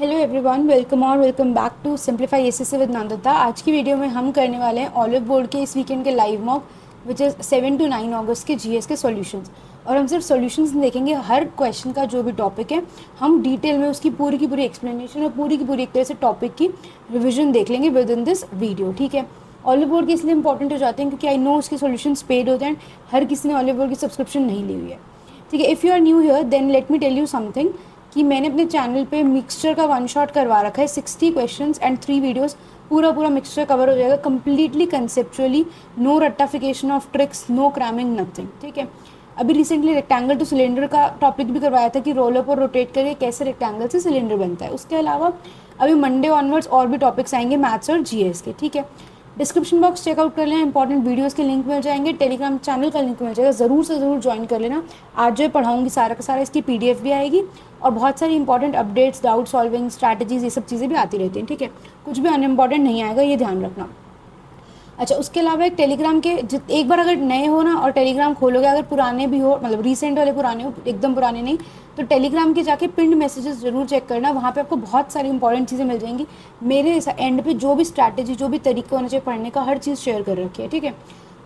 Hello everyone, welcome back to simplify SSC with Nandita. आज की video में हम करने वाले हैं ऑलिव बोर्ड के इस वीकेंड के live mock which is 7 to 9 अगस्त के जीएस के सॉल्यूशंस। और हम सिर्फ सॉल्यूशंस देखेंगे, हर क्वेश्चन का जो भी टॉपिक है हम डिटेल में उसकी पूरी की पूरी एक्सप्लेनेशन और पूरी की पूरी एक तरह से टॉपिक की रिविजन देख लेंगे विद इन दिस वीडियो। ठीक है, ऑलिव बोर्ड के इसलिए इंपॉर्टेंट हो जाते हैं क्योंकि आई नो उसके सॉल्यूशन पेड होते हैं, हर किसी ने ऑलिव बोर्ड की सब्सक्रिप्शन नहीं ली हुई है। ठीक है, if you are new here then let me tell you something कि मैंने अपने चैनल पे मिक्सचर का वन शॉट करवा रखा है, 60 क्वेश्चंस एंड 3 वीडियोस। पूरा मिक्सचर कवर हो जाएगा कम्प्लीटली कंसेप्चुअली, नो रट्टाफिकेशन of tricks, no cramming, nothing. ठीक है, अभी रिसेंटली रेक्टेंगल टू सिलेंडर का टॉपिक भी करवाया था कि रोलर पर रोटेट करके कैसे रेक्टेंगल से सिलेंडर बनता है। उसके अलावा अभी मंडे ऑनवर्ड्स और भी टॉपिक्स आएंगे मैथ्स और जीएस के। ठीक है, डिस्क्रिप्शन बॉक्स चेकआउट कर लेना, इंपॉर्टेंट वीडियोस के लिंक मिल जाएंगे, टेलीग्राम चैनल का लिंक मिल जाएगा, ज़रूर से ज़रूर ज्वाइन कर लेना। आज जो पढ़ाऊंगी सारा का सारा इसकी पीडीएफ भी आएगी और बहुत सारी important updates, doubt solving strategies, ये सब चीज़ें भी आती रहती हैं। ठीक है, कुछ भी अनइम्पॉर्टेंट नहीं आएगा, ये ध्यान रखना। अच्छा, उसके अलावा एक टेलीग्राम के एक बार अगर नए हो ना और टेलीग्राम खोलोगे, अगर पुराने भी हो, मतलब रीसेंट वाले पुराने हो, एकदम पुराने नहीं, तो टेलीग्राम के जाके पिंड मैसेजेस जरूर चेक करना। वहाँ पे आपको बहुत सारी इंपॉर्टेंट चीज़ें मिल जाएंगी। मेरे एंड पे जो भी स्ट्रैटेजी, जो भी तरीका होना चाहिए पढ़ने का, हर चीज़ शेयर कर रखी है। ठीक है,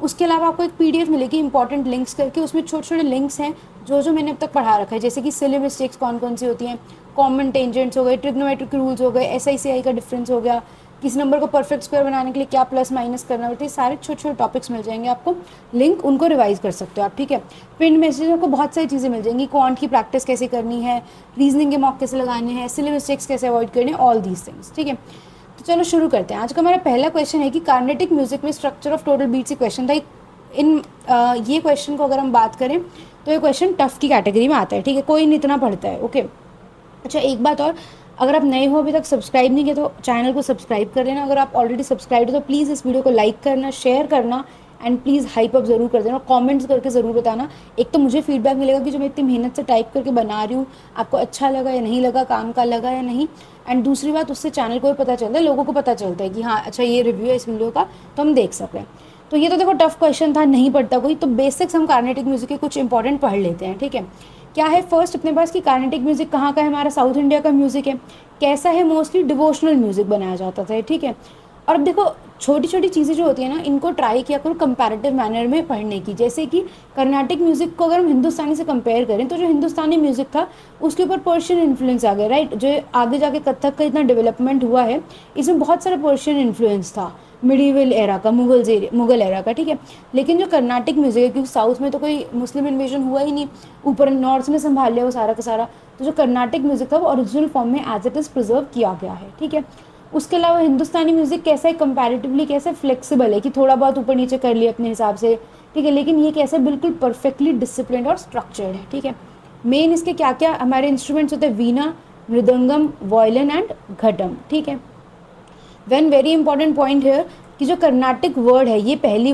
उसके अलावा आपको एक पीडीएफ मिलेगी इंपॉर्टेंट लिंक्स करके, उसमें छोटे छोटे लिंक्स हैं जो मैंने अब तक पढ़ा रखा है, जैसे कि सिली मिस्टेक्स कौन कौन सी होती हैं, कॉमन टेंजेंट्स हो गए, ट्रिग्नोमेट्रिक रूल्स हो गए, एसआईसीआई का डिफरेंस हो गया, किसी नंबर को परफेक्ट स्क्वायर बनाने के लिए क्या प्लस माइनस करना होता है, सारे छोटे छोटे टॉपिक्स मिल जाएंगे आपको, लिंक उनको रिवाइज कर सकते हो आप। ठीक है, पिन मैसेज आपको बहुत सारी चीज़ें मिल जाएंगी, क्वांट की प्रैक्टिस कैसे करनी है, रीजनिंग के मॉक कैसे लगाने हैं, सिली मिस्टेक्स कैसे अवॉइड करने, ऑल दीज थिंग्स। ठीक है, तो चलो शुरू करते हैं। आज का हमारा पहला क्वेश्चन है कि कार्नेटिक म्यूजिक में स्ट्रक्चर ऑफ टोटल बीट्स ही क्वेश्चन था। ये क्वेश्चन को अगर हम बात करें तो ये क्वेश्चन टफ की कैटेगरी में आता है। ठीक है, कोई नहीं इतना पढ़ता है। ओके, अच्छा एक बात और, अगर आप नए हो, अभी तक सब्सक्राइब नहीं किया तो चैनल को सब्सक्राइब कर लेना। अगर आप ऑलरेडी सब्सक्राइब हो तो प्लीज़ इस वीडियो को लाइक करना, शेयर करना एंड प्लीज़ हाइप अप ज़रूर कर देना, कमेंट्स करके ज़रूर बताना। एक तो मुझे फीडबैक मिलेगा कि जो मैं इतनी मेहनत से टाइप करके बना रही हूँ आपको अच्छा लगा या नहीं लगा, काम का लगा या नहीं। एंड दूसरी बात, उससे चैनल को भी पता चलता है, लोगों को पता चलता है कि हाँ अच्छा ये रिव्यू है इस वीडियो का, तो हम देख सकते हैं। तो ये तो देखो टफ क्वेश्चन था, नहीं पढ़ता कोई, तो बेसिक्स हम कार्नेटिक म्यूजिक के कुछ इंपॉर्टेंट पढ़ लेते हैं। ठीक है, क्या है फर्स्ट अपने पास कि कार्नेटिक म्यूजिक कहाँ का है, हमारा साउथ इंडिया का म्यूजिक है। कैसा है, मोस्टली डिवोशनल म्यूजिक बनाया जाता था। ठीक है, और अब देखो छोटी छोटी चीज़ें जो होती है ना, इनको ट्राई किया करो कंपैरेटिव मैनर में पढ़ने की। जैसे कि कर्नाटिक म्यूजिक को अगर हम हिंदुस्तानी से कंपेयर करें तो जो हिंदुस्तानी म्यूजिक था उसके ऊपर पर्शियन इन्फ्लुएंस आ गया, राइट। जो आगे जाके कथक का इतना डेवलपमेंट हुआ है, इसमें बहुत सारा पर्शियन इन्फ्लुएंस था, मिडीवल एरा का, मुगल एरा का। ठीक है, लेकिन जो कर्नाटिक म्यूजिक है, क्योंकि साउथ में तो कोई मुस्लिम इन्वेजन हुआ ही नहीं, ऊपर नॉर्थ ने संभाल लिया वो सारा का सारा, तो जो कर्नाटिक म्यूजिक था वो ओरिजिनल फॉर्म में एज इट इज़ प्रिजर्व किया गया है। ठीक है, उसके अलावा हिंदुस्तानी म्यूजिक कैसा है, कंपैरेटिवली कैसे फ्लेक्सिबल है कि थोड़ा बहुत ऊपर नीचे कर लिया अपने हिसाब से। ठीक है, लेकिन ये कैसे बिल्कुल परफेक्टली डिसिप्लिन और स्ट्रक्चर्ड है। ठीक है, मेन इसके क्या क्या हमारे इंस्ट्रूमेंट्स होते हैं, वीणा, मृदंगम, वॉयलिन एंड घटम। ठीक है, वेन वेरी इंपॉर्टेंट पॉइंट है कि जो कर्नाटिक वर्ड है, ये पहली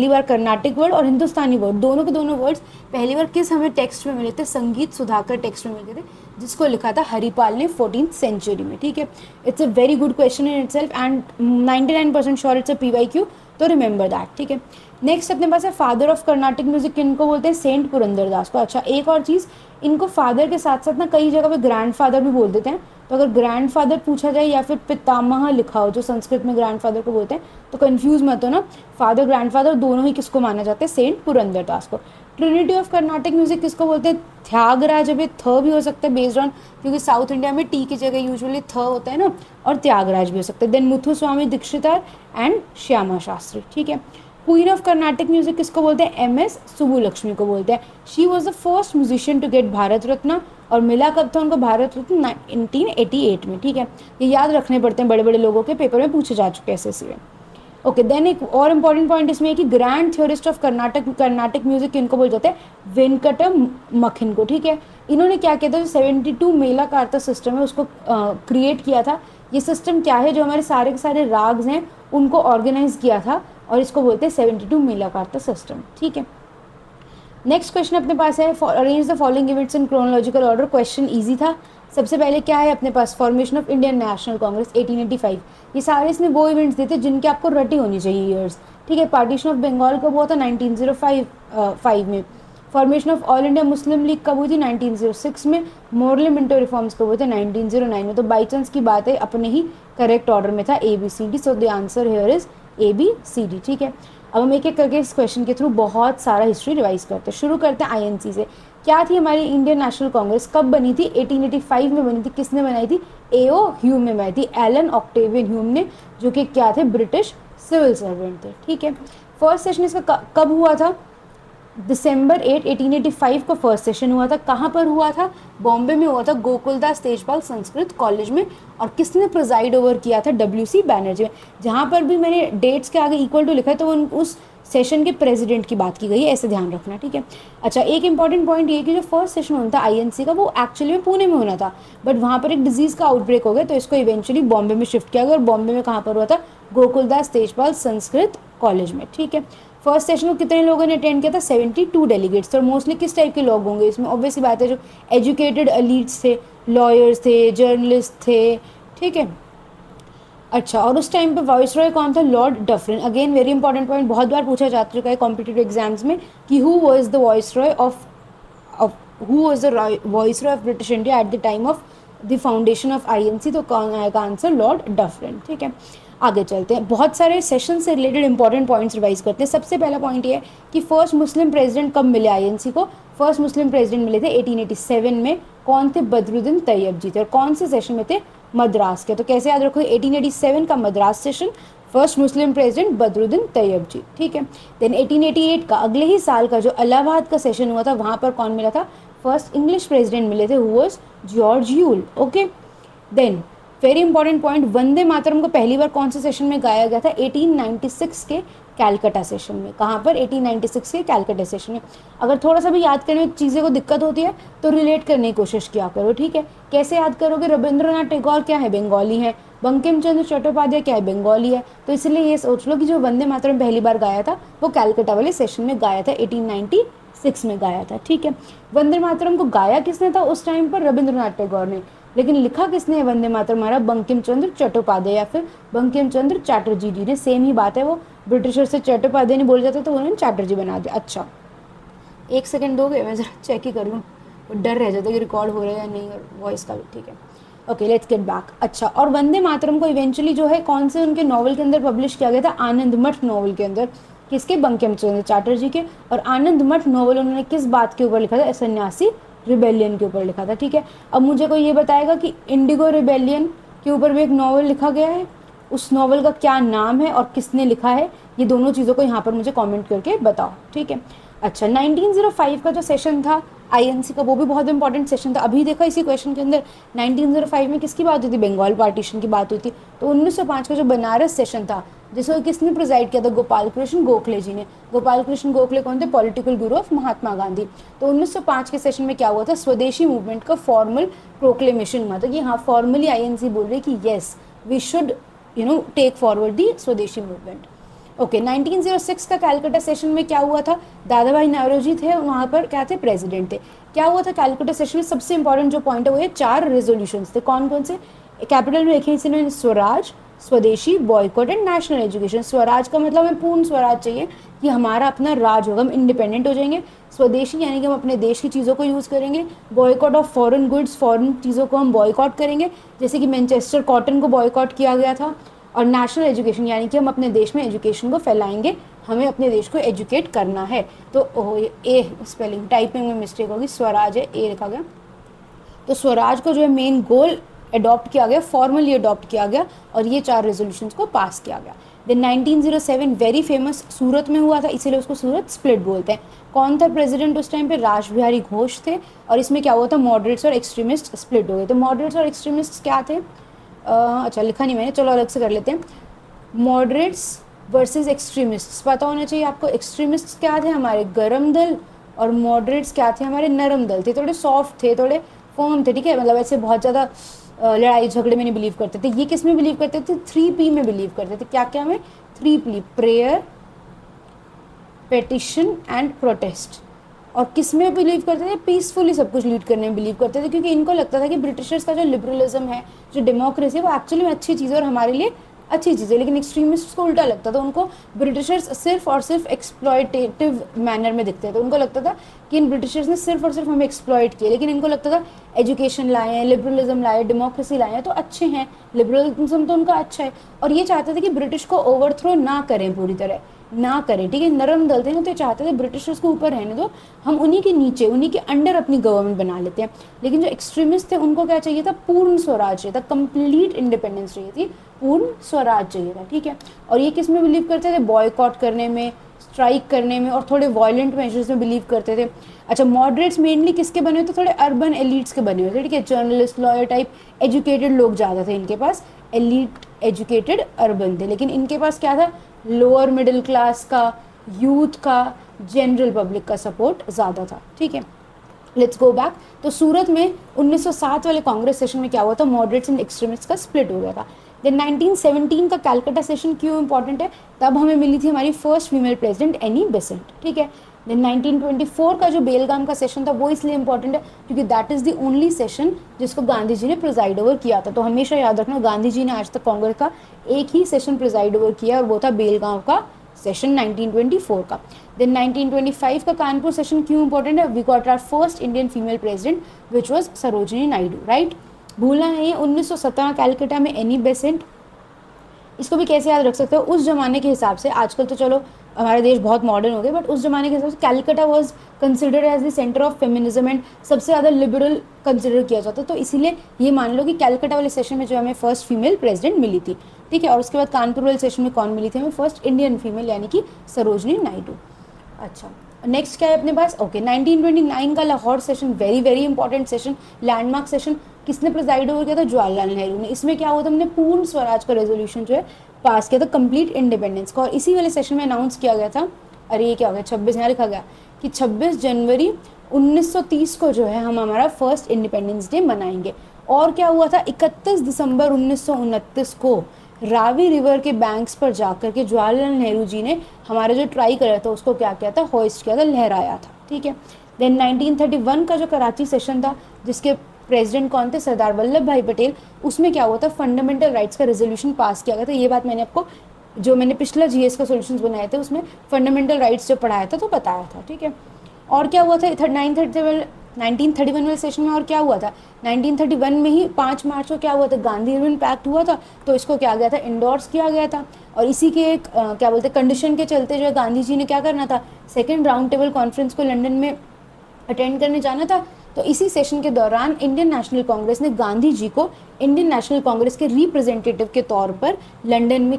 बार कर्नाटिक वर्ड और हिंदुस्तानी वर्ड दोनों के दोनों वर्ड्स पहली बार किस हमें टेक्स्ट में मिले थे, संगीत सुधाकर टेक्स्ट में मिले थे, जिसको लिखा था हरिपाल ने 14th सेंचुरी में। ठीक है, it's a very good question in itself and 99% sure it's a PYQ, तो रिमेंबर दैट। ठीक है, नेक्स्ट अपने पास है फादर ऑफ कर्नाटिक म्यूजिक, किनको बोलते हैं, सेंट पुरंदरदास को। अच्छा एक और चीज़, इनको फादर के साथ साथ ना कई जगह पे ग्रैंड फादर भी बोल देते हैं, तो अगर ग्रैंड फादर पूछा जाए या फिर पितामह लिखा हो, जो संस्कृत में ग्रैंड फादर को बोलते हैं, तो कंफ्यूज मत हो ना, फादर ग्रैंड फादर दोनों ही किसको माना जाता है, सेंट पुरंदरदास को। ट्रिनिटी ऑफ कर्नाटिक म्यूजिक किसको बोलते हैं, त्यागराज। अब ये थ भी हो सकता है बेस्ड ऑन, क्योंकि साउथ इंडिया में टी की जगह यूजुअली थ होता है ना, और त्यागराज भी हो सकता है। Then Muthuswami Dikshitar and Shyama Shastri. ठीक है, क्वीन ऑफ कर्नाटिक म्यूजिक किसको बोलते हैं, MS सुब्बुलक्ष्मी को बोलते हैं। She was the first musician to get Bharat Ratna, और मिला कब था उनको भारत रत्न, 1988 में। ठीक है, ये याद रखने पड़ते हैं, बड़े बड़े लोगों के पेपर में पूछे जा चुके हैं SSC में। ओके, देन एक और इम्पॉर्टेंट पॉइंट इसमें है कि grand theorist of Carnatic music किनको बोल जाते हैं, वेंकटम मखिन को। ठीक है, इन्होंने क्या किया था, जो 72 मेला कार्ता सिस्टम है उसको क्रिएट किया था। ये सिस्टम क्या है, जो हमारे सारे के सारे राग्स हैं उनको ऑर्गेनाइज किया था, और इसको बोलते हैं 72 मेला कार्ता सिस्टम। ठीक है, नेक्स्ट क्वेश्चन अपने पास है, arrange the following events in chronological order. Question easy था। सबसे पहले क्या है अपने पास, formation of Indian National Congress 1885। ये सारे इसने वो इवेंट्स देते जिनके आपको रटी होनी चाहिए ईयर्स। ठीक है, पार्टीशन ऑफ बंगाल कब हुआ था, 1905 में। Formation of all India Muslim league कब हुई थी? 1906 में। मोरले मिंटो रिफॉर्म्स कब हुए थे? 1909 में। तो बाई चांस की बात है, अपने ही करेक्ट ऑर्डर में था ABCD, so the answer here is ABCD। ठीक है, अब हम एक एक करके इस क्वेश्चन के थ्रू बहुत सारा हिस्ट्री रिवाइज करते हैं। शुरू करते हैं INC से। क्या थी हमारी इंडियन नेशनल कांग्रेस? कब बनी थी? 1885 में बनी थी। किसने बनाई थी? AO ह्यूम ने बनाई थी, एलन ऑक्टेवियन ह्यूम ने, जो कि क्या थे? ब्रिटिश सिविल सर्वेंट थे। ठीक है, फर्स्ट सेशन इसका कब हुआ था? दिसंबर 8, 1885 को फर्स्ट सेशन हुआ था। कहाँ पर हुआ था? बॉम्बे में हुआ था, गोकुलदास तेजपाल संस्कृत कॉलेज में। और किसने प्रिजाइड ओवर किया था? WC बैनर्जी। जहाँ पर भी मैंने डेट्स के आगे इक्वल टू लिखा है, तो उस सेशन के प्रेसिडेंट की बात की गई है, ऐसे ध्यान रखना। ठीक है, अच्छा, एक इंपॉर्टेंट पॉइंट ये कि जो फर्स्ट सेशन होना था INC का, वो एक्चुअली में पुणे में होना था, बट वहाँ पर एक डिजीज़ का आउटब्रेक हो गया, तो इसको इवेंचुअली बॉम्बे में शिफ्ट किया गया। और बॉम्बे में कहाँ पर हुआ था? गोकुलदास तेजपाल संस्कृत कॉलेज में। ठीक है, फर्स्ट सेशन को कितने लोगों ने अटेंड किया था? 72 डेलीगेट्स। तो मोस्टली किस टाइप के लोग होंगे इसमें? ऑब्वियसली बात है, जो एजुकेटेड एलीट्स थे, लॉयर्स थे, जर्नलिस्ट थे। ठीक है, अच्छा, और उस टाइम पे वॉइसरॉय कौन था? Lord Dufferin. Again very important point, बहुत बार पूछा जा चुका है कॉम्पिटिटिव एग्जाम्स में कि who was the viceroy of who was the viceroy of British India at the time of the foundation of INC? तो कौन आएगा आंसर? Lord Dufferin. ठीक है, आगे चलते हैं, बहुत सारे सेशन से रिलेटेड इंपॉर्टेंट पॉइंट्स रिवाइज करते हैं। सबसे पहला पॉइंट ये है कि फर्स्ट मुस्लिम प्रेसिडेंट कब मिले INC को? फर्स्ट मुस्लिम प्रेसिडेंट मिले थे 1887 में। कौन थे? बदरुद्दीन तैयब जी थे। और कौन से सेशन में थे? मद्रास के। तो कैसे याद रखो? 1887 का Madras session, first Muslim president Badruddin Tyabji. ठीक है, देन 1888 का, अगले ही साल का, जो इलाहाबाद का सेशन हुआ था, वहाँ पर कौन मिला था? फर्स्ट इंग्लिश प्रेसिडेंट मिले थे, who was George Yule. Okay, then very important point, Vande Mataram को पहली बार कौन से सेशन में गाया गया था? 1896 के कैलकाटा सेशन में। कहाँ पर? 1896 के कैलकाटा सेशन में। अगर थोड़ा सा भी याद करने में चीज़ें को दिक्कत होती है तो रिलेट करने की कोशिश किया करो। ठीक है, कैसे याद करोगे? रविंद्रनाथ टैगोर क्या है? बंगाली है। बंकिम चंद्र चट्टोपाध्याय क्या है? बंगाली है। तो इसलिए ये सोच लो कि जो वंदे मातरम पहली बार गाया था वो कैलकाटा वाले सेशन में गाया था, 1896 में गाया था। ठीक है, वंदे मातरम को गाया किसने था उस टाइम पर? रविंद्रनाथ टैगोर ने। लेकिन लिखा किसने है वंदे मातरम? हमारा बंकिम चंद्र चट्टोपाध्याय या फिर बंकिम चंद्र चैटर्जी जी ने। सेम ही बात है, वो ब्रिटिशर से चट्टोपाध्याय नहीं बोल जाता तो उन्होंने चैटर्जी बना दिया। अच्छा, एक सेकंड दोगे? मैं ज़रा चेक ही कर लूँ, डर रह जाता है कि रिकॉर्ड हो रहा है या नहीं, वॉइस का भी। ठीक है, ओके, लेट्स गेट बैक। अच्छा, और वंदे मातरम को इवेंचुअली जो है कौन से उनके नॉवल के अंदर पब्लिश किया गया था? आनंद मठ नॉवल के अंदर। किसके? बंकिम चंद्र चैटर्जी के। और आनंद मठ नॉवल उन्होंने किस बात के ऊपर लिखा था? सन्यासी रिबेलियन के ऊपर लिखा था। ठीक है, अब मुझे कोई ये बताएगा कि इंडिगो रिबेलियन के ऊपर भी एक नॉवल लिखा गया है, उस नॉवल का क्या नाम है और किसने लिखा है? ये दोनों चीज़ों को यहाँ पर मुझे कमेंट करके बताओ। ठीक है, अच्छा, 1905 का जो सेशन था INC का, वो भी बहुत इंपॉर्टेंट सेशन था। अभी देखो इसी क्वेश्चन के अंदर 1905 में किसकी बात हुई थी? बंगाल पार्टीशन की बात हुई थी। तो 1905 का जो बनारस सेशन था, जिसको किसने प्रिजाइड किया था? गोपाल कृष्ण गोखले जी ने। गोपाल कृष्ण गोखले कौन थे? Political Guru of Mahatma Gandhi. तो 1905 के सेशन में क्या हुआ था? स्वदेशी मूवमेंट का फॉर्मल प्रोक्लेमेशन हुआ था कि हाँ, फॉर्मली INC बोल रही है कि yes, we should take forward the Swadeshi movement. Okay, 1906 का कैलकाटा सेशन में क्या हुआ था? दादा भाई नौरोजी थे, वहाँ पर क्या थे? प्रेसिडेंट थे। क्या हुआ था कैलकाटा सेशन में? सबसे इंपॉर्टेंट जो पॉइंट है वो ये 4 रेजोल्यूशंस थे। कौन कौन से? कैपिटल में लिखे इन्होंने स्वराज, स्वदेशी, boycott and national education. Swaraj का मतलब हमें पूर्ण स्वराज चाहिए कि हमारा अपना राज होगा, हम इंडिपेंडेंट हो जाएंगे। स्वदेशी यानी कि हम अपने देश की चीज़ों को यूज़ करेंगे। Boycott of foreign goods, foreign चीज़ों को हम बॉयकॉट करेंगे, जैसे कि मैनचेस्टर कॉटन को बॉयकॉट किया गया था। और नेशनल एजुकेशन यानी कि हम अपने देश में एजुकेशन को फैलाएंगे, हमें अपने देश को एजुकेट करना है। तो ए स्पेलिंग टाइपिंग में मिस्टेक होगी, स्वराज है, ए लिखा गया। तो स्वराज को जो है मेन गोल अडॉप्ट किया गया, फॉर्मली अडॉप्ट किया गया और ये 4 रेजोल्यूशंस को पास किया गया। देन 1907 वेरी फेमस सूरत में हुआ था, इसीलिए उसको सूरत स्प्लिट बोलते हैं। कौन था प्रेसिडेंट उस टाइम पे? रास बिहारी घोष थे। और इसमें क्या हुआ था? मॉडरेट्स और एक्सट्रीमिस्ट स्प्लिट हो गए। तो मॉडरेट्स और एक्सट्रीमिस्ट क्या थे? अच्छा, लिखा नहीं मैंने, चलो अलग से कर लेते हैं। मॉडरेट्स वर्सेस एक्सट्रीमिस्ट्स पता होना चाहिए आपको। एक्सट्रीमिस्ट्स क्या थे? हमारे गरम दल। और मॉडरेट्स क्या थे? हमारे नरम दल थे, थोड़े सॉफ्ट थे, थोड़े फर्म थे। ठीक है, मतलब ऐसे बहुत ज़्यादा लड़ाई झगड़े में नहीं बिलीव करते थे। ये किस में बिलीव करते थे? 3P में बिलीव करते थे। क्या क्या में? 3P, prayer, petition and protest. और किस में बिलीव करते थे? पीसफुली सब कुछ लीड करने में बिलीव करते थे, क्योंकि इनको लगता था कि ब्रिटिशर्स का जो लिबरलिज्म है, जो डेमोक्रेसी है, वो एक्चुअली में अच्छी चीज़ है और हमारे लिए अच्छी चीज़ है, लेकिन एक्सट्रीमिस्ट को उल्टा लगता था, उनको ब्रिटिशर्स सिर्फ और सिर्फ एक्सप्लॉयटेटिव मैनर में दिखते थे। उनको लगता था कि इन ब्रिटिशर्स ने सिर्फ और सिर्फ हमें एक्सप्लॉयट किया, लेकिन इनको लगता था एजुकेशन लाए हैं, लिबरलिज्म लाए, डेमोक्रेसी लाए हैं तो अच्छे हैं, लिबरलिज्म तो उनका अच्छा है। और ये चाहते थे कि ब्रिटिश को ओवरथ्रो ना करें, पूरी तरह ना करें, ठीक है, नरम दल थे ना, तो ये चाहते थे ब्रिटिशर्स को ऊपर रहने दो, हम उन्हीं के नीचे, उन्हीं के अंडर अपनी गवर्नमेंट बना लेते हैं। लेकिन जो एक्सट्रीमिस्ट थे उनको क्या चाहिए था, पूर्ण स्वराज चाहिए था, कंप्लीट इंडिपेंडेंस चाहिए थी, पूर्ण स्वराज चाहिए था, ठीक है। और ये किस में बिलीव करते थे, बॉयकॉट करने में, स्ट्राइक करने में और थोड़े वायलेंट मेजर्स में बिलीव करते थे। अच्छा, मॉडरेट्स मेनली किसके बने हुए थे, थोड़े अर्बन एलिट्स के बने हुए थे, ठीक है, जर्नलिस्ट, लॉयर टाइप एजुकेटेड लोग ज़्यादा थे इनके पास, एलिट एजुकेटेड अर्बन थे। लेकिन इनके पास क्या था, लोअर मिडिल क्लास का, यूथ का, जनरल पब्लिक का सपोर्ट ज़्यादा था, ठीक है। Let's go back. तो सूरत में 1907 वाले कांग्रेस सेशन में क्या हुआ था, मॉडरेट्स एंड एक्सट्रीमिस्ट का स्प्लिट हो गया था। देन 1917 का कैलकाटा सेशन क्यों इंपॉर्टेंट है, तब हमें मिली थी हमारी first female president Annie Besant, ठीक है। देन 1924 का जो बेलगाम का सेशन था वो इसलिए इंपॉर्टेंट है क्योंकि that is the only session जिसको गांधी जी ने प्रिजाइड ओवर किया था। तो हमेशा याद रखना, गांधी जी ने आज तक कांग्रेस का एक ही सेशन प्रिजाइड ओवर किया और वो था बेलगाम का सेशन 1924 का। देन 1925 का कानपुर सेशन क्यों इंपॉर्टेंट है, we got our first Indian female president which was Sarojini Naidu, right. भूलना नहीं है 1917 कैलकाटा में एनी बेसेंट, इसको भी कैसे याद रख सकते हो, उस जमाने के हिसाब से, आजकल तो चलो हमारे देश बहुत मॉडर्न हो गए, बट उस जमाने के हिसाब से Calcutta was considered as the centre of feminism and सबसे ज़्यादा लिबरल कंसिडर किया जाता, तो इसीलिए ये मान लो कि कैलकाटा वाले सेशन में जो हमें फर्स्ट फीमेल प्रेसिडेंट मिली थी, ठीक है। और उसके बाद कानपुर वाले सेशन में कौन मिली थी हमें, फर्स्ट इंडियन फीमेल यानी कि सरोजनी नायडू। अच्छा, नेक्स्ट क्या है अपने पास, ओके 1929 का Lahore session, very very important session, landmark session, किसने प्रिजाइड ओवर किया था, जवाहरलाल नेहरू ने। इसमें क्या हुआ था, हमने पूर्ण स्वराज का रेजोल्यूशन जो है पास किया था, कंप्लीट इंडिपेंडेंस का। और इसी वाले सेशन में अनाउंस किया गया था, अरे ये क्या हो गया, 26 यहाँ लिखा गया कि 26 जनवरी 1930 को जो है हम हमारा फर्स्ट इंडिपेंडेंस डे मनाएंगे। और क्या हुआ था, 31 दिसंबर 1929 को रावी रिवर के बैंक्स पर जाकर के जवाहरलाल नेहरू जी ने हमारा जो ट्राई करा था उसको क्या किया था, होइस्ट किया था, लहराया था, ठीक है। देन 1931 का जो कराची सेशन था जिसके प्रेसिडेंट कौन थे, सरदार वल्लभ भाई पटेल, उसमें क्या हुआ था, फंडामेंटल राइट्स का रेजोल्यूशन पास किया गया था। ये बात मैंने आपको, जो मैंने पिछला जीएस का सॉल्यूशंस बनाए थे उसमें फंडामेंटल राइट्स जो पढ़ाया था तो बताया था, ठीक है। और क्या हुआ था 1931 वाले सेशन में, और क्या हुआ था 1931 में ही 5 मार्च को क्या हुआ था, गांधी अर्बन पैक्ट हुआ था, तो इसको क्या गया था, इंडोर्स किया गया था। और इसी के एक क्या बोलते कंडीशन के चलते जो है गांधी जी ने क्या करना था, सेकेंड राउंड टेबल कॉन्फ्रेंस को लंदन में अटेंड करने जाना था। तो इसी सेशन के दौरान इंडियन नेशनल कांग्रेस ने गांधी जी को इंडियन नेशनल कांग्रेस के रिप्रेजेंटेटिव के तौर पर लंदन में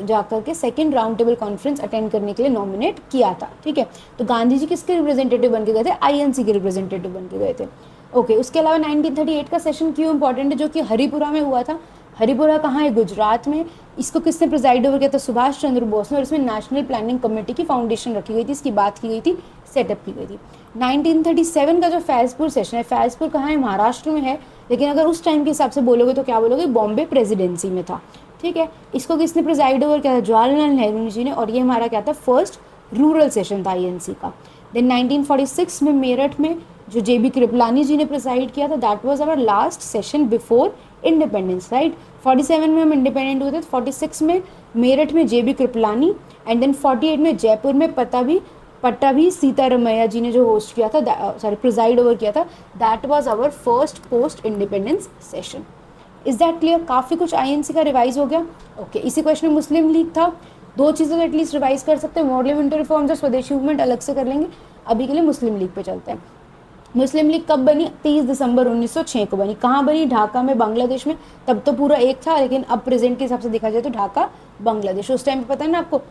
जाकर के second round table conference attend करने के लिए नॉमिनेट किया था, ठीक है। तो गांधी जी किसके रिप्रेजेंटेटिव बन के गए थे, आईएनसी के रिप्रेजेंटेटिव बन के गए थे, ओके। उसके अलावा 1938 का सेशन क्यों इंपॉर्टेंट है, जो कि हरिपुरा में हुआ था। हरिपुरा कहाँ है, गुजरात में। इसको किसने प्रिजाइड ओवर किया था, सुभाष चंद्र बोस ने। और इसमें नेशनल प्लानिंग कमेटी की फाउंडेशन रखी गई थी, इसकी बात की गई थी, सेटअप की गई थी। 1937 का जो फैजपुर सेशन है, फैजपुर कहाँ है, महाराष्ट्र में है, लेकिन अगर उस टाइम के हिसाब से बोलोगे तो क्या बोलोगे, बॉम्बे प्रेसिडेंसी में था, ठीक है। इसको किसने प्रिजाइड ओवर किया था, जवाहरलाल नेहरू जी ने। और ये हमारा क्या था, फर्स्ट रूरल सेशन था आईएनसी का। देन 1946 में मेरठ में जो जेबी कृपलानी जी ने प्रिसाइड किया था, that was our last session before independence, right. 47 में हम इंडिपेंडेंट हुए थे, 46 में मेरठ में जेबी कृपलानी, एंड देन 48 में जयपुर में पट्टाभी सीतारमैया जी ने जो होस्ट किया था, सॉरी प्रिजाइड ओवर किया था, that was our first post independence session. Is that clear, काफ़ी कुछ आईएनसी का रिवाइज हो गया, ओके। इसी क्वेश्चन में मुस्लिम लीग था, 2 चीज़ें तो एटलीस्ट रिवाइज कर सकते हैं, मॉडल विंटर रिफॉर्म्स और स्वदेशी मूवमेंट अलग से कर लेंगे, अभी के लिए मुस्लिम लीग पे चलते हैं। मुस्लिम लीग कब बनी, 30 दिसंबर 1906 को बनी। कहाँ बनी, ढाका में, बांग्लादेश में। तब तो पूरा एक था, लेकिन अब प्रेजेंट के हिसाब से देखा जाए तो ढाका बांग्लादेश। उस टाइम पे पता है ना आपको,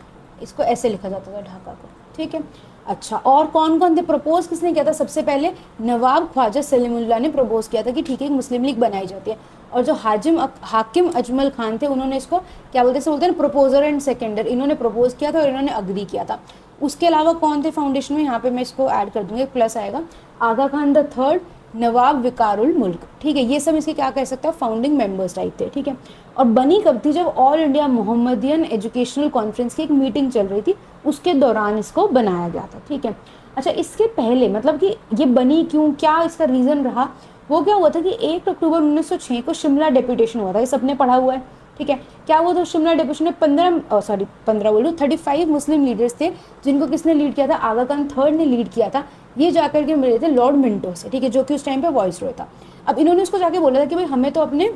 इसको ऐसे लिखा जाता था ढाका को, ठीक है। अच्छा, और कौन कौन थे, प्रपोज किसने किया था, सबसे पहले नवाब ख्वाजा सलीमुल्लाह ने प्रपोज किया था कि ठीक है एक मुस्लिम लीग बनाई जाती है। और जो हाकिम अजमल खान थे उन्होंने इसको क्या बोलते हैं प्रपोजर एंड सेकेंडर, इन्होंने प्रपोज किया था और इन्होंने अग्री किया था। उसके अलावा कौन थे फाउंडेशन में, यहाँ पे मैं इसको ऐड कर दूंगी, प्लस आएगा, आगा खान द थर्ड, नवाब विकारुल मुल्क, ठीक है। ये सब इसके क्या कह सकते हैं, फाउंडिंग मेंबर्स टाइप थे, ठीक है। और बनी कब थी, जब all India Mohammedan educational conference की एक मीटिंग चल रही थी, उसके दौरान इसको बनाया गया था, ठीक है। अच्छा, इसके पहले मतलब कि ये बनी क्यों, क्या इसका रीज़न रहा, वो क्या हुआ था कि 1 अक्टूबर 1906 को शिमला डेपुटेशन हुआ था, ये सबने पढ़ा हुआ है, ठीक है। क्या हुआ था शिमला डेपुटेशन में 15 बोलूँ 35 मुस्लिम लीडर्स थे, जिनको किसने लीड किया था, आगा खान थर्ड ने लीड किया था। ये जाकर के मिले थे लॉर्ड मिंटो से, ठीक है, जो कि उस टाइम पे वॉइस रॉय था। अब इन्होंने उसको जाके बोला था कि भाई हमें तो अपने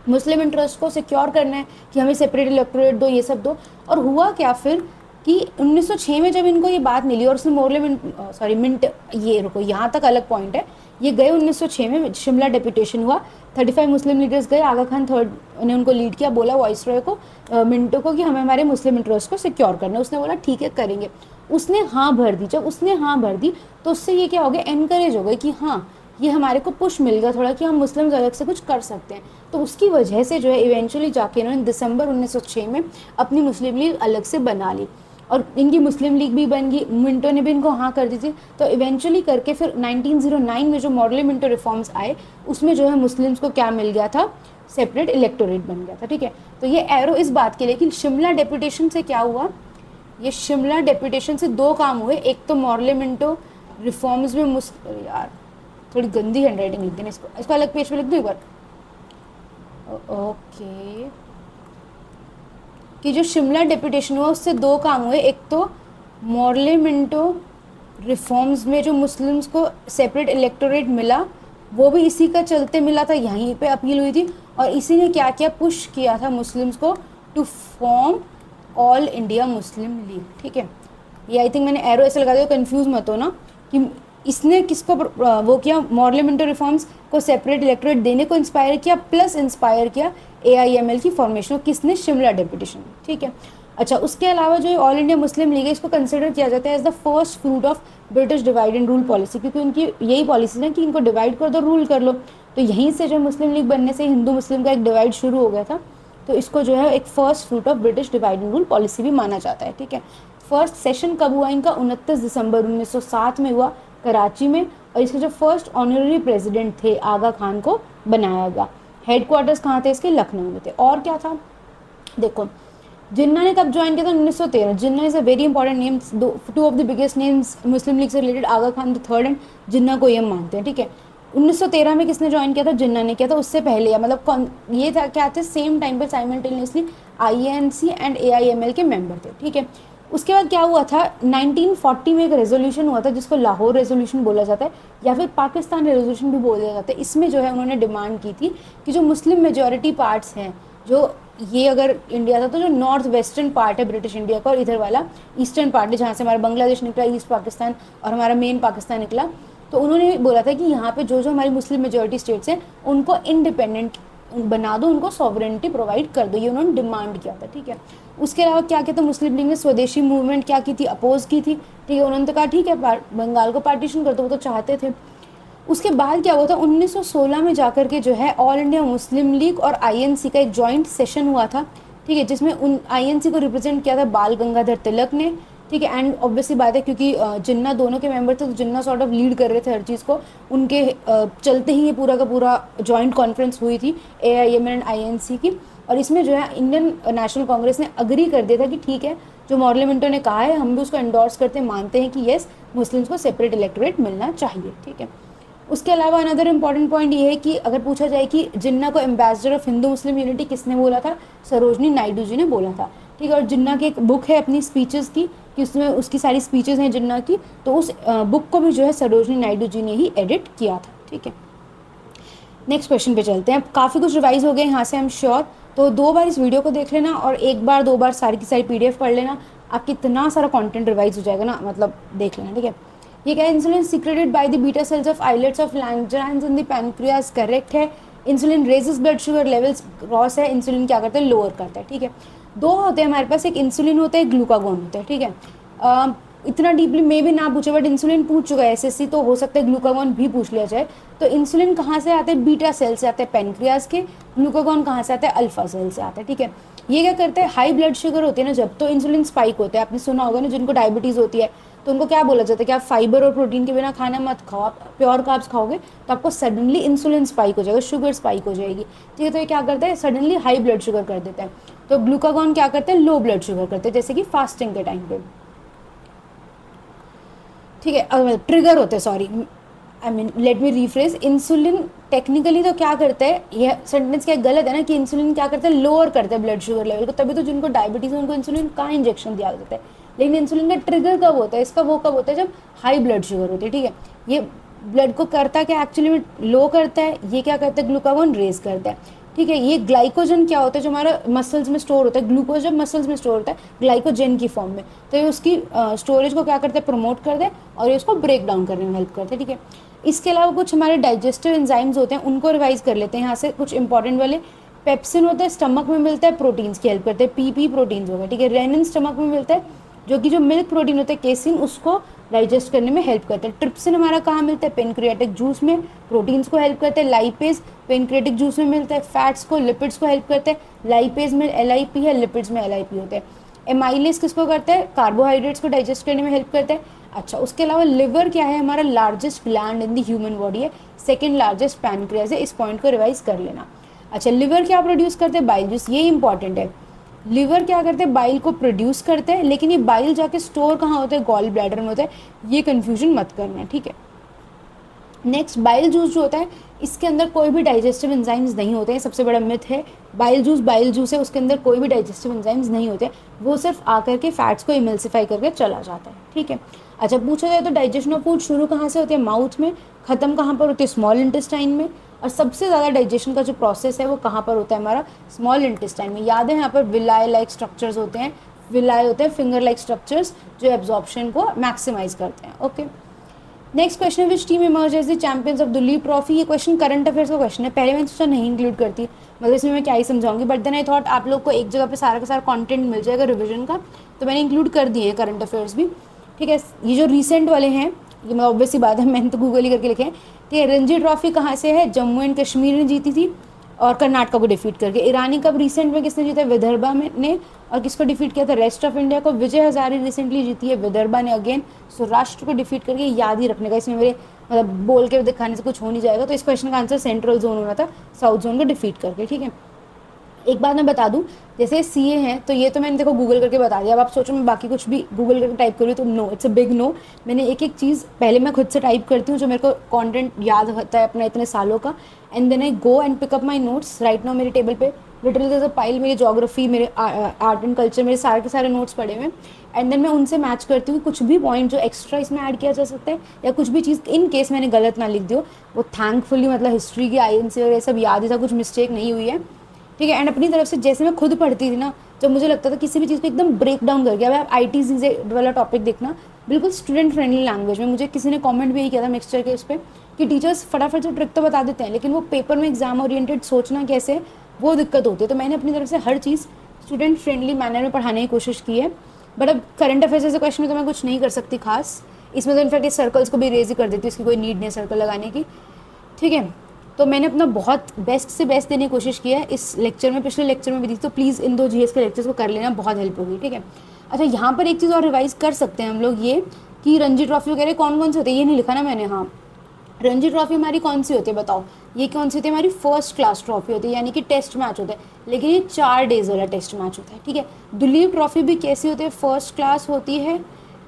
मुस्लिम इंटरेस्ट को सिक्योर करना है कि हमें सेपरेट इलेक्टोरेट दो, ये सब दो। और हुआ क्या फिर कि 1906 में जब इनको ये बात मिली और उसने मिंट, ये रुको यहाँ तक अलग पॉइंट है, ये गए 1906 में शिमला डेपुटेशन हुआ, 35 मुस्लिम लीडर्स गए, आगा खान थर्ड ने उनको लीड किया, बोला वॉइस रॉय को, मिंटो को, कि हमें हमारे मुस्लिम इंटरेस्ट को सिक्योर करना है। उसने बोला ठीक है करेंगे। उसने हाँ भर दी। जब उसने हाँ भर दी तो उससे ये क्या हो गया, एनकरेज हो गए कि हाँ ये हमारे को पुश मिल गया थोड़ा कि हम मुस्लिम अलग से कुछ कर सकते हैं। तो उसकी वजह से जो है इवेंचुअली जाके इन्होंने दिसंबर 1906 में अपनी मुस्लिम लीग अलग से बना ली और इनकी मुस्लिम लीग भी बन गई। मिंटो ने भी इनको हाँ कर दी थी। तो इवेंचुअली करके फिर 1909 में जो मॉडल मिंटो रिफॉर्म्स आए उसमें जो है मुस्लिम्स को क्या मिल गया था, सेपरेट इलेक्टोरेट बन गया था, ठीक है। तो ये एरो इस बात के लिए कि शिमला डेपुटेशन से क्या हुआ, ये शिमला डेपुटेशन से दो काम हुए। एक तो मॉडल मिंटो रिफॉर्म्स में यार थोड़ी गंदी हैंड राइटिंग लिख देना, इसको अलग पेज पे लिख दो एक बार। ओके, कि जो शिमला डेपुटेशन हुआ उससे दो काम हुए। एक तो मॉडल मिंटो रिफॉर्म्स में जो मुस्लिम्स को सेपरेट इलेक्टोरेट मिला वो भी इसी का चलते मिला था, यहीं पे अपील हुई थी। और इसी ने क्या किया, पुश किया था मुस्लिम्स को to form All India Muslim League, ठीक है। ये आई थिंक मैंने एरो ऐसे लगा दिया, कंफ्यूज मत हो ना, कि इसने किसको वो किया, मॉडल मिंटो रिफॉर्म्स को सेपरेट इलेक्टोरेट देने को इंस्पायर किया, प्लस इंस्पायर किया AIML की फॉर्मेशन को, किसने, शिमला डेपुटेशन, ठीक है। अच्छा, उसके अलावा जो ऑल इंडिया मुस्लिम लीग है इसको कंसिडर किया जाता है as the first fruit of British divide and rule policy, क्योंकि उनकी यही पॉलिसी है कि इनको डिवाइड कर दो, रूल कर लो। तो यहीं से जो मुस्लिम लीग बनने से हिंदू मुस्लिम का एक डिवाइड शुरू हो गया था। तो इसको जो है एक first fruit of British divide and rule policy भी माना जाता है, ठीक है। फर्स्ट सेशन कब हुआ इनका, 29 दिसंबर 1907 में हुआ कराची में। और इसके जो फर्स्ट ऑनररी प्रेसिडेंट थे आगा खान को बनाया गया। हेडक्वार्टर्स कहाँ थे इसके, लखनऊ में थे। और क्या था देखो, जिन्ना ने कब ज्वाइन किया था, 1913। Jinnah is a very important name, two of the biggest names Muslim League से related, Aga Khan the third and Jinnah को ये मानते हैं, ठीक है। 1913 में किसने ज्वाइन किया था, जिन्ना ने किया था। उससे पहले मतलब ये था क्या थे, सेम टाइम पर साइमल्टेनियसली INC एंड AIML के मेंबर थे, ठीक है। उसके बाद क्या हुआ था, 1940 में एक रेजोल्यूशन हुआ था जिसको लाहौर रेजोल्यूशन बोला जाता है या फिर पाकिस्तान रेजोल्यूशन भी बोला जाता है। इसमें जो है उन्होंने डिमांड की थी कि जो मुस्लिम मेजॉरिटी पार्ट्स हैं, जो ये अगर इंडिया था तो जो नॉर्थ वेस्टर्न पार्ट है ब्रिटिश इंडिया का, और इधर वाला ईस्टर्न पार्ट है जहाँ से हमारा बांग्लादेश निकला, ईस्ट पाकिस्तान, और हमारा मेन पाकिस्तान निकला। तो उन्होंने बोला था कि यहाँ पे जो जो हमारी मुस्लिम मेजॉरिटी स्टेट्स हैं उनको इंडिपेंडेंट बना दो, उनको सॉवरेनिटी प्रोवाइड कर दो, ये उन्होंने डिमांड किया था, ठीक है। उसके अलावा क्या किया था, मुस्लिम लीग ने स्वदेशी मूवमेंट क्या की थी, अपोज की थी, ठीक है। उन्होंने तो कहा ठीक है बंगाल को पार्टीशन कर दो, वो तो चाहते थे। उसके बाद क्या हुआ था, 1916 में जाकर के जो है ऑल इंडिया मुस्लिम लीग और INC का एक जॉइंट सेशन हुआ था, ठीक है, जिसमें INC को रिप्रेजेंट किया था बाल गंगाधर तिलक ने, ठीक है। एंड ऑब्वियसली बात है क्योंकि जिन्ना दोनों के मेंबर थे तो जिन्ना सॉर्ट ऑफ लीड कर रहे थे हर चीज़ को, उनके चलते ही ये पूरा का पूरा जॉइंट कॉन्फ्रेंस हुई थी AIML एंड INC की। और इसमें जो है इंडियन नेशनल कांग्रेस ने अग्री कर दिया था कि ठीक है, जो मॉडल मिंटो ने कहा है हम भी उसको एंडोर्स करते हैं, मानते हैं कि येस मुस्लिम्स को सेपरेट इलेक्टोरेट मिलना चाहिए, ठीक है। उसके अलावा अनदर इंपॉर्टेंट पॉइंट ये है कि अगर पूछा जाए कि जिन्ना को ambassador of Hindu Muslim unity किसने बोला था, सरोजनी नायडू जी ने बोला था, ठीक है। और जिन्ना की एक बुक है अपनी स्पीचेस की, कि उसमें उसकी सारी स्पीचेस हैं जिन्ना की, तो उस बुक को भी जो है सरोजनी नायडू जी ने ही एडिट किया था, ठीक है। नेक्स्ट क्वेश्चन पे चलते हैं। काफ़ी कुछ रिवाइज हो गए यहाँ से, आई एम श्योर। तो 2 बार इस वीडियो को देख लेना और 1 बार 2 बार सारी की सारी PDF पढ़ लेना, आपकी इतना सारा कंटेंट रिवाइज हो जाएगा ना, मतलब देख लेना, ठीक है। ये क्या है, insulin secreted by the beta cells of islets of Langerhans in the pancreas, correct है। Insulin raises blood sugar levels, cross है। इंसुलिन क्या करता है, लोअर करता है, ठीक है। 2 होते हैं हमारे पास, एक इंसुलिन होता है, एक ग्लूकागोन होता है, ठीक है। इतना डीपली मे भी ना पूछे, बट इंसुलिन पूछ चुका है SSC, तो हो सकता है ग्लूकागोन भी पूछ लिया जाए। तो इंसुलिन कहाँ से आते हैं, बीटा सेल से आते हैं पैनक्रियास के। ग्लूकागोन कहाँ से आता है, अल्फा सेल से आता है, ठीक है। ये क्या करते हैं, हाई ब्लड शुगर होती है ना जब, तो इंसुलिन स्पाइक होता है। आपने सुना होगा ना, जिनको डायबिटीज़ होती है तो उनको क्या बोला जाता है कि आप फाइबर और प्रोटीन के बिना खाना मत खाओ, आप प्योर कार्ब्स खाओगे तो आपको सडनली इंसुलिन स्पाइक हो जाएगा, शुगर स्पाइक हो जाएगी, ठीक है। तो ये क्या करता है, सडनली हाई ब्लड शुगर कर देता है। तो ग्लूकागोन क्या करते हैं, लो ब्लड शुगर करते हैं, जैसे कि फास्टिंग के टाइम पे, ठीक है। ट्रिगर होते हैं, sorry I mean let me rephrase, insulin technically तो क्या करता है, ये सेंटेंस क्या गलत है ना, कि इंसुलिन क्या करता है, लोअर करता है ब्लड शुगर लेवल को, तभी तो जिनको डायबिटीज है उनको इंसुलिन का इंजेक्शन दिया जाता है। लेकिन इंसुलिन का ट्रिगर कब होता है, इसका वो कब होता है, जब हाई ब्लड शुगर होती है, ठीक है। ये ब्लड को करता क्या एक्चुअली में, लो करता है, ये क्या करता है, ग्लूकागोन रेज करता है, ठीक है। ये ग्लाइकोजन क्या होता है, जो हमारा मसल्स में स्टोर होता है, ग्लूकोज जब मसल्स में स्टोर होता है ग्लाइकोजन की फॉर्म में, तो ये उसकी स्टोरेज को क्या करता है, प्रमोट करता है और ये उसको ब्रेक डाउन करने में हेल्प करता है, ठीक है। इसके अलावा कुछ हमारे डाइजेस्टिव एंजाइम्स होते हैं, उनको रिवाइज कर लेते हैं यहाँ से, कुछ इंपॉर्टेंट वाले। पेप्सिन होता है, स्टमक में मिलता है, प्रोटीन्स की हेल्प करते हैं, पीपी प्रोटीन्स हो गए, ठीक है। रेनिन स्टमक में मिलता है, जो कि जो मिल्क प्रोटीन होता है केसिन, उसको डाइजेस्ट करने में हेल्प करता है। ट्रिप्सिन हमारा कहाँ मिलता है, पेनक्रियाटिक जूस में, प्रोटीन्स को हेल्प करता है। लाइपेज पेनक्रियाटिक जूस में मिलता है, फैट्स को, लिपिड्स को हेल्प करता है। लाइपेज में LIP है, लिपिड्स में LIP होते हैं। एमाइलेज किसको करता है, कार्बोहाइड्रेट्स को डाइजेस्ट करने में हेल्प करता है। अच्छा, उसके अलावा लिवर क्या है, हमारा largest gland in the human body है, सेकंड लार्जेस्ट पैनक्रियाज है, इस पॉइंट को रिवाइज कर लेना। अच्छा, लिवर क्या प्रोड्यूस करते हैं, बाइल जूस, ये इंपॉर्टेंट है। लिवर क्या करते हैं, बाइल को प्रोड्यूस करते हैं, लेकिन ये बाइल जाके स्टोर कहाँ होता है, गॉल ब्लैडर में होता है, ये कन्फ्यूजन मत करना, ठीक है। नेक्स्ट, बाइल जूस जो होता है, इसके अंदर कोई भी डाइजेस्टिव एंजाइम्स नहीं होते हैं, सबसे बड़ा मिथ है। बाइल जूस है, उसके अंदर कोई भी डाइजेस्टिव एंजाइम्स नहीं होते, वो सिर्फ आकर के फैट्स को इमल्सिफाई करके चला जाता है, ठीक है। अच्छा, पूछा जाए तो डाइजेशन ऑफ फूड शुरू कहाँ से होती है, माउथ में, खत्म कहाँ पर होती है, स्मॉल इंटेस्टाइन में, और सबसे ज़्यादा डाइजेशन का जो प्रोसेस है वो कहाँ पर होता है, हमारा स्मॉल इंटेस्टाइन में। याद है, यहाँ पर विलाय लाइक स्ट्रक्चर्स होते हैं, विलाय होते हैं फिंगर लाइक स्ट्रक्चर्स, जो एब्जॉर्प्शन को मैक्सिमाइज करते हैं, okay. Next question, which team emerge as the champions of Duleep trophy. ये क्वेश्चन करंट अफेयर्स का क्वेश्चन है, पहले मैंने सोचा नहीं इंक्लूड करती, मतलब इसमें मैं क्या ही समझाऊंगी, बट देन आई थॉट आप लोग को एक जगह पे सारा का सारा कंटेंट मिल जाएगा रिवीजन का, तो मैंने इंक्लूड कर दिए हैं करंट अफेयर्स भी, ठीक है। ये जो रिसेंट वाले हैं, ये मतलब ऑब्वियस ही बात है, मैंने तो गूगल ही करके लिखे हैं, ठीक है। रणजी ट्रॉफी कहाँ से है, जम्मू एंड कश्मीर ने जीती थी, और कर्नाटका को डिफीट करके। ईरानी कप रिसेंट में किसने जीता, विदर्भा में ने, और किसको डिफीट किया था, रेस्ट ऑफ इंडिया को। विजय हजारे रिसेंटली जीती है, विदर्भा ने अगेन, सो राष्ट्र को डिफीट करके, याद ही रखने का, इसमें मेरे मतलब बोल के दिखाने से कुछ हो नहीं जाएगा, तो इस क्वेश्चन का आंसर सेंट्रल जोन होना था, साउथ जोन को डिफीट करके, ठीक है। एक बात मैं बता दूं, जैसे CA हैं, तो ये तो मैंने देखो गूगल करके बता दिया, अब आप सोचो मैं बाकी कुछ भी गूगल करके टाइप करूँ तो no, it's a big no. मैंने एक एक चीज़ पहले मैं खुद से टाइप करती हूँ, जो मेरे को कंटेंट याद होता है अपना इतने सालों का, and then I go and pick up my notes. Right now मेरे टेबल पे literally there is a pile, मेरी ज्योग्राफी, मेरे आर्ट एंड कल्चर, मेरे सारे के सारे नोट्स पड़े हुए हैं, एंड देन मैं उनसे मैच करती हूँ, कुछ भी पॉइंट जो एक्स्ट्रा इसमें ऐड किया जा सकता है, या कुछ भी चीज़ इन केस मैंने गलत ना लिख दियो, वो थैंकफुली मतलब हिस्ट्री की INC वगैरह सब याद ही था, कुछ मिस्टेक नहीं हुई है, ठीक है। एंड अपनी तरफ से जैसे मैं खुद पढ़ती थी ना, जब मुझे लगता था किसी भी चीज़ को एकदम ब्रेक डाउन करके, अब आप IT से वाला टॉपिक देखना, बिल्कुल स्टूडेंट फ्रेंडली लैंग्वेज में। मुझे किसी ने कमेंट भी यही किया था मिक्सचर के उस पर, कि टीचर्स फटाफट से ट्रिक तो बता देते हैं, लेकिन वो पेपर में एग्जाम ओरिएंटेड सोचना कैसे, वो दिक्कत होती है। तो मैंने अपनी तरफ से हर चीज़ स्टूडेंट फ्रेंडली मैनर में पढ़ाने की कोशिश की है, बट अब करंट अफेयर्स जैसे क्वेश्चन में तो मैं कुछ नहीं कर सकती खास, इसमें तो इनफैक्ट इस सर्कल्स को भी रेज ही कर देती हूँ, इसकी कोई नीड नहीं है सर्कल लगाने की, ठीक है। तो मैंने अपना बहुत बेस्ट से बेस्ट देने की कोशिश की है इस लेक्चर में, पिछले लेक्चर में भी दी, तो प्लीज़ इन 2 GS के लेक्चर्स को कर लेना, बहुत हेल्प होगी, ठीक है। अच्छा, यहाँ पर एक चीज़ और रिवाइज कर सकते हैं हम लोग, ये कि रणजी ट्रॉफी वगैरह कौन कौन से होते हैं, ये नहीं लिखा ना मैंने, हाँ। रणजी ट्रॉफी हमारी कौन सी होती है बताओ, ये कौन सी होती है, हमारी फर्स्ट क्लास ट्रॉफी होती है, यानी कि टेस्ट मैच होता है, लेकिन ये 4 डेज वाला टेस्ट मैच होता है, ठीक है। दुलीप ट्रॉफी भी कैसी होती है, फर्स्ट क्लास होती है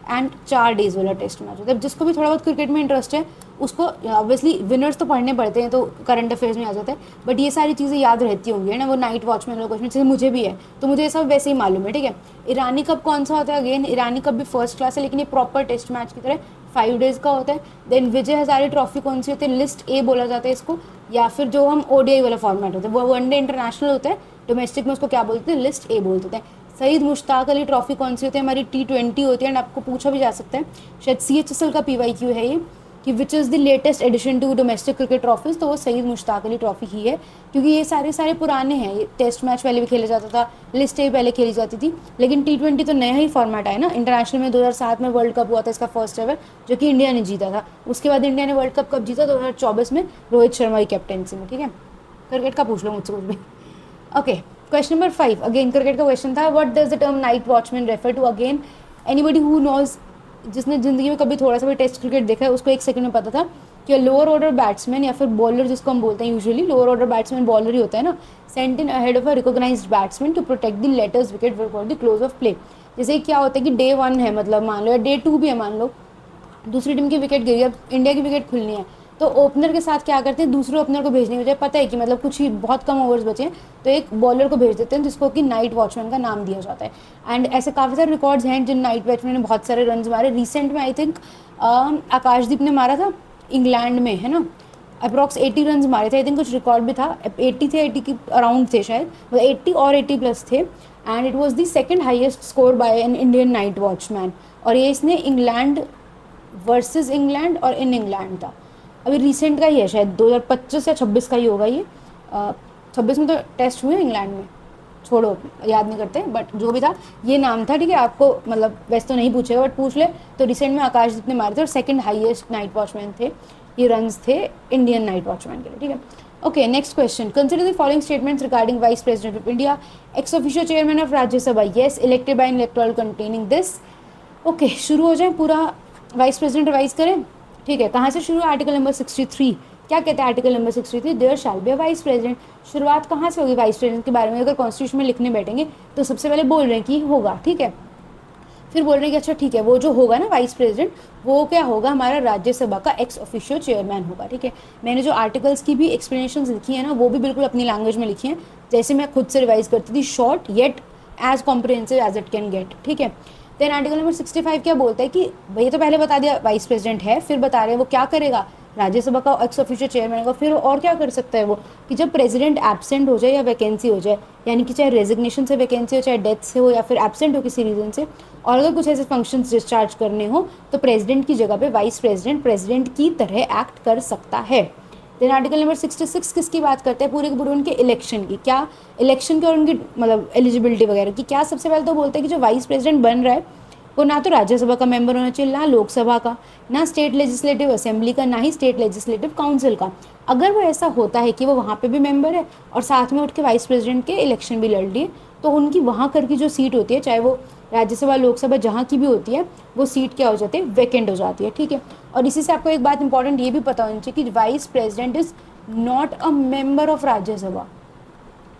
एंड 4 डेज वाला टेस्ट मैच होता है। जिसको भी थोड़ा बहुत क्रिकेट में इंटरेस्ट है उसको ऑब्वियसली विनर्स तो पढ़ने पड़ते हैं, तो करंट अफेयर्स में आ जाता है, बट ये सारी चीज़ें याद रहती होंगी, है ना। वो नाइट वॉचमैन वाला क्वेश्चन जैसे मुझे भी है, तो मुझे ये सब वैसे ही मालूम है, ठीक है। ईरानी कप कौन सा होता है, अगेन ईरानी कप भी फर्स्ट क्लास है, लेकिन ये प्रॉपर टेस्ट मैच की तरह 5 डेज का होता है। देन विजय हजारे ट्रॉफी कौन सी होती है, लिस्ट A बोला जाता है इसको, या फिर जो हम ODI वाला फॉर्मेट होता है वो वनडे इंटरनेशनल होता है, डोमेस्टिक में उसको क्या बोलते हैं, लिस्ट A बोलते हैं। सईद मुश्ताक अली ट्रॉफी कौन सी होती है, हमारी T20 होती है, एंड आपको पूछा भी जा सकता है, शायद CHSL का PYQ है ये, कि which is the latest edition to domestic cricket trophies, तो वो सईद मुश्ताक अली ट्रॉफी ही है, क्योंकि ये सारे पुराने हैं। ये टेस्ट मैच पहले भी खेला जाता था, लिस्ट A पहले खेली जाती थी, लेकिन T20 तो नया ही फॉर्मेट आया ना। इंटरनेशनल में 2007 में वर्ल्ड कप हुआ था इसका फर्स्ट एवर, जो कि इंडिया ने जीता था। उसके बाद इंडिया ने वर्ल्ड कप कब जीता, 2024 में, रोहित शर्मा की कैप्टनसी में, ठीक है। क्रिकेट का पूछ लो मुझसे कुछ भी, okay. Question number 5 again cricket का क्वेश्चन था, what does the term night watchman refer to. Again anybody who knows, जिसने ज़िंदगी में कभी थोड़ा सा भी टेस्ट क्रिकेट देखा है, उसको 1 सेकंड में पता था कि लोअर ऑर्डर बैट्समैन या फिर बॉलर, जिसको हम बोलते हैं usually lower order batsman bowler ही होता है ना, sent in ahead of a recognised batsman to protect the latter's wicket for the close of play. जैसे क्या होता है कि Day 1 है, मतलब मान लो, या Day 2 भी है मान लो, दूसरी टीम की विकेट गिरी, अब इंडिया की विकेट खुलनी है, तो ओपनर के साथ क्या करते हैं, दूसरे ओपनर को भेजने की बजाय, पता है कि मतलब कुछ ही बहुत कम ओवर्स बचे हैं तो एक बॉलर को भेज देते हैं जिसको कि नाइट वॉचमैन का नाम दिया जाता है। एंड ऐसे काफ़ी सारे रिकॉर्ड्स हैं जिन नाइट वॉचमैन ने बहुत सारे रन मारे। रिसेंट में आई थिंक आकाशदीप ने मारा था इंग्लैंड में, है ना, अप्रॉक्स 80 रन मारे थे। आई थिंक कुछ रिकॉर्ड भी था, 80 थे, 80 की अराउंड थे शायद, मतलब 80 और 80 प्लस थे। And it was the second highest score bye an Indian night watchman, और ये इसने इंग्लैंड वर्सेस इंग्लैंड और इन इंग्लैंड था। अभी रिसेंट का ही है, शायद 2025 या 26 का ही होगा ये। 26 में तो टेस्ट हुए इंग्लैंड में, छोड़ो याद नहीं करते, बट जो भी था ये नाम था, ठीक है। आपको मतलब वैसे तो नहीं पूछेगा बट पूछ ले, तो रिसेंट में आकाशदीप ने मारे थे और सेकंड हाईएस्ट नाइट वॉचमैन थे, ये रन्स थे इंडियन नाइट वॉचमैन के लिए, ठीक है। Okay, next question, consider the following statements regarding vice president of India, ex officio chairman of Rajya Sabha, yes, elected by N electoral containing this. Okay, शुरू हो जाए, पूरा वाइस प्रेसिडेंट रिवाइज करें, ठीक है। कहाँ से शुरू, आर्टिकल नंबर 63, क्या कहता है article number 63, there shall be a vice president. शुरुआत कहाँ से होगी वाइस प्रेसिडेंट के बारे में, अगर कॉन्स्टिट्यूशन में लिखने बैठेंगे तो सबसे पहले बोल रहे हैं कि होगा, ठीक है। फिर बोल रहे हैं कि अच्छा ठीक है, वो जो होगा ना वाइस प्रेसिडेंट, वो क्या होगा, हमारा राज्यसभा का एक्स ऑफिशियो चेयरमैन होगा, ठीक है। मैंने जो आर्टिकल्स की भी एक्सप्लेनेशन लिखी है ना, वो भी बिल्कुल अपनी लैंग्वेज में लिखी है, जैसे मैं खुद से रिवाइज करती थी, short yet as comprehensive as it can get, ठीक है। देन आर्टिकल नंबर 65 क्या बोलता है कि भाई, तो पहले बता दिया वाइस प्रेसिडेंट है, फिर बता रहे हैं वो क्या करेगा, राज्यसभा का एक्स ऑफिशियो चेयरमैन होगा। फिर और क्या कर सकता है वो, कि जब प्रेसिडेंट एब्सेंट हो जाए या वैकेंसी हो जाए, यानी कि चाहे रेजिग्नेशन से वैकेंसी हो, चाहे डेथ से हो, या फिर एब्सेंट हो किसी रीजन से, और अगर कुछ ऐसे फंक्शंस डिस्चार्ज करने हो, तो प्रेसिडेंट की जगह पे वाइस प्रेसिडेंट प्रेसिडेंट की तरह एक्ट कर सकता है। देन आर्टिकल नंबर 66 किसकी बात करते हैं, पूरे के पूरे उनके इलेक्शन की, क्या इलेक्शन की और उनकी मतलब एलिजिबिलिटी वगैरह की। क्या सबसे पहले तो बोलते हैं कि जो वाइस प्रेसिडेंट बन रहा है वो ना तो राज्यसभा का मेंबर होना चाहिए, ना लोकसभा का, ना स्टेट लेजिस्लेटिव असेंबली का, ना ही स्टेट लेजिस्लेटिव काउंसिल का। अगर वो ऐसा होता है कि वो वहाँ पे भी मेंबर है और साथ में उठ के वाइस प्रेसिडेंट के इलेक्शन भी लड़ लिए, तो उनकी वहाँ कर की जो सीट होती है, चाहे वो राज्यसभा लोकसभा जहाँ की भी होती है, वो सीट क्या हो जाती है, वैकेंट हो जाती है, ठीक है। और इसी से आपको एक बात इंपॉर्टेंट ये भी पता होनी चाहिए कि vice president is not a member of Rajya Sabha,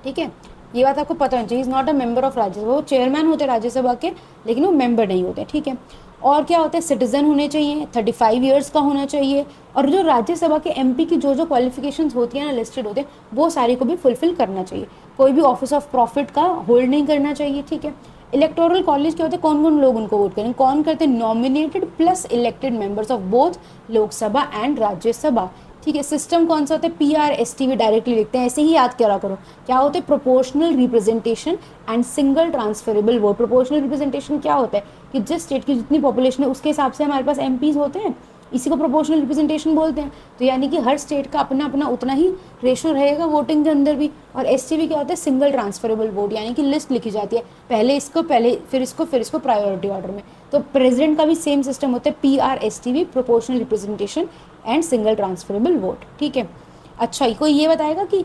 ठीक है। ये बात आपको पता होनी चाहिए, is not a member of Rajya Sabha. वो चेयरमैन होते हैं राज्यसभा के, लेकिन वो मेंबर नहीं होते, ठीक है। और क्या होता है, सिटीजन होने चाहिए, 35 ईयर्स का होना चाहिए, और जो राज्यसभा के एमपी की जो जो क्वालिफिकेशंस होती है ना, लिस्टेड होते हैं, वो सारी को भी फुलफिल करना चाहिए। कोई भी ऑफिस ऑफ प्रॉफिट का होल्ड नहीं करना चाहिए, ठीक है। इलेक्टोरल कॉलेज क्या होते हैं, कौन कौन लोग उनको वोट करेंगे, कौन करते हैं, nominated plus elected members of both Lok Sabha and Rajya Sabha, ठीक है। सिस्टम कौन सा होता है, PRSTV डायरेक्टली लिखते हैं, ऐसे ही याद करा करो। क्या होते हैं, proportional representation and single transferable vote. Proportional representation क्या होता है कि जिस स्टेट की जितनी पॉपुलेशन है उसके हिसाब से हमारे पास MPs होते हैं, इसी को प्रोपोर्शनल रिप्रेजेंटेशन बोलते हैं। तो यानी कि हर स्टेट का अपना अपना उतना ही रेशो रहेगा वोटिंग के अंदर भी। और STV क्या होता है, सिंगल ट्रांसफरेबल वोट, यानी कि लिस्ट लिखी जाती है, पहले इसको, पहले फिर इसको प्रायोरिटी ऑर्डर में। तो प्रेसिडेंट का भी सेम सिस्टम होता है, PRSTV, proportional representation and single transferable vote, ठीक है। अच्छा, कोई ये बताएगा कि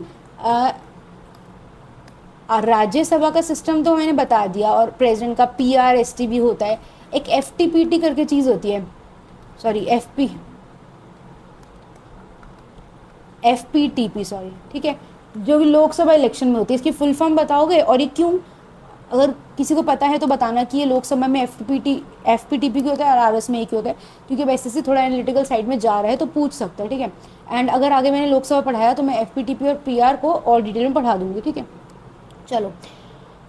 राज्यसभा का सिस्टम तो मैंने बता दिया, और प्रेसिडेंट का PRSTV होता है, एक FTPT करके चीज़ होती है, सॉरी FPTP, सॉरी, ठीक है, जो भी लोकसभा इलेक्शन में होती है। इसकी फुल फॉर्म बताओगे, और ये क्यों, अगर किसी को पता है तो बताना कि ये लोकसभा में FPTP की होता है और RS में एक ही होता है, क्योंकि वैसे से थोड़ा एनालिटिकल साइड में जा रहा है तो पूछ सकता है, ठीक है। एंड अगर आगे मैंने लोकसभा पढ़ाया तो मैं FPTP और PR को और डिटेल में पढ़ा दूंगी, ठीक है। चलो,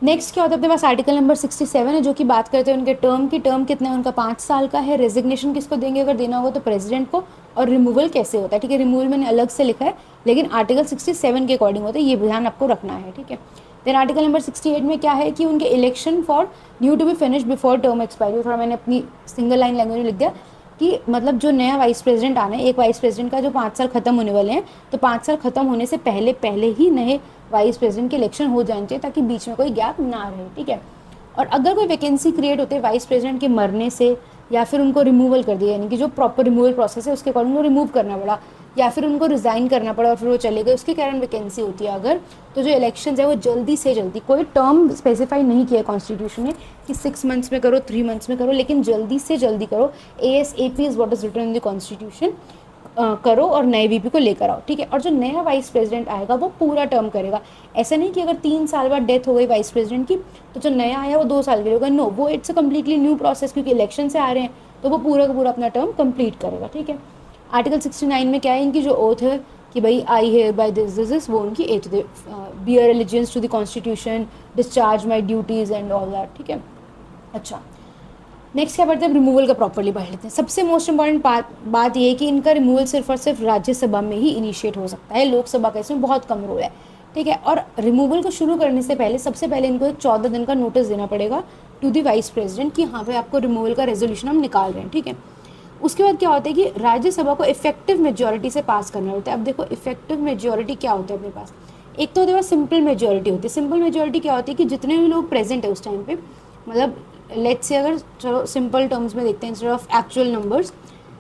नेक्स्ट क्या होता है अपने पास, आर्टिकल नंबर 67 है, जो कि बात करते हैं उनके टर्म की। टर्म कितना है उनका, 5 साल का है। रेजिग्नेशन किसको देंगे, अगर देना होगा तो प्रेसिडेंट को। और रिमूवल कैसे होता है, ठीक है, रिमूवल मैंने अलग से लिखा है, लेकिन आर्टिकल 67 के अकॉर्डिंग होता है, ये ध्यान आपको रखना है, ठीक है। देन आर्टिकल नंबर 68 में क्या है कि उनके election for due to be finish before term expiry. थोड़ा मैंने अपनी सिंगल लाइन लैंग्वेज में लिख दिया कि मतलब जो नया वाइस प्रेसिडेंट आना है, एक वाइस प्रेसिडेंट का जो 5 साल खत्म होने वाले हैं, तो 5 साल खत्म होने से पहले पहले ही नए वाइस प्रेसिडेंट के इलेक्शन हो जाने चाहिए, ताकि बीच में कोई गैप ना रहे, ठीक है। और अगर कोई वैकेंसी क्रिएट होती है वाइस प्रेसिडेंट के मरने से, या फिर उनको रिमूवल कर दिया, यानी कि जो प्रॉपर रिमूवल प्रोसेस है उसके अकॉर्डिंग उनको रिमूव करना पड़ा, या फिर उनको रिज़ाइन करना पड़ा और फिर वो चले गए, उसके कारण वैकेंसी होती है अगर, तो जो इलेक्शन है वो जल्दी से जल्दी, कोई टर्म स्पेसिफाई नहीं किया कॉन्स्टिट्यूशन ने कि 6 मंथ्स में करो, 3 मंथ्स में करो, लेकिन जल्दी से जल्दी करो। ASAP is what is written in the constitution, करो और नए VP को लेकर आओ, ठीक है। और जो नया वाइस प्रेसिडेंट आएगा वो पूरा टर्म करेगा। ऐसा नहीं कि अगर 3 साल बाद डेथ हो गई वाइस प्रेसिडेंट की तो जो नया आया वो 2 साल के लिए होगा, नो, वो it's a completely new process, क्योंकि इलेक्शन से आ रहे हैं, तो वो पूरा का पूरा अपना टर्म कंप्लीट करेगा, ठीक है। आर्टिकल 69 में क्या है, इनकी जो ओथ है कि भाई आई हेयर बाय दिस, वो उनकी एथ थे, bear allegiance to the constitution, discharge my duties and all that, ठीक है। अच्छा, नेक्स्ट क्या पढ़ते हैं, रिमूवल का प्रॉपर्ली पढ़ लेते हैं। सबसे मोस्ट इंपॉर्टेंट बात ये है कि इनका रिमूवल सिर्फ और सिर्फ राज्यसभा में ही इनिशिएट हो सकता है, लोकसभा का इसमें बहुत कम रोल है, ठीक है। और रिमूवल को शुरू करने से पहले सबसे पहले इनको एक 14 दिन का नोटिस देना पड़ेगा टू दी वाइस प्रेसिडेंट कि हाँ भाई आपको रिमूवल का रेजोल्यूशन हम निकाल रहे हैं, ठीक है। उसके बाद क्या होता है कि राज्यसभा को इफेक्टिव मेजोरिटी से पास करना होता है। अब देखो इफेक्टिव मेजोरिटी क्या होता है अपने पास, एक तो देखो सिंपल मेजोरिटी होती है। सिंपल मेजोरिटी क्या होती है कि जितने भी लोग प्रेजेंट है उस टाइम पे, मतलब लेट्स से अगर चलो सिंपल टर्म्स में देखते हैं इंस्टेड ऑफ एक्चुअल नंबर्स,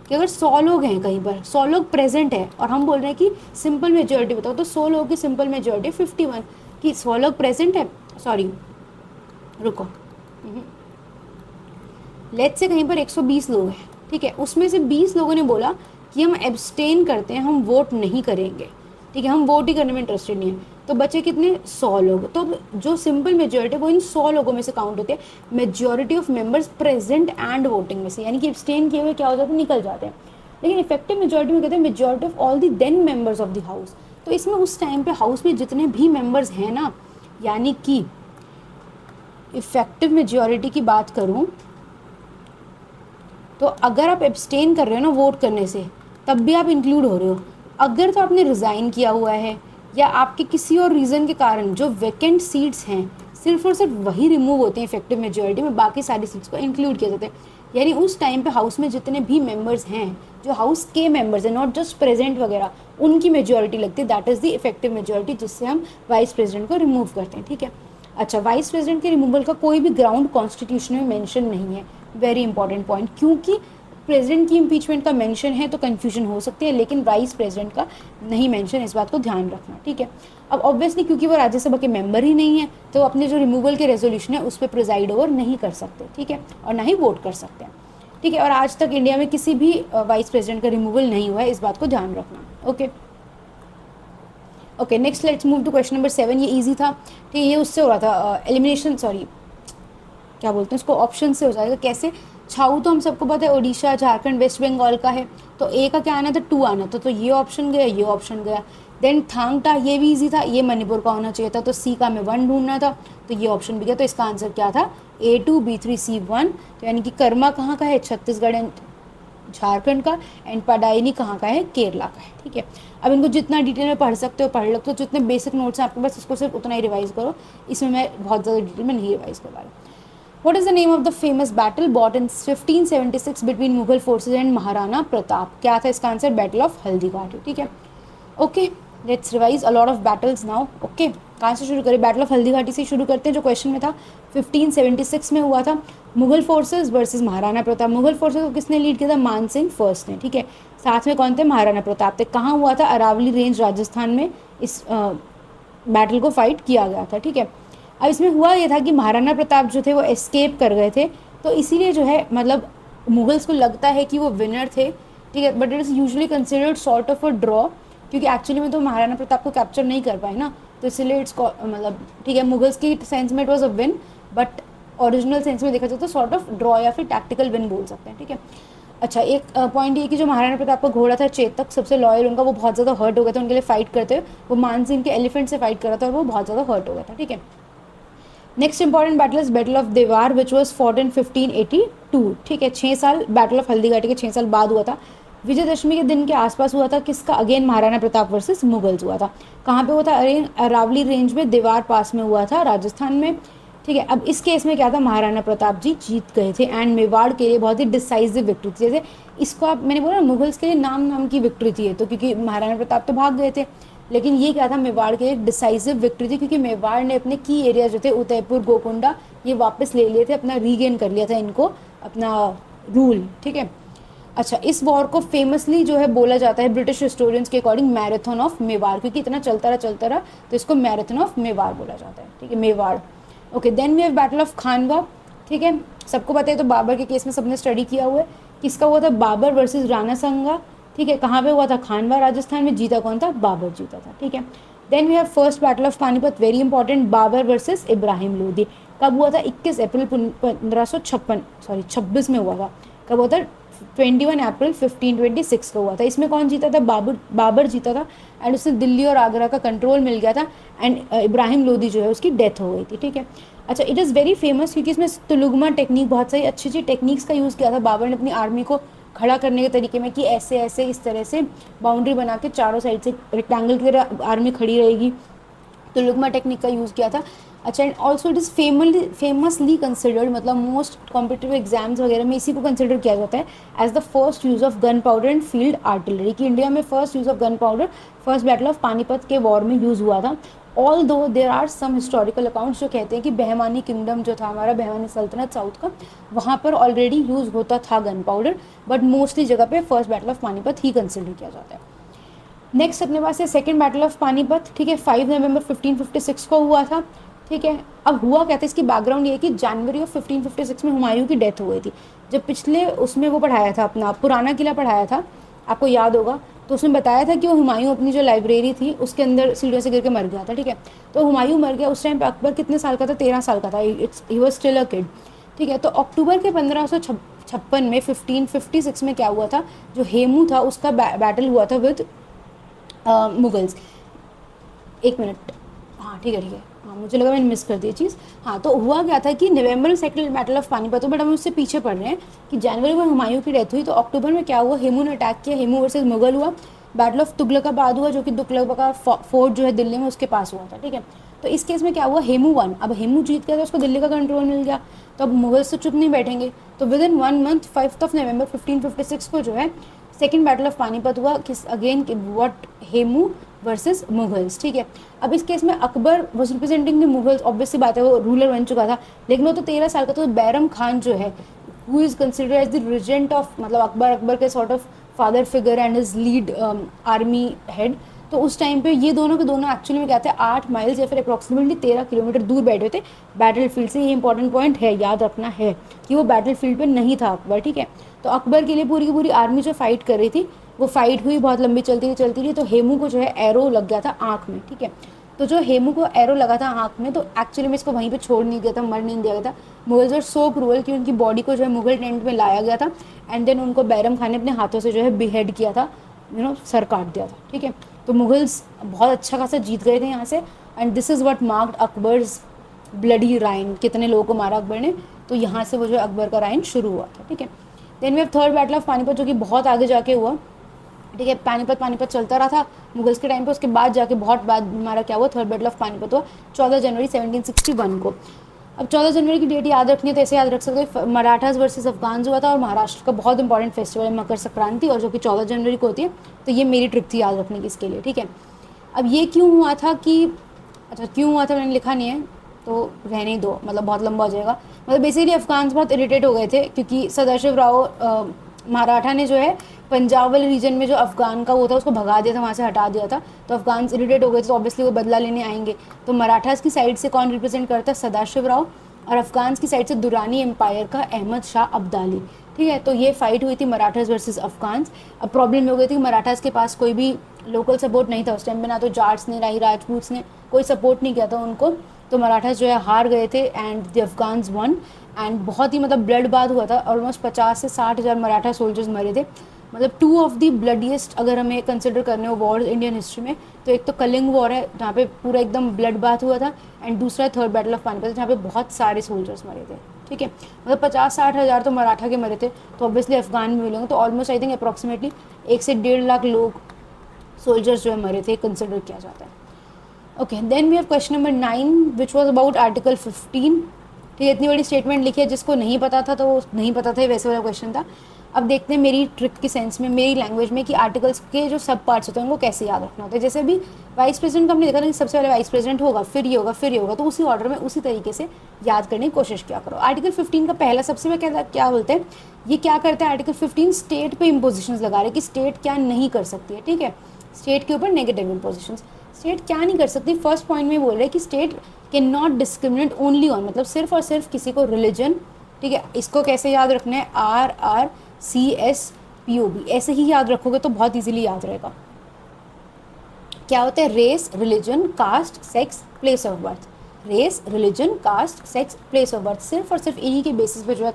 कि अगर 100 लोग हैं कहीं पर, 100 लोग प्रेजेंट है और हम बोल रहे हैं कि सिंपल मेजोरिटी बताओ, तो 100 लोगों की सिंपल मेजोरिटी 51, कि 100 लोग प्रेजेंट है, सॉरी रुको, लेट्स से कहीं पर 120 लोग हैं, ठीक है, उसमें से 20 लोगों ने बोला कि हम एब्सटेन करते हैं, हम वोट नहीं करेंगे, ठीक है, हम वोट ही करने में इंटरेस्टेड नहीं है, तो बचे कितने, 100 लोग। तो जो सिंपल मेजोरिटी वो इन 100 लोगों में से काउंट होते हैं, majority of members present and voting में से, यानी कि एब्सटेन किए हुए क्या हो जाते हैं, निकल जाते हैं। लेकिन इफेक्टिव मेजोरिटी में कहते हैं majority of all the then members of the house. तो इसमें उस टाइम पे हाउस में जितने भी मेंबर्स हैं ना, यानी कि इफेक्टिव मेजोरिटी की बात करूँ तो अगर आप एब्सटेन कर रहे हो ना वोट करने से, तब भी आप इंक्लूड हो रहे हो। अगर तो आपने रिज़ाइन किया हुआ है या आपके किसी और रीज़न के कारण जो वैकेंट सीट्स हैं सिर्फ और सिर्फ वही रिमूव होते हैं इफेक्टिव मेजोरिटी में, बाकी सारी सीट्स को इंक्लूड किया जाता है। यानी उस टाइम पे हाउस में जितने भी मेंबर्स हैं, जो हाउस के मेंबर्स हैं, नॉट जस्ट प्रेजेंट वगैरह, उनकी मेजोरिटी लगती है, that is the effective majority, जिससे हम वाइस प्रेसिडेंट को रिमूव करते हैं, ठीक है। अच्छा, वाइस प्रेसिडेंट के रिमूवल का कोई भी ग्राउंड कॉन्स्टिट्यूशन में मेंशन नहीं है, वेरी इंपॉर्टेंट पॉइंट, क्योंकि प्रेसिडेंट की इम्पीचमेंट का मेंशन है तो कन्फ्यूजन हो सकती है, लेकिन वाइस प्रेसिडेंट का नहीं मेंशन, इस बात को ध्यान रखना, ठीक है। अब ऑब्वियसली क्योंकि वो राज्यसभा के मेंबर ही नहीं है, तो अपने जो रिमूवल के रेजोल्यूशन है उस पर प्रिजाइड ओवर नहीं कर सकते, ठीक है, और ना ही वोट कर सकते हैं, ठीक है। और आज तक इंडिया में किसी भी वाइस प्रेसिडेंट का रिमूवल नहीं हुआ है, इस बात को ध्यान रखना, okay. Okay, next let's move to question number 7। ये इजी था, ठीक है, ये उससे हो रहा था एलिमिनेशन, सॉरी क्या बोलते हैं इसको, ऑप्शन से हो जाएगा। कैसे, छाऊ तो हम सबको पता है उड़ीसा, झारखंड, वेस्ट बंगाल का है, तो ए का क्या आना था, 2 आना था, तो ये ऑप्शन गया, ये ऑप्शन गया। देन थांगटा, ये भी इजी था, ये मणिपुर का होना चाहिए था, तो सी का हमें 1 ढूंढना था, तो ये ऑप्शन भी गया। तो इसका आंसर क्या था, A2 B3 C1। तो यानी कि कर्मा कहाँ का है, छत्तीसगढ़ एंड झारखंड का, एंड पडायनी कहाँ का है, केरला का है, ठीक है। अब इनको जितना डिटेल में पढ़ सकते हो पढ़ लो, तो जितने बेसिक नोट्स हैं आपके पास इसको सिर्फ उतना ही रिवाइज करो, इसमें मैं बहुत ज़्यादा डिटेल में नहीं रिवाइज करवा रहा। What is the name of the famous battle bought in 1576 between Mughal forces and Maharana Pratap? क्या था इसका आंसर, बैटल ऑफ हल्दीघाटी, ठीक है। Okay, let's revise a lot of battles now, okay. कहाँ से शुरू करें, बैटल ऑफ हल्दीघाटी से शुरू करते हैं, जो क्वेश्चन में था 1576 में हुआ था, Mughal forces versus Maharana Pratap. Mughal forces को किसने लीड किया था, मान सिंह फर्स्ट ने, ठीक है। साथ में कौन थे, महाराणा प्रताप थे। कहाँ हुआ था, अरावली रेंज राजस्थान में इस बैटल को फाइट किया गया था, ठीक है। अब इसमें हुआ ये था कि महाराणा प्रताप जो थे वो एस्केप कर गए थे, तो इसीलिए जो है मतलब मुगल्स को लगता है कि वो विनर थे, ठीक है, but it is usually considered sort of a draw, क्योंकि एक्चुअली में तो महाराणा प्रताप को कैप्चर नहीं कर पाए ना, तो इसलिए इट्स मतलब ठीक है, मुगल्स की सेंस में it was a win, but original sense में देखा जाए तो सॉर्ट ऑफ ड्रॉ या फिर टैक्टिकल विन बोल सकते हैं, ठीक है। अच्छा, एक पॉइंट ये कि जो महाराणा प्रताप का घोड़ा था चेतक, सबसे लॉयल उनका, वो बहुत ज़्यादा हर्ट हो गया था उनके लिए फाइट करते हुए, वो मान सिंह के एलिफेंट से फाइट कर रहा था और वो बहुत ज़्यादा हर्ट हो गया था, ठीक है। Next important battle is battle of देवार विच वॉज फॉट इन 1582, ठीक है। 6 साल बैटल ऑफ हल्दीघाटी के 6 साल बाद हुआ था, विजयदशमी के दिन के आसपास हुआ था। किसका, again Maharana Pratap versus Mughals हुआ था। कहाँ पे हुआ था, अरावली रेंज में, देवार पास में हुआ था, राजस्थान में, ठीक है। अब इस केस में क्या था, महाराणा प्रताप जी जीत गए थे, एंड मेवाड़ के लिए बहुत ही डिसाइसिव विक्ट्री थी। जैसे इसको आप, मैंने बोला मुगल्स के लिए नाम की विक्ट्री थी, तो क्योंकि महाराणा प्रताप तो भाग गए थे, लेकिन ये क्या था, मेवाड़ के एक डिसाइसिव विक्ट्री थी, क्योंकि मेवाड़ ने अपने की एरिया जो थे उदयपुर, गोकुंडा, ये वापस ले लिए थे, अपना रीगेन कर लिया था इनको, अपना रूल, ठीक है। अच्छा, इस वॉर को फेमसली जो है बोला जाता है ब्रिटिश हिस्टोरियंस के अकॉर्डिंग मैराथन ऑफ मेवाड़, क्योंकि इतना चलता रहा तो इसको मैराथन ऑफ मेवाड़ बोला जाता है, ठीक है, Mewar. Okay, then we have battle of Khanwa, ठीक है, सबको पता है, तो बाबर के केस में सबने स्टडी किया हुआ है। किसका हुआ था, बाबर वर्सेस राणा संगा, ठीक है। कहाँ पे हुआ था, खानवा, राजस्थान में। जीता कौन था, बाबर जीता था, ठीक है। Then we have first battle of Panipat, very important, Babur versus Ibrahim Lodi. कब हुआ था, 21 अप्रैल 1556 में हुआ था। कब हुआ था, 21 अप्रैल 1526 को हुआ था। इसमें कौन जीता था? बाबर जीता था एंड उससे दिल्ली और आगरा का कंट्रोल मिल गया था एंड इब्राहिम लोदी जो है उसकी डेथ हो गई थी। ठीक है, अच्छा, इट इज़ वेरी फेमस क्योंकि इसमें तुलुगमा टेक्निक, बहुत सारी अच्छी अच्छी टेक्निक्स का यूज़ किया था बाबर ने अपनी आर्मी को खड़ा करने के तरीके में, कि ऐसे ऐसे इस तरह से बाउंड्री बना के चारों साइड से रेक्टेंगल की तरह आर्मी खड़ी रहेगी, तो लुकमा टेक्निक का यूज़ किया था। अच्छा, and also it is famously considered, मतलब मोस्ट कॉम्पिटिटिव एग्जाम्स वगैरह में इसी को कंसिडर किया जाता है as the first use of gun powder and field artillery, कि इंडिया में first use of gun powder first battle of Panipat के वॉर में यूज़ हुआ था। Although there are some historical accounts जो कहते हैं कि बहमानी किंगडम जो था हमारा, बहमानी सल्तनत साउथ का, वहाँ पर ऑलरेडी यूज़ होता था गन पाउडर, बट मोस्टली जगह पे first battle of Panipat he consider किया जाता है। नेक्स्ट अपने पास है सेकेंड बैटल ऑफ पानीपत। ठीक है, 5 नवंबर 1556 को हुआ था। ठीक है, अब हुआ क्या था, इसकी बैकग्राउंड ये है कि जनवरी ऑफ 1556 में हुमायूं की डेथ हो गई थी। जब पिछले उसमें वो पढ़ाया था, अपना पुराना किला पढ़ाया था, आपको याद होगा, तो उसमें बताया था कि वो हुमायूं अपनी जो लाइब्रेरी थी उसके अंदर सीढ़ियों से गिर के मर गया था। ठीक है, तो हुमायूं मर गया, उस टाइम पे अकबर कितने साल का था? 13 साल का था, he was still a kid. ठीक है, तो अक्टूबर के 1556 में 1556 में क्या हुआ था, जो हेमू था उसका बैटल हुआ था विद मुगल्स। एक मिनट, हाँ ठीक है, हाँ मुझे लगा मैंने मिस कर दी चीज़। हाँ, तो हुआ क्या था कि नवंबर में second battle of Panipat, but हम उससे पीछे पड़ रहे हैं कि जनवरी में हुमायूं की डेथ हुई, तो अक्टूबर में क्या हुआ, हेमू ने अटैक किया, हेमू वर्सेस मुगल हुआ। बैटल ऑफ तुगलकाबाद हुआ, जो कि तुगलका फोर्ट जो है दिल्ली में उसके पास हुआ था। ठीक है, तो इस केस में क्या हुआ, हेमू वन, अब हेमू जीत गया तो उसको दिल्ली का कंट्रोल मिल गया, तो अब मुगल्स तो चुप नहीं बैठेंगे, तो विद इन 1 मंथ 5 नवंबर 1556 को जो है सेकेंड बैटल ऑफ पानीपत हुआ, किस again what, Hemu versus Mughals. ठीक है, अब इस केस में Akbar was representing the Mughals, obviously बात है वो रूलर बन चुका था, लेकिन वो तो 13 साल का, तो बैरम खान जो है who is considered as the regent of, मतलब अकबर के sort of father figure and his lead army head, तो उस टाइम पे ये दोनों के दोनों एक्चुअली में कहते हैं 8 माइल्स या फिर अप्रॉक्सीमेटली 13 किलोमीटर दूर बैठे थे बैटल फील्ड से। ये इंपॉर्टेंट पॉइंट है, याद रखना है कि वो बैटल फील्ड पे नहीं था अकबर। ठीक है, तो अकबर के लिए पूरी की पूरी आर्मी जो फाइट कर रही थी, वो फाइट हुई, बहुत लंबी चलती रही, तो हेमू को जो है एरो लग गया था आँख में। ठीक है, तो जो हेमू को एरो लगा था आँख में, तो एक्चुअली में इसको वहीं पे छोड़ नहीं दिया था, मर नहीं दिया गया था। मुगल्स और सो क्रूअल कि उनकी बॉडी को जो है मुगल टेंट में लाया गया था एंड देन उनको बैरम खान ने अपने हाथों से जो है बिहेड किया था, सर काट दिया था। ठीक है, तो मुगल्स बहुत अच्छा खासा जीत गए थे यहाँ से, and this is what marked Akbar's bloody reign, कितने लोगों को मारा अकबर ने, तो यहाँ से वो जो अकबर का राइन शुरू हुआ था। ठीक है, then we have third battle of Panipat, जो कि बहुत आगे जाके हुआ। ठीक है, पानीपत चलता रहा था मुगल्स के टाइम पे, उसके बाद जाके बहुत बाद हमारा क्या हुआ, थर्ड बैटल ऑफ पानीपत हुआ 14 जनवरी 1761 को। अब 14 जनवरी की डेट याद रखनी है तो ऐसे याद रख सकते हैं, मराठास वर्सेस अफगान हुआ था, और महाराष्ट्र का बहुत इंपॉर्टेंट फेस्टिवल है मकर संक्रांति, और जो कि 14 जनवरी को होती है, तो ये मेरी ट्रिक थी याद रखने की इसके लिए। ठीक है, अब ये क्यों हुआ था कि, अच्छा क्यों हुआ था मैंने लिखा नहीं है तो रहने ही दो, मतलब बहुत लंबा हो जाएगा। मतलब बेसिकली अफगान्स बहुत इरिटेट हो गए थे क्योंकि सदाशिव राव मराठा ने जो है पंजाब वाले रीजन में जो अफगान का वो था उसको भगा दिया था, वहाँ से हटा दिया था, तो अफगान्स इरिटेट हो गए थे, तो ऑब्वियसली वो बदला लेने आएंगे। तो मराठास की साइड से कौन रिप्रेजेंट करता है, सदाशिव राव, और अफगान्स की साइड से दुरानी एम्पायर का अहमद शाह अब्दाली। ठीक है, तो ये फाइट हुई थी मराठास वर्सेस अफगान्स। अब प्रॉब्लम हो गई थी कि मराठास के पास कोई भी लोकल सपोर्ट नहीं था उस टाइम पे, ना तो जाट्स ने, ना ही राजपूत्स ने कोई सपोर्ट नहीं किया था उनको, तो मराठास जो है हार गए थे and the Afghans one, and बहुत ही मतलब ब्लड बाथ हुआ था, ऑलमोस्ट 50 से 60 हज़ार मराठा सोल्जर्स मरे थे। मतलब 2 ऑफ द ब्लडीएस्ट अगर हमें कंसिडर करने हो वॉर इंडियन हिस्ट्री में, तो एक तो कलिंग वॉर है जहाँ पे पूरा एकदम ब्लड बाथ हुआ था, एंड दूसरा थर्ड बैटल ऑफ पानीपत जहाँ पे बहुत सारे सोल्जर्स मरे थे। ठीक है, मतलब 50-60 हज़ार तो मराठा के मरे थे, तो ऑब्वियसली अफगान में मिलेंगे, तो ऑलमोस्ट आई थिंक अप्रॉक्सीमेटली 1 से 1.5 लाख लोग सोल्जर्स जो है मरे थे, कंसिडर किया जाता है। Okay, then we have question number 9 which was about article 15। ठीक है, इतनी बड़ी स्टेटमेंट लिखी है, जिसको नहीं पता था तो वो नहीं पता था, वैसे वाला क्वेश्चन था। अब देखते हैं मेरी ट्रिक के सेंस में, मेरी लैंग्वेज में, कि आर्टिकल्स के जो सब पार्ट्स होते हैं उनको कैसे याद रखना होता है। जैसे अभी वाइस प्रेसिडेंट का हमने देखा था कि सबसे पहले वाइस प्रेसिडेंट होगा, फिर ये होगा, फिर ये होगा, तो उसी ऑर्डर में उसी तरीके से याद करने की कोशिश किया करो। आर्टिकल 15 का पहला सबसे में क्या बोलते हैं, ये क्या करते हैं, आर्टिकल 15 स्टेट पे इम्पोजिशंस लगा रहे हैं कि स्टेट क्या नहीं कर सकती है। ठीक है, स्टेट के ऊपर नेगेटिव इम्पोजिशंस, स्टेट क्या नहीं कर सकती, फर्स्ट पॉइंट में बोल रहे हैं कि state can not discriminate only on, मतलब सिर्फ और सिर्फ किसी को रिलीजन। ठीक है, इसको कैसे याद रखना है, RRCSPOB, ऐसे ही याद रखोगे तो बहुत इजीली याद रहेगा। क्या होता है, race, religion, caste, sex, place of birth. Race, religion, caste, sex, place of birth, सिर्फ और सिर्फ इन्हीं के बेसिस पे जो है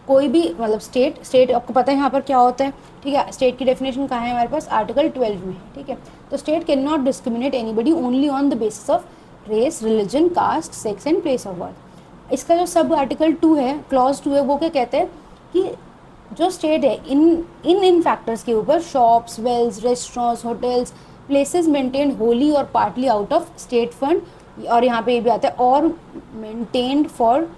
कोई भी मतलब स्टेट आपको पता है यहाँ पर क्या होता है, ठीक है। स्टेट की डेफिनेशन कहाँ है हमारे पास, आर्टिकल 12 में है, ठीक है। तो state can not discriminate anybody only on the basis of race, religion, caste, sex and place of birth. इसका जो सब आर्टिकल 2 है, क्लॉज 2 है, वो क्या कहते हैं कि जो स्टेट है इन फैक्टर्स के ऊपर shops, wells, restaurants, hotels, places maintained wholly और partly out of state fund, और यहाँ पे ये भी आता है और maintained for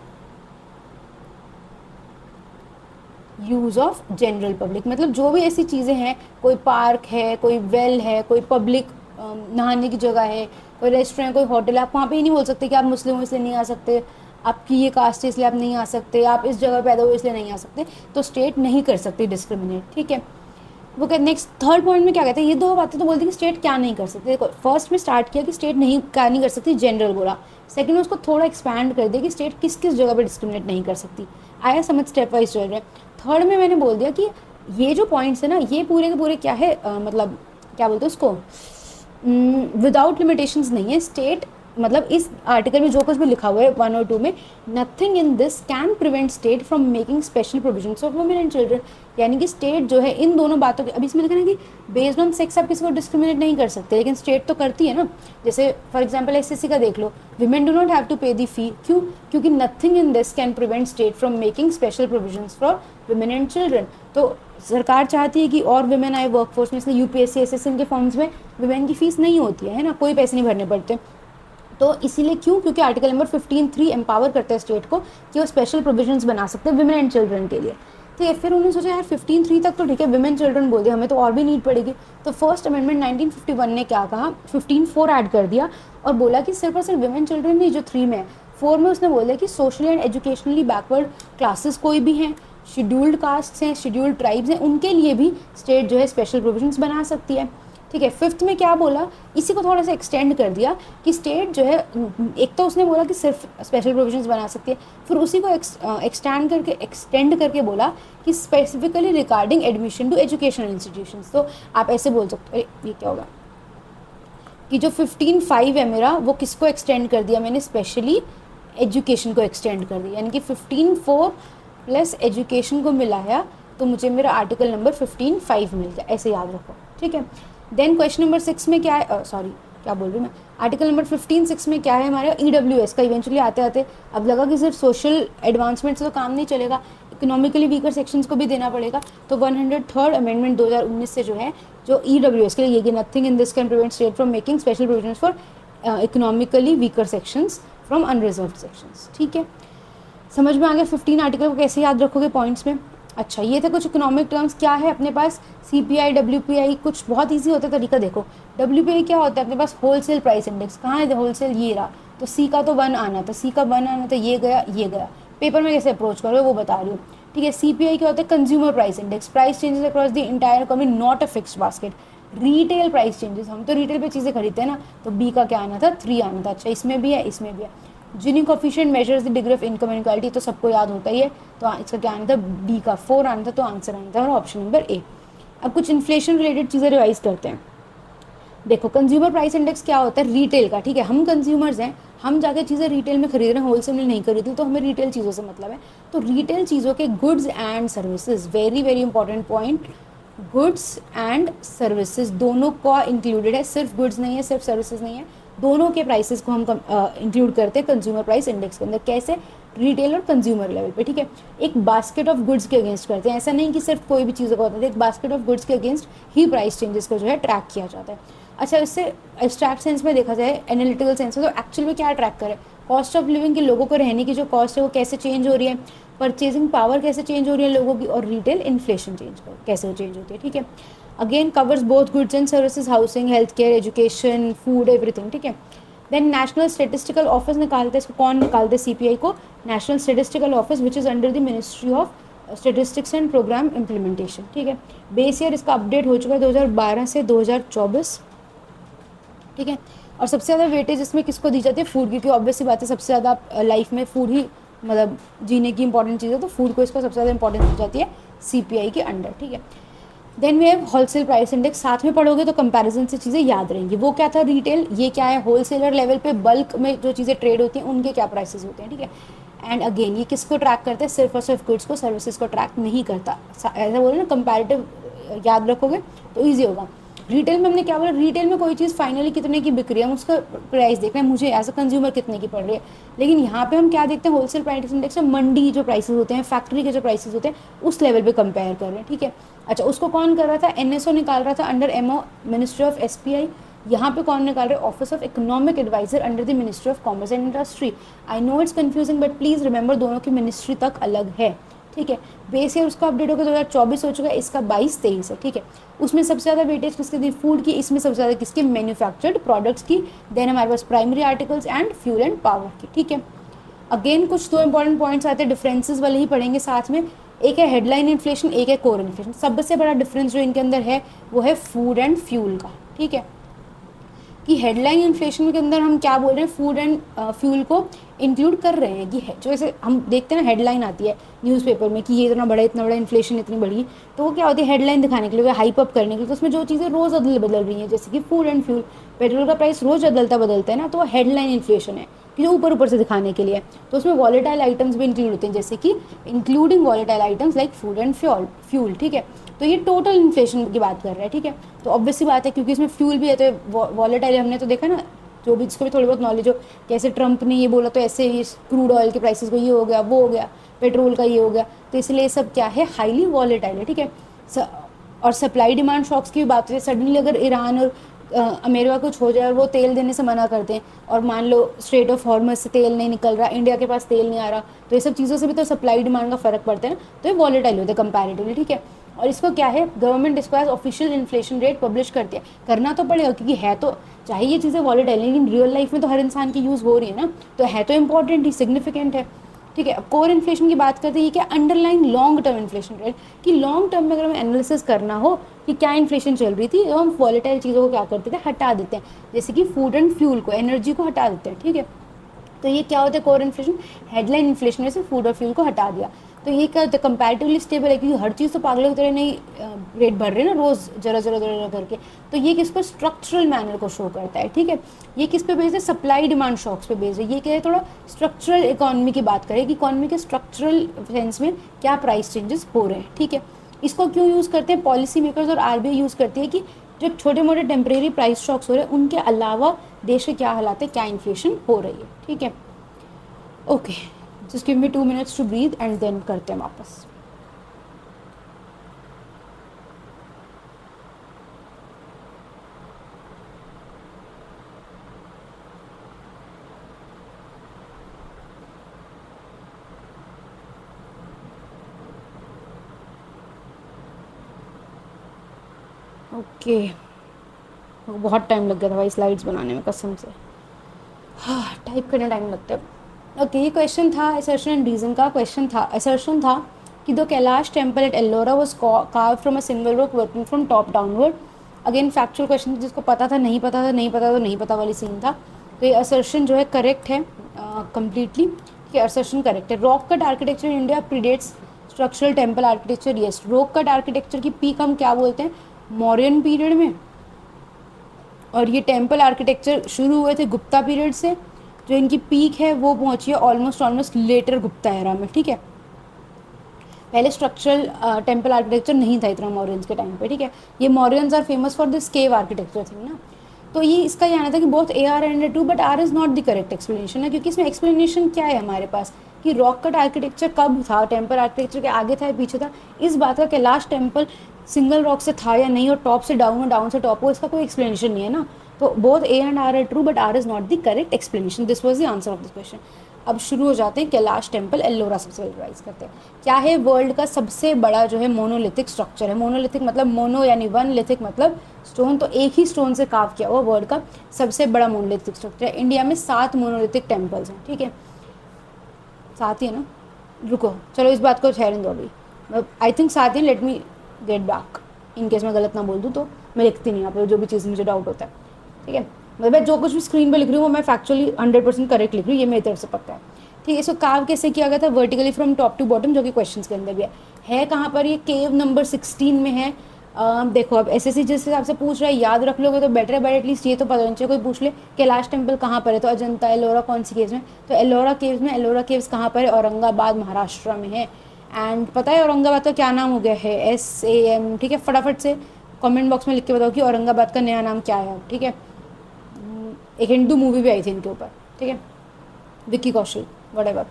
use of general public. मतलब जो भी ऐसी चीज़ें हैं, कोई पार्क है, कोई वेल है, कोई पब्लिक नहाने की जगह है, कोई रेस्टोरेंट, कोई होटल, आप वहाँ पे ही नहीं बोल सकते कि आप मुस्लिम हो इसलिए नहीं आ सकते, आपकी ये कास्ट है इसलिए आप नहीं आ सकते, आप इस जगह पैदा हुए इसलिए नहीं आ सकते। तो स्टेट नहीं कर सकती डिस्क्रिमिनेट, ठीक है। वो कहते नेक्स्ट थर्ड पॉइंट में क्या कहते हैं, ये दो बातें तो बोलती हैं कि स्टेट क्या नहीं कर सकती। देखो फर्स्ट में स्टार्ट किया कि स्टेट नहीं क्या नहीं कर सकती, जनरल बोला। सेकंड में उसको थोड़ा एक्सपैंड कर दिया कि स्टेट किस किस जगह पे डिस्क्रिमिनेट नहीं कर सकती। आया समझ, स्टेप वाइज चल रहे हैं। थर्ड में मैंने बोल दिया कि ये जो पॉइंट्स है ना, ये पूरे के पूरे क्या है, मतलब क्या बोलते हैं उसको, विदाउट लिमिटेशंस नहीं है। स्टेट मतलब इस आर्टिकल में जो कुछ भी लिखा हुआ है 1 और 2 में, nothing in this can prevent state from making special provisions of women and children. यानी कि स्टेट जो है इन दोनों बातों के, अभी इसमें लिखा है कि बेस्ड ऑन सेक्स आप किसी को डिस्क्रिमिनेट नहीं कर सकते, लेकिन स्टेट तो करती है ना। जैसे फॉर एग्जाम्पल एसएससी का देख लो, women do not have to pay the fee, क्यों? क्योंकि nothing in this can prevent state from making special provisions for women and children. तो सरकार चाहती है कि और वुमेन आए वर्कफोर्स में, इसलिए यूपीएससी एसएससी के फॉर्म्स में वुमेन की फीस नहीं होती है ना, कोई पैसे नहीं भरने पड़ते। तो इसीलिए क्यों? क्योंकि आर्टिकल नंबर 15(3) एम्पावर करता है स्टेट को कि वो स्पेशल प्रोविजंस बना सकते हैं वुमेन एंड चिल्ड्रन के लिए, ठीक है। फिर उन्होंने सोचा यार 15(3) तक तो ठीक है, वुमेन चिल्ड्रन बोल दिया, हमें तो और भी नीड पड़ेगी। तो फर्स्ट अमेंडमेंट 1951 ने क्या कहा, 15(4) ऐड कर दिया और बोला कि सिर्फ और सिर्फ वुमेन चिल्ड्रन नहीं, जो 3 में है, 4 में उसने बोल दिया कि socially and educationally backward classes कोई भी हैं, शेड्यूल्ड कास्ट हैं, शेड्यूल्ड ट्राइब्स हैं, उनके लिए भी स्टेट जो है स्पेशल प्रोविजंस बना सकती है, ठीक है। फिफ्थ में क्या बोला, इसी को थोड़ा सा एक्सटेंड कर दिया कि स्टेट जो है, एक तो उसने बोला कि सिर्फ स्पेशल प्रोविजंस बना सकती है, फिर उसी को एक्सटेंड करके बोला कि specifically regarding admission to educational institutions. तो आप ऐसे बोल सकते हो, ये क्या होगा कि जो 15(5) है मेरा, वो किसको एक्सटेंड कर दिया मैंने, स्पेशली एजुकेशन को एक्सटेंड कर दिया, यानी कि 15(4) प्लस एजुकेशन को मिलाया तो मुझे मेरा आर्टिकल नंबर 15(5) मिल गया, ऐसे याद रखो, ठीक है। देन क्वेश्चन नंबर 6 में क्या है, सॉरी क्या बोल रही हूँ मैं, आर्टिकल नंबर 15(6) में क्या है हमारे, ईडब्ल्यूएस का इवेंचुअली आते आते अब लगा कि सिर्फ सोशल एडवांसमेंट से तो काम नहीं चलेगा, इकोनॉमिकली वीकर सेक्शंस को भी देना पड़ेगा। तो 103rd अमेंडमेंट 2019 से जो है, जो ईडब्ल्यूएस के लिए, ये nothing in this can prevent state from making special provisions for economically weaker sections from unreserved sections, ठीक है। समझ में आ गया 15 आर्टिकल को कैसे याद रखोगे पॉइंट्स में। अच्छा, ये थे कुछ इकोनॉमिक टर्म्स। क्या है अपने पास, सीपीआई, डब्ल्यूपीआई, कुछ बहुत ईजी होता है तरीका। देखो डब्ल्यूपीआई क्या होता है अपने पास, होलसेल प्राइस इंडेक्स। कहाँ है होलसेल, ये रहा, तो सी का तो 1 आना था, सी का 1 आना था, ये गया ये गया। पेपर में कैसे अप्रोच करोगे वो बता रही हूँ, ठीक है। सीपीआई क्या होता है, consumer price index, price changes across the entire economy, not a fixed basket. Retail price changes, हम तो रिटेल पे चीज़ें खरीदते हैं ना, तो बी का क्या आना था, 3 आना था। अच्छा, इसमें भी है, इसमें भी है। Gini coefficient measures the degree of income inequality, तो सबको याद होता ही है, तो इसका क्या आना था, बी का 4 आना था, तो आंसर आना था और ऑप्शन नंबर ए। अब कुछ इन्फ्लेशन रिलेटेड चीज़ें रिवाइज करते हैं। देखो कंज्यूमर प्राइस इंडेक्स क्या होता है, रिटेल का, ठीक है। हम कंज्यूमर्स हैं, हम जाके चीज़ें रिटेल में खरीद रहे हैं, होलसेल में नहीं खरीदी, तो हमें रिटेल चीज़ों से मतलब है। तो रिटेल चीज़ों के goods and services, very very important point, goods and services दोनों का इंक्लूडेड है, सिर्फ गुड्स नहीं है, सिर्फ सर्विसेज नहीं है, दोनों के प्राइसेस को हम इंक्लूड करते हैं कंज्यूमर प्राइस इंडेक्स के अंदर। कैसे, रिटेल और कंज्यूमर लेवल पे, ठीक है। एक बास्केट ऑफ गुड्स के अगेंस्ट करते हैं, ऐसा नहीं कि सिर्फ कोई भी चीज़ों का होता है, एक बास्केट ऑफ गुड्स के अगेंस्ट ही प्राइस चेंजेस को जो है ट्रैक किया जाता है। अच्छा, इससे एब्स्ट्रैक्ट सेंस में देखा जाए, एनालिटिकल सेंस में, तो एक्चुअल में क्या ट्रैक करें, कॉस्ट ऑफ लिविंग की, लोगों को रहने की जो कॉस्ट है वो कैसे चेंज हो रही है, परचेजिंग पावर कैसे चेंज हो रही है लोगों की, और रिटेल इन्फ्लेशन कैसे चेंज होती है, ठीक है। Again covers both goods and services, housing, health care, education, food, everything, ठीक है। देन नेशनल स्टेटिस्टिकल ऑफिस निकालते हैं इसको, कौन निकालते हैं सीपीआई को, national statistical office which is under the ministry of statistics and programme implementation, ठीक है। बेस ईयर इसका अपडेट हो चुका है 2012 से 2024, ठीक है। और सबसे ज़्यादा वेटेज इसमें किसको दी जाती है, फूड, क्योंकि ऑब्वियसली बात है सबसे ज़्यादा लाइफ में फूड ही मतलब जीने की इंपॉर्टेंट चीज़ है, तो फूड को इसको सबसे ज़्यादा इंपॉर्टेंस दी जाती है सीपीआई के अंडर, ठीक है। Then we have wholesale price index, साथ में पढ़ोगे तो कंपैरिजन से चीज़ें याद रहेंगी। वो क्या था, रिटेल, ये क्या है, होलसेलर लेवल पे बल्क में जो चीज़ें ट्रेड होती हैं उनके क्या प्राइसेस होते हैं, ठीक है। एंड अगेन ये किसको ट्रैक करता है, सिर्फ और सिर्फ गुड्स को, सर्विसेज को ट्रैक नहीं करता। ऐसा बोलो ना, कंपैरेटिव याद रखोगे तो ईजी होगा। रिटेल में हमने क्या बोला, रिटेल में कोई चीज़ फाइनली कितने की बिक रही है, हम उसका प्राइस देख रहे हैं, मुझे एज अ कंज्यूमर कितने की पड़ रही है। लेकिन यहाँ पे हम क्या देखते हैं, होलसेल प्राइस इंडेक्स में मंडी जो प्राइसेस होते हैं, फैक्ट्री के जो प्राइसेस होते हैं, उस लेवल पे कंपेयर कर रहे हैं, ठीक है। अच्छा, उसको कौन कर रहा था, एनएसओ निकाल रहा था under MO, ministry of SPI. यहाँ पे कौन निकाल रहे, office of economic adviser under the ministry of commerce and industry. I know it's confusing but please remember दोनों की मिनिस्ट्री तक अलग है, ठीक है। बेस ईयर उसका अपडेट होगा 2024 हो चुका है, इसका 22-23 है, ठीक है। उसमें सबसे ज़्यादा वेटेज किसके दी, फूड की, इसमें सबसे ज़्यादा किसके, मैन्युफैक्चर्ड प्रोडक्ट्स की। देन हमारे पास primary articles and fuel and power की, ठीक है। अगेन कुछ दो इंपॉर्टेंट पॉइंट्स आते हैं, डिफरेंसेस वाले ही पढ़ेंगे साथ में। एक है हेडलाइन इन्फ्लेशन, एक है कोर इन्फ्लेशन। सबसे बड़ा डिफरेंस जो इनके अंदर है वो है फूड एंड फ्यूल का, ठीक है। कि हेडलाइन इन्फ्लेशन के अंदर हम क्या बोल रहे हैं, फूड एंड फ्यूल को इंक्लूड कर रहे हैं। कि है जो ऐसे हम देखते हैं ना, हेडलाइन आती है न्यूज़पेपर में कि ये इतना बड़ा इन्फ्लेशन इतनी बड़ी, तो वो क्या होती है, हेडलाइन दिखाने के लिए, हाइप अप करने के लिए। तो उसमें जो चीज़ें रोज़ अदल बदल रही हैं, जैसे कि फूड एंड फ्यूल, पेट्रोल का प्राइस रोज़ बदलता है ना, तो वो हेडलाइन इन्फ्लेशन है कि जो ऊपर से दिखाने के लिए। तो उसमें वॉलेटाइल आइटम्स भी इंक्लूड होते हैं, जैसे कि including volatile items like food and fuel, ठीक है। तो ये टोटल इन्फ्लेशन की बात कर रहा है, ठीक है। तो ऑब्वियस सी बात है, क्योंकि इसमें फ्यूल भी है तो वॉलेटाइल, हमने तो देखा ना, जो भी जिसको भी थोड़ी बहुत नॉलेज हो, कैसे ट्रंप ने ये बोला तो ऐसे ही क्रूड ऑयल के प्राइसेस को ये हो गया, वो हो गया, पेट्रोल का ये हो गया। तो इसलिए ये सब क्या है, हाईली वॉलेटाइल है, ठीक है। और सप्लाई डिमांड शॉक्स की भी बात है, सडनली अगर ईरान और अमेरिका कुछ हो जाए और वो तेल देने से मना कर दें, और मान लो स्ट्रेट ऑफ हॉर्मस से तेल नहीं निकल रहा, इंडिया के पास तेल नहीं आ रहा, तो ये सब चीज़ों से भी तो सप्लाई डिमांड का फर्क पड़ता है ना, तो ये वॉलेटाइल होते हैं कंपैरेटिवली, ठीक है। और इसको क्या है, गवर्नमेंट इसको as official inflation rate publish करती है, करना तो पड़ेगा क्योंकि है तो, चाहे ये चीज़ें वॉलेटाइल, लेकिन रियल लाइफ में तो हर इंसान की यूज़ हो रही है ना, तो है तो इंपॉर्टेंट ही, सिग्निफिकेंट है, ठीक है। अब कोर इन्फ्लेशन की बात करते हैं, ये क्या, underline long term inflation rate, कि लॉन्ग टर्म में अगर हमें एनालिसिस करना हो कि क्या इन्फ्लेशन चल रही थी, तो हम वॉलेटाइल चीज़ों को क्या करते थे, हटा देते हैं, जैसे कि फूड एंड फ्यूल को, एनर्जी को हटा देते हैं, ठीक है। तो ये क्या होता है, कोर इन्फ्लेशन, हेडलाइन इन्फ्लेशन में से फूड और फ्यूल को हटा दिया। तो ये क्या होता है, कंपैरेटिवली स्टेबल है, क्योंकि हर चीज़ तो पागलों की तरह नहीं रेट बढ़ रहे हैं ना रोज़, जरा करके। तो ये किसको, स्ट्रक्चरल मैनर को शो करता है, ठीक है। ये किस पे बेस्ड है, सप्लाई डिमांड शॉक्स पे बेस्ड है। ये क्या है, थोड़ा स्ट्रक्चरल इकोनॉमी की बात करें कि इकोनॉमी के स्ट्रक्चरल सेंस में क्या प्राइस चेंजेस हो रहे हैं, ठीक है। इसको क्यों यूज़ करते हैं, पॉलिसी मेकर्स और आरबीआई यूज़ करती है कि जो छोटे मोटे टेम्परेरी प्राइस शॉक्स हो रहे हैं, उनके अलावा देश के क्या हालात है, क्या इन्फ्लेशन हो रही है, ठीक है। Okay, just give me 2 minutes to breathe and then करते हैं वापस। ओके, बहुत टाइम लग गया था भाई स्लाइड्स बनाने में, कसम से। हाँ, टाइप करने टाइम लगता है। ओके, ये क्वेश्चन था असर्शन एंड रीजन का। क्वेश्चन था, असर्शन था कि the Kailash temple at Ellora was carved from a single rock working from top downward. Again factual question, जिसको पता था नहीं पता था, नहीं पता तो नहीं पता वाली सीन था। तो ये असर्शन जो है करेक्ट है कम्प्लीटली, कि असर्शन करेक्ट है। Rock cut architecture in India predates structural temple architecture, yes. Rock cut architecture की पीक हम क्या बोलते हैं, मौर्यन पीरियड में, और ये टेम्पल आर्किटेक्चर शुरू हुए थे गुप्ता पीरियड से। जो इनकी पीक है वो पहुंची है ऑलमोस्ट लेटर गुप्ता एरा में, ठीक है। पहले स्ट्रक्चरल टेम्पल आर्किटेक्चर नहीं था इतना मौर्यंस के टाइम पे, ठीक है। ये Mauryans are famous for this cave architecture thing ना। तो ये इसका कहना था कि both A R and too, but R is not the correct explanation है, क्योंकि इसमें एक्सप्लेनेशन क्या है हमारे पास, कि रॉक कट आर्किटेक्चर कब था, टेम्पल आर्किटेक्चर के आगे था या पीछे था, इस बात का कैलाश टेम्पल सिंगल रॉक से था या नहीं, और टॉप से डाउन और डाउन से टॉप हो, इसका कोई एक्सप्लेनेशन नहीं है ना। तो both A and R true, but R is not the correct explanation. This was the answer of this question. अब शुरू हो जाते हैं, कैलाश टेम्पल एल्लोरा सबसे रिवाइज करते हैं। क्या है, वर्ल्ड का सबसे बड़ा जो है मोनोलिथिक स्ट्रक्चर है। मोनोलिथिक मतलब मोनो यानी वन, लिथिक मतलब स्टोन, तो एक ही स्टोन से काव किया हुआ वर्ल्ड का सबसे बड़ा मोनोलिथिक स्ट्रक्चर है। इंडिया में 7 मोनोलिथिक टेम्पल्स हैं, ठीक है, 7 ही है ना। रुको, चलो इस बात को ठहरने दो अभी, I think 7 he, let me get back, in case मैं गलत ना बोल दूँ तो। मैं लिखती नहीं यहाँ पर जो भी चीज़ मुझे डाउट होता है, ठीक है। मतलब मैं जो कुछ भी स्क्रीन पे लिख रही हूँ वो मैं फैक्चुअली 100% करेक्ट लिख रही हूँ, ये मेरी तरफ से पक्का है, ठीक है। इसको काव कैसे किया गया था, vertically from top to bottom, जो कि क्वेश्चन के अंदर भी है कहाँ पर, ये केव नंबर 16 में है, देखो अब एसएससी जिस हिसाब से पूछ रहा है याद रख लोगे तो बेटर है, बट एटलीस्ट ये तो पता होना चाहिए। कोई पूछ ले कैलाश टेम्पल कहाँ पर है, तो अजंता एलोरा कौन सी केव्स में, तो एलोरा केव्स में। एलोरा केव्स कहाँ पर है, औरंगाबाद महाराष्ट्र में है। एंड पता है औरंगाबाद का क्या नाम हो गया है, SAM, ठीक है। फटाफट से कमेंट बॉक्स में लिख के बताओ कि औरंगाबाद का नया नाम क्या है, ठीक है। एक हिंदू मूवी भी आई थी इनके ऊपर, ठीक है, विक्की कौशल वटेवर,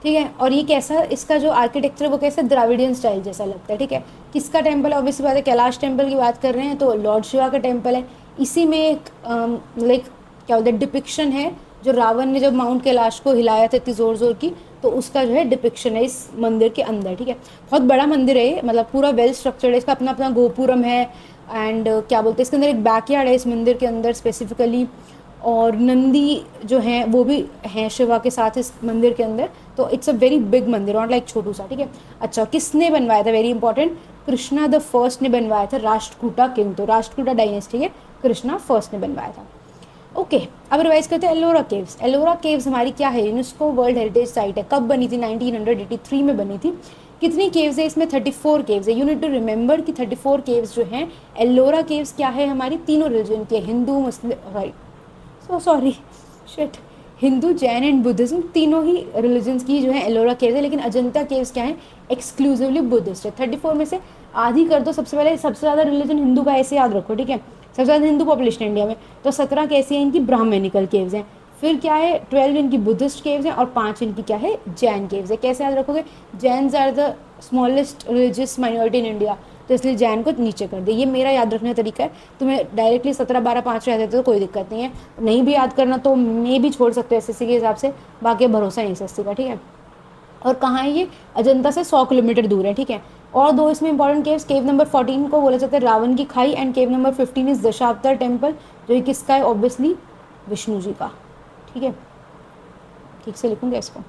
ठीक है। और ये कैसा, इसका जो आर्किटेक्चर वो कैसा द्राविडियन स्टाइल जैसा लगता है, ठीक है। किसका टेम्पल है, ऑब्वियसली बात है कैलाश टेम्पल की बात कर रहे हैं तो लॉर्ड शिवा का टेम्पल है। इसी में एक लाइक क्या बोलते हैं डिपिक्शन है, जो रावण ने जब माउंट कैलाश को हिलाया था इतनी ज़ोर ज़ोर की, तो उसका जो है डिपिक्शन है इस मंदिर के अंदर, ठीक है। बहुत बड़ा मंदिर है ये, मतलब पूरा वेल स्ट्रक्चर्ड है, इसका अपना अपना गोपुरम है। एंड क्या बोलते हैं इसके अंदर एक बैकयार्ड है इस मंदिर के अंदर स्पेसिफिकली, और नंदी जो हैं वो भी हैं शिवा के साथ इस मंदिर के अंदर। तो इट्स अ वेरी बिग मंदिर, नॉट लाइक छोटू सा, ठीक है। अच्छा, किसने बनवाया था, very important, Krishna the first ने बनवाया था, राष्ट्रकूटा किंग, तो राष्ट्रकूटा डायनेस्टी के कृष्णा फर्स्ट ने बनवाया था। ओके, अब रिवाइज करते हैं एलोरा केव्स। एलोरा केव्स हमारी क्या है, यूनेस्को वर्ल्ड हेरिटेज साइट है। कब बनी थी, 1983 में बनी थी। कितनी केव्स है इसमें, 34 केव्स है। यू नीड टू रिमेंबर कि 34 केव्स जो हैं, एलोरा केव्स क्या है हमारी, तीनों रिलीजन की है, Hindu Muslim, sorry shit, Hindu Jain and Buddhism, तीनों ही रिलीजन्स की जो है एलोरा केव्स है। लेकिन अजंता केव्स क्या है, एक्सक्लूसिवली बुद्धिस्ट है। 34 में से आधी कर दो, सबसे पहले सबसे ज़्यादा रिलीजन हिंदू का, ऐसे याद रखो, ठीक है। सबसे ज़्यादा हिंदू पॉपुलेशन इंडिया में, तो 17 कैसी हैं इनकी ब्राह्मणिकल केव्स हैं। फिर क्या है, 12 इनकी बुद्धिस्ट केव्स हैं, और 5 इनकी क्या है, जैन केव्स है। कैसे याद रखोगे, Jains are the smallest religious minority in India, तो इसलिए जैन को नीचे कर दे। ये मेरा याद रखने का तरीका है। तुम्हें डायरेक्टली 17, 12, 5 रह देते तो कोई दिक्कत नहीं है, नहीं भी याद करना तो मैं भी छोड़ सकते हो एसएससी के हिसाब से, बाकी भरोसा नहीं एसएससी का, ठीक है। और कहाँ है ये, अजंता से 100 किलोमीटर दूर है, ठीक है। और दो इसमें इंपॉर्टेंट केव्स, केव नंबर 14 को बोला जाता है रावण की खाई, and cave number 15 is Dashavatar temple, जो ये किसका है, ऑब्वियसली विष्णु जी का, ठीक है। ठीक से लिखूंगा इसको,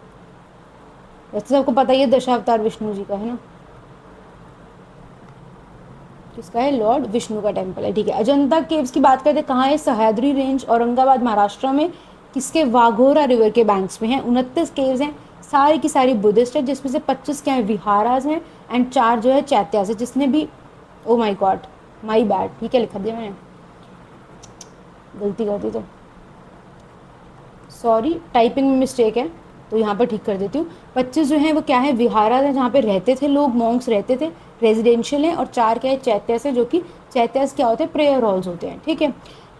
वैसे सबको पता ही है दशावतार विष्णु जी का है ना, किसका है, लॉर्ड विष्णु का टेम्पल है, ठीक है। अजंता केव्स की बात करते हैं, कहाँ है, सह्याद्री रेंज, औरंगाबाद महाराष्ट्र में, किसके, वाघोरा रिवर के बैंक्स में है। 29 केव्स हैं, सारी की सारी बुद्धिस्ट है, जिसमें से 25 क्या है, विहाराज हैं, एंड 4 जो है चैत्यास है। जिसने भी, ओ माई गॉड, माई बैड, ठीक है, लिखा दिया मैंने, गलती कर दी तो सॉरी, टाइपिंग में मिस्टेक है, तो यहाँ पर ठीक कर देती हूँ। 25 जो हैं वो क्या है, विहारा है, जहाँ पे रहते थे लोग, मॉन्क्स रहते थे, रेजिडेंशियल हैं। और 4 क्या है, चैत्यास है, जो कि चैत्यास क्या होते हैं, प्रेयर हॉल्स होते हैं, ठीक है।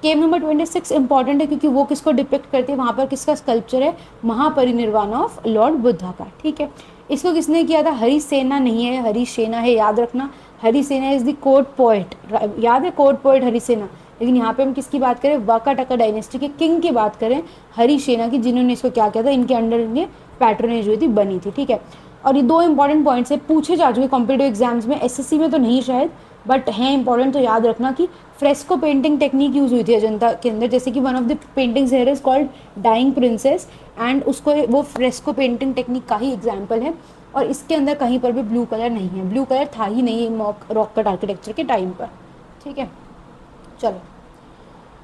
केव नंबर 26 इंपॉर्टेंट है, क्योंकि वो किसको डिपिक्ट करती है, वहाँ पर किसका स्कल्पचर है, महापरिनिर्वाण ऑफ लॉर्ड बुद्धा का, ठीक है। इसको किसने किया था, हरिसेना नहीं है, हरिसेना है, याद रखना। Harisena is the court poet, याद है, कोर्ट पोएट हरिसेना। लेकिन यहाँ पे हम किसकी बात करें, वाकाटका डायनेस्टी के किंग की बात करें, हरिसेना की, जिन्होंने इसको क्या किया था, इनके अंडर इनके पैट्रोनेज हुई थी, बनी थी, ठीक है। और ये 2 इंपॉर्टेंट पॉइंट्स है, पूछे जा चुके कॉम्पिटेटिव एग्जाम्स में, एसएससी में तो नहीं शायद, बट हैं इंपॉर्टेंट, तो याद रखना कि फ्रेस्को पेंटिंग टेक्निक यूज़ हुई थी अजंता के अंदर। जैसे कि one of the paintings here is called dying princess, एंड उसको वो फ्रेस्को पेंटिंग टेक्निक का ही एग्जाम्पल है। और इसके अंदर कहीं पर भी ब्लू कलर नहीं है, ब्लू कलर था ही नहीं रॉक कट आर्किटेक्चर के टाइम पर, ठीक है। चलो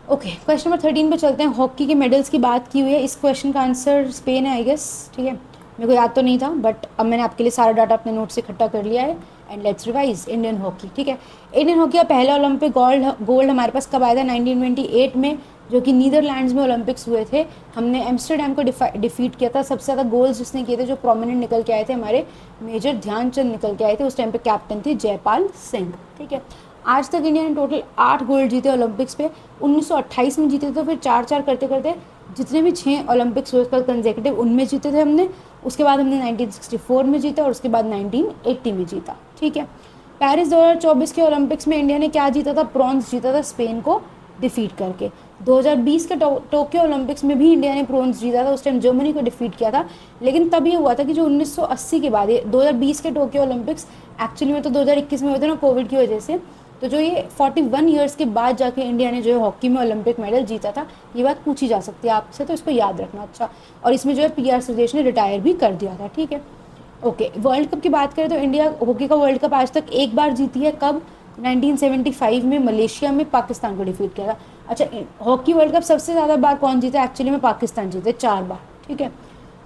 ओके, क्वेश्चन नंबर 13 पे चलते हैं। हॉकी के मेडल्स की बात की हुई है, इस क्वेश्चन का आंसर स्पेन है आई गेस, ठीक है। मेरे को याद तो नहीं था, बट अब मैंने आपके लिए सारा डाटा अपने नोट से इकट्ठा कर लिया है। And let's revise Indian hockey, ठीक है। इंडियन हॉकी का पहला ओलंपिक गोल्ड हमारे पास कब आया था, 1928 में, जो कि नीदरलैंड्स में ओलंपिक्स हुए थे। हमने एम्स्टरडेम को डिफीट किया था। सबसे ज़्यादा गोल्स जिसने किए थे, जो प्रोमिनेंट निकल के आए थे, हमारे मेजर ध्यानचंद निकल के आए थे। उस टाइम पे कैप्टन थे जयपाल सिंह, ठीक है। आज तक इंडिया ने टोटल 8 गोल्ड जीते ओलंपिक्स पे। 1928 में जीते थे, तो फिर 4-4 करते करते जितने भी 6 ओलंपिक्स हुए कंसेक्यूटिव, उनमें जीते थे हमने। उसके बाद हमने 1964 में जीता, और उसके बाद 1980 में जीता, ठीक है। पेरिस 2024 के ओलंपिक्स में इंडिया ने क्या जीता था, ब्रॉन्ज जीता था, स्पेन को डिफीट करके। 2020 के टोक्यो ओलंपिक्स में भी इंडिया ने ब्रॉन्ज जीता था, उस टाइम जर्मनी को डिफीट किया था। लेकिन तब ये हुआ था कि जो 1980 के बाद, ये 2020 के टोक्यो ओलंपिक्स एक्चुअली में तो 2021 में हुए थे ना, कोविड की वजह से। तो जो ये 41 ईयर्स के बाद जाके इंडिया ने जो है हॉकी में ओलंपिक मेडल जीता था, ये बात पूछी जा सकती है आपसे, तो इसको याद रखना, अच्छा। और इसमें जो है PR सुदेश ने रिटायर भी कर दिया था, ठीक है। ओके, वर्ल्ड कप की बात करें तो इंडिया हॉकी का वर्ल्ड कप आज तक एक बार जीती है, कब, 1975 में मलेशिया में पाकिस्तान को डिफीट किया था। अच्छा, हॉकी वर्ल्ड कप सबसे ज़्यादा बार कौन जीता, एक्चुअली में पाकिस्तान जीते 4 बार, ठीक है।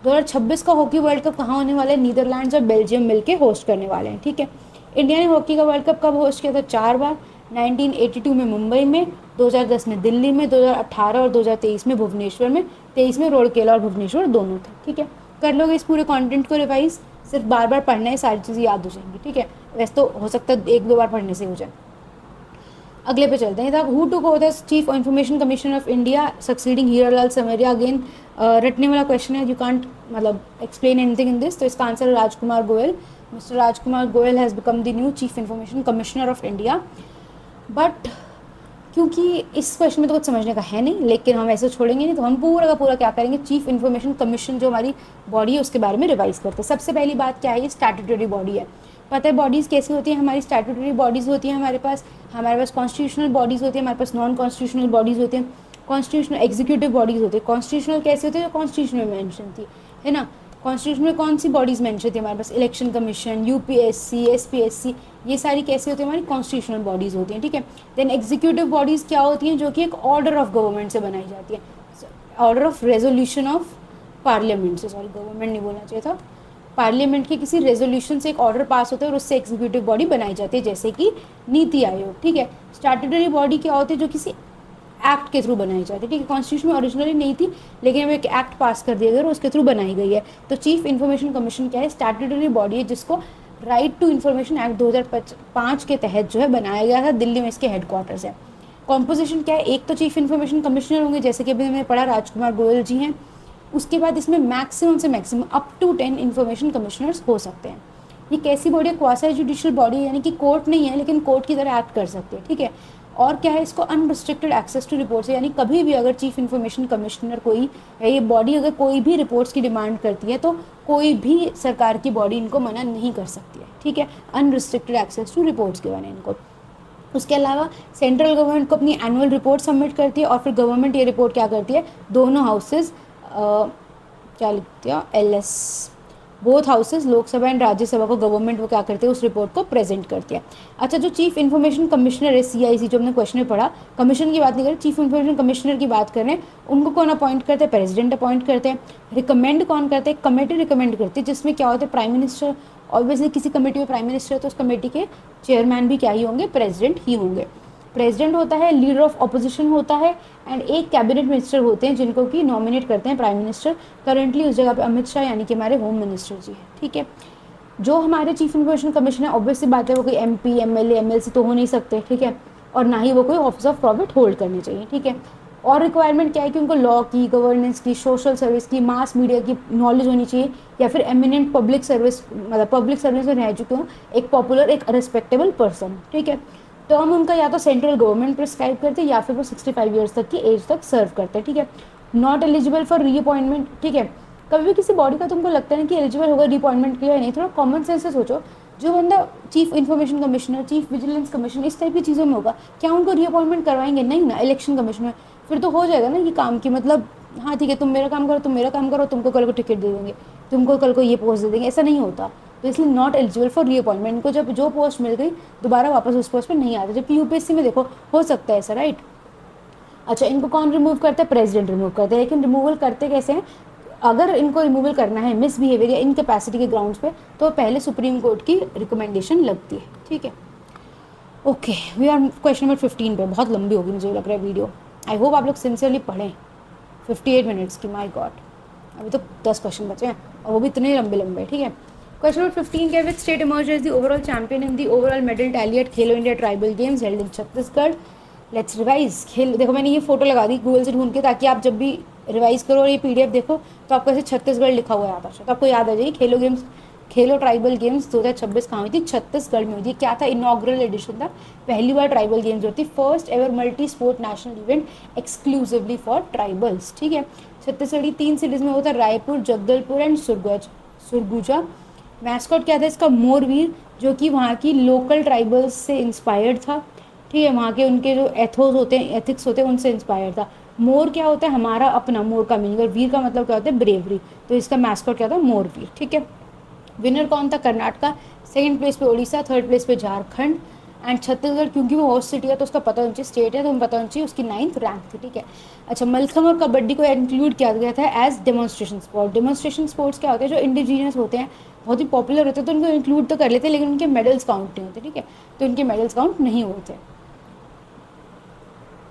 2026 का हॉकी वर्ल्ड कप कहाँ होने वाला है, नीदरलैंड्स और बेल्जियम मिलके होस्ट करने वाले हैं, ठीक है। इंडिया ने हॉकी का वर्ल्ड कप कब होस्ट किया था? 4 बार। 1982 में मुंबई में, 2010 में दिल्ली में, 2018 और 2023 में भुवनेश्वर में, 23 में रोड़केला और भुवनेश्वर दोनों थे। ठीक है, कर लोगे इस पूरे कंटेंट को रिवाइज, सिर्फ बार बार पढ़ना है, सारी चीज़ें याद हो जाएंगी। ठीक है, वैसे तो हो सकता है 1-2 बार पढ़ने से हो जाए। अगले पे चलते हैं। था who took over the chief information commissioner of India succeeding Hiralal Samariya. Again रटने वाला क्वेश्चन है, यू कांट मतलब एक्सप्लेन एनीथिंग इन दिस, तो इसका आंसर है Rajkumar Goyal. Mister Rajkumar Goyal has become the new chief information commissioner of India. But क्योंकि इस क्वेश्चन में तो कुछ समझने का है नहीं, लेकिन हम ऐसे छोड़ेंगे नहीं, तो हम पूरा का पूरा क्या करेंगे, चीफ इन्फॉर्मेशन कमीशन जो हमारी बॉडी है उसके बारे में रिवाइज करते हैं। सबसे पहली बात क्या है, ये स्टैट्यूटरी बॉडी है। पता है बॉडीज़ कैसी होती है हमारी? स्टैट्यूटरी बॉडीज़ होती हैं हमारे पास कॉन्स्टिट्यूशनल बॉडीज़ होती है, हमारे पास नॉन कॉन्स्टिट्यूशनल बॉडीज़ होती हैं, कॉन्स्टिट्यूशनल एग्जीक्यूटिव बॉडीज़ होती है। कॉन्स्टिट्यूशनल कैसे होती है? जो कॉन्स्टिट्यूशन में मेंशन थी, है ना। कॉन्स्टिट्यूशन में कौन सी बॉडीज़ मेंशन थी हमारे पास? इलेक्शन कमीशन, यूपीएससी, एसपीएससी, ये सारी कैसी होती है? हमारी कॉन्स्टिट्यूशनल बॉडीज़ होती हैं। ठीक है, देन एग्जीक्यूटिव बॉडीज़ क्या होती हैं? जो कि एक ऑर्डर ऑफ गवर्नमेंट से बनाई जाती है, order of resolution of parliament से, सॉरी गवर्नमेंट नहीं बोलना चाहिए था, पार्लियामेंट के किसी रेजोल्यूशन से एक ऑर्डर पास होता है और उससे एग्जीक्यूटिव बॉडी बनाई जाती है, जैसे कि नीति आयोग। ठीक है, स्टैट्यूटरी बॉडी क्या होती है? जो किसी एक्ट के थ्रू बनाई जाती है। ठीक है, कॉन्स्टिट्यूशन में ओरिजिनली नहीं थी, लेकिन अब एक एक्ट पास कर दिया गया और उसके थ्रू बनाई गई है। तो चीफ इंफॉर्मेशन कमीशन क्या है? स्टैट्यूटरी बॉडी है, जिसको राइट टू इन्फॉर्मेशन एक्ट 2005 के तहत जो है बनाया गया था। दिल्ली में इसके हेडक्वार्टर्स है। कॉम्पोजिशन क्या है? एक तो चीफ इंफॉर्मेशन कमिश्नर होंगे, जैसे कि अभी हमने पढ़ा राजकुमार गोयल जी हैं। उसके बाद इसमें मैक्सिमम से maximum up to 10 information commissioners हो सकते हैं। ये कैसी बॉडी है? क्वासी जुडिशियल बॉडी है, यानी कि कोर्ट नहीं है लेकिन कोर्ट की तरह एक्ट कर सकते हैं। ठीक है, और क्या है, इसको अनरिस्ट्रिक्टेड एक्सेस टू रिपोर्ट्स है, यानी कभी भी अगर चीफ इंफॉर्मेशन कमिश्नर कोई या ये बॉडी अगर कोई भी रिपोर्ट्स की डिमांड करती है तो कोई भी सरकार की बॉडी इनको मना नहीं कर सकती है। ठीक है, अनरिस्ट्रिक्टेड एक्सेस टू रिपोर्ट्स के बारे में इनको। उसके अलावा सेंट्रल गवर्नमेंट को अपनी एनुअल रिपोर्ट सबमिट करती है और फिर गवर्नमेंट ये रिपोर्ट क्या करती है? दोनों हाउसेज क्या लिखते हैं, LS, both houses, Lok Sabha and Rajya Sabha को गवर्नमेंट वो क्या करते हैं? उस रिपोर्ट को प्रेजेंट करती है। अच्छा, जो चीफ इंफॉर्मेशन कमिश्नर है, CIC, जो हमने क्वेश्चन में पढ़ा, कमीशन की बात नहीं कर रहे, चीफ इंफॉर्मेशन कमिश्नर की बात कर रहे हैं। उनको कौन अपॉइंट करते हैं? प्रेसिडेंट अपॉइंट करते हैं। रिकमेंड कौन करते हैं? कमेटी रिकमेंड करती है, जिसमें क्या होता है? Prime minister. ऑब्वियसली किसी कमेटी में प्राइम मिनिस्टर है तो उस कमेटी के चेयरमैन भी क्या ही होंगे? प्रेसिडेंट ही होंगे। प्रेसिडेंट होता है, लीडर ऑफ अपोजिशन होता है, एंड एक कैबिनेट मिनिस्टर होते हैं जिनको कि नॉमिनेट करते हैं प्राइम मिनिस्टर। करंटली उस जगह पे अमित शाह यानी कि हमारे होम मिनिस्टर जी हैं। ठीक है, जो हमारे चीफ इंफॉर्मेशन कमिश्नर, ऑब्वियसली बात है, वो कोई MP, MLA, MLC तो हो नहीं सकते। ठीक है, और ना ही वो कोई ऑफिस ऑफ प्रॉफिट होल्ड करने चाहिए। ठीक है, और रिक्वायरमेंट क्या है कि उनको लॉ की, गवर्नेंस की, सोशल सर्विस की, मास मीडिया की नॉलेज होनी चाहिए, या फिर एमिनेंट पब्लिक सर्विस, मतलब पब्लिक सर्विस में रह चुके हों, एक पॉपुलर, एक रिस्पेक्टेबल पर्सन। ठीक है, टर्म उनका या तो सेंट्रल गवर्नमेंट प्रिस्क्राइब करते हैं या फिर वो 65 ईयर्स तक की एज तक सर्व करते हैं। ठीक है, नॉट एलिजिबल फॉर रीअपॉइंटमेंट। ठीक है, कभी भी किसी बॉडी का तुमको लगता है ना कि एलिजिबल होगा रीअपॉइंटमेंट के लिए, नहीं, थोड़ा कॉमन सेंस से सोचो। जो बंदा chief information commissioner, chief vigilance commissioner, इस टाइप की चीज़ों में होगा, क्या उनको रीअपॉइंटमेंट करवाएंगे? नहीं ना। इलेक्शन कमीशन में फिर तो हो जाएगा ना ये काम की, मतलब हाँ ठीक है, तुम मेरा काम करो, तुम मेरा काम करो, तुमको कल को टिकट दे देंगे, तुमको कल को ये पोस्ट दे देंगे, ऐसा नहीं होता। तो इसलिए नॉट एलिजिबल फॉर रीअपॉइंटमेंट। इनको जब जो पोस्ट मिल गई दोबारा वापस उस पोस्ट पर नहीं आते, जबकि UPSC में देखो हो सकता है ऐसा, राइट। अच्छा, इनको कौन रिमूव करता है? प्रेसिडेंट रिमूव करते हैं। लेकिन रिमूवल करते कैसे हैं? अगर इनको रिमूवल करना है मिसबिहेवियर या इनकैपेसिटी के ग्राउंड्स पे, तो पहले सुप्रीम कोर्ट की रिकमेंडेशन लगती है। ठीक है, okay, we are question number 15 पे। बहुत लंबी होगी मुझे लग रहा है वीडियो। आई होप आप लोग सिंसियरली पढ़ें। 58 मिनट्स की, माई गॉड। अभी तो 10 क्वेश्चन बचे हैं और वो भी इतने लंबे लंबे। ठीक है, क्वेश्चन नंबर 15 के which state emerge as the overall champion in the overall medal tally at Khelo India tribal games held in Chhattisgarh. Let's revise. खेल, देखो मैंने ये फोटो लगा दी गूगल से ढूंढ के, ताकि आप जब भी रिवाइज करो और ये PDF देखो तो आपको ऐसे छत्तीसगढ़ लिखा हुआ याद आ जाए, तो आपको याद आ जाएगी खेलो गेम्स, खेलो ट्राइबल गेम्स 2026 कहाँ हुई थी? छत्तीसगढ़ में हुई थी। क्या था? इनॉग्रल एडिशन था, पहली बार ट्राइबल गेम्स होती, first ever multi sport national event exclusively for tribals. ठीक है, छत्तीसगढ़ की 3 सिटीज़ में होता है, रायपुर, जगदलपुर एंड सुरगुजा। मैस्कॉट क्या था इसका? मोरवीर, जो कि वहाँ की लोकल ट्राइबल्स से इंस्पायर्ड था। ठीक है, वहाँ के उनके जो एथोस होते हैं, एथिक्स होते हैं, उनसे इंस्पायर था। मोर क्या होता है? हमारा अपना, मोर का मीनिंग, और वीर का मतलब क्या होता है? ब्रेवरी। तो इसका मैस्कॉट क्या था? मोरवीर। ठीक है, विनर कौन था? कर्नाटका। सेकंड प्लेस पे उड़ीसा, थर्ड प्लेस पे झारखंड, एंड छत्तीसगढ़ क्योंकि वो होस्ट सिटी है तो उसका पता होना चाहिए, स्टेट है तो हमें पता होना चाहिए, उसकी 9th रैंक थी। ठीक है, अच्छा, मलखम और कबड्डी को इंक्लूड किया गया था as demonstration sport. Demonstration sports क्या होते हैं? जो इंडिजीनियस होते हैं, बहुत ही पॉपुलर होते तो उनको इंक्लूड तो कर लेते, लेकिन उनके मेडल्स काउंट नहीं होते, ठीक है, तो उनके मेडल्स काउंट नहीं होते।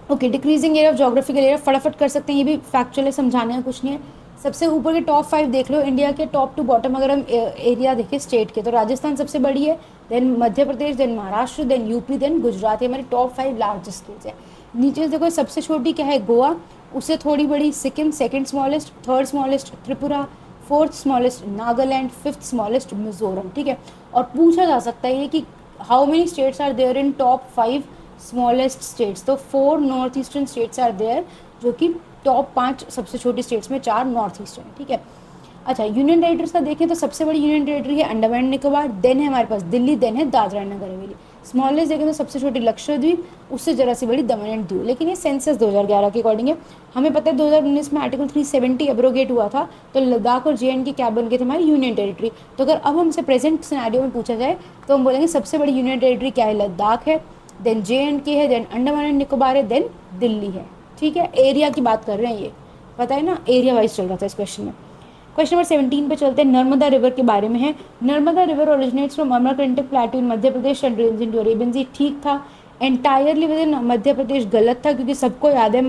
Okay, decreasing area of geographical area फटाफट कर सकते हैं, ये भी फैक्चुअल है, समझाने में कुछ नहीं है। सबसे ऊपर के टॉप 5 देख लो इंडिया के, टॉप टू बॉटम अगर हम एरिया देखें स्टेट के, तो राजस्थान सबसे बड़ी है, then Madhya Pradesh, then Maharashtra, then UP, then Gujarat, ये हमारी टॉप 5 लार्जेस्ट स्टेट्स है। नीचे देखो सबसे छोटी क्या है, गोवा, उससे थोड़ी बड़ी Sikkim, second smallest, third smallest Tripura, fourth smallest Nagaland, fifth smallest Mizoram, ठीक है। और पूछा जा सकता है ये कि how many states are there in top 5 smallest states, तो 4 north eastern states are there, जो कि टॉप 5 सबसे छोटी स्टेट्स में 4 नॉर्थ ईस्टर्न है, ठीक है। अच्छा, यूनियन टेरिटरीज का देखें तो सबसे बड़ी यूनियन टेरिटरी है अंडमान एंड निकोबार, देन है हमारे पास दिल्ली, देन है दादरा एंड नगर हवेली। स्मॉलेस्ट देखें तो सबसे छोटी लक्षद्वीप, उससे जरा सी बड़ी दमन एंड दीव, लेकिन ये सेंसस 2011 के अकॉर्डिंग है। हमें पता है 2019 में आर्टिकल 370 एब्रोगेट हुआ था, तो लद्दाख और JNK क्या बन गए थे हमारी यूनियन टेरिटरी। तो अगर अब हमसे प्रेजेंट सिनेरियो में पूछा जाए तो हम बोलेंगे सबसे बड़ी यूनियन टेरिटरी क्या है, लद्दाख है, देन JNK है, देन अंडमान एंड निकोबार है, देन दिल्ली है, ठीक है। एरिया की बात कर रहे हैं, ये पता है ना, एरिया वाइज चल रहा था इस क्वेश्चन में। क्वेश्चन नंबर 17 पे चलते हैं, नर्मदा रिवर के बारे में है। Narmada river originates from Amarkantak plateau in Madhya Pradesh and drains into Arabian Sea, ठीक था। एंटायरली विद इन मध्य प्रदेश गलत था, क्योंकि सबको याद है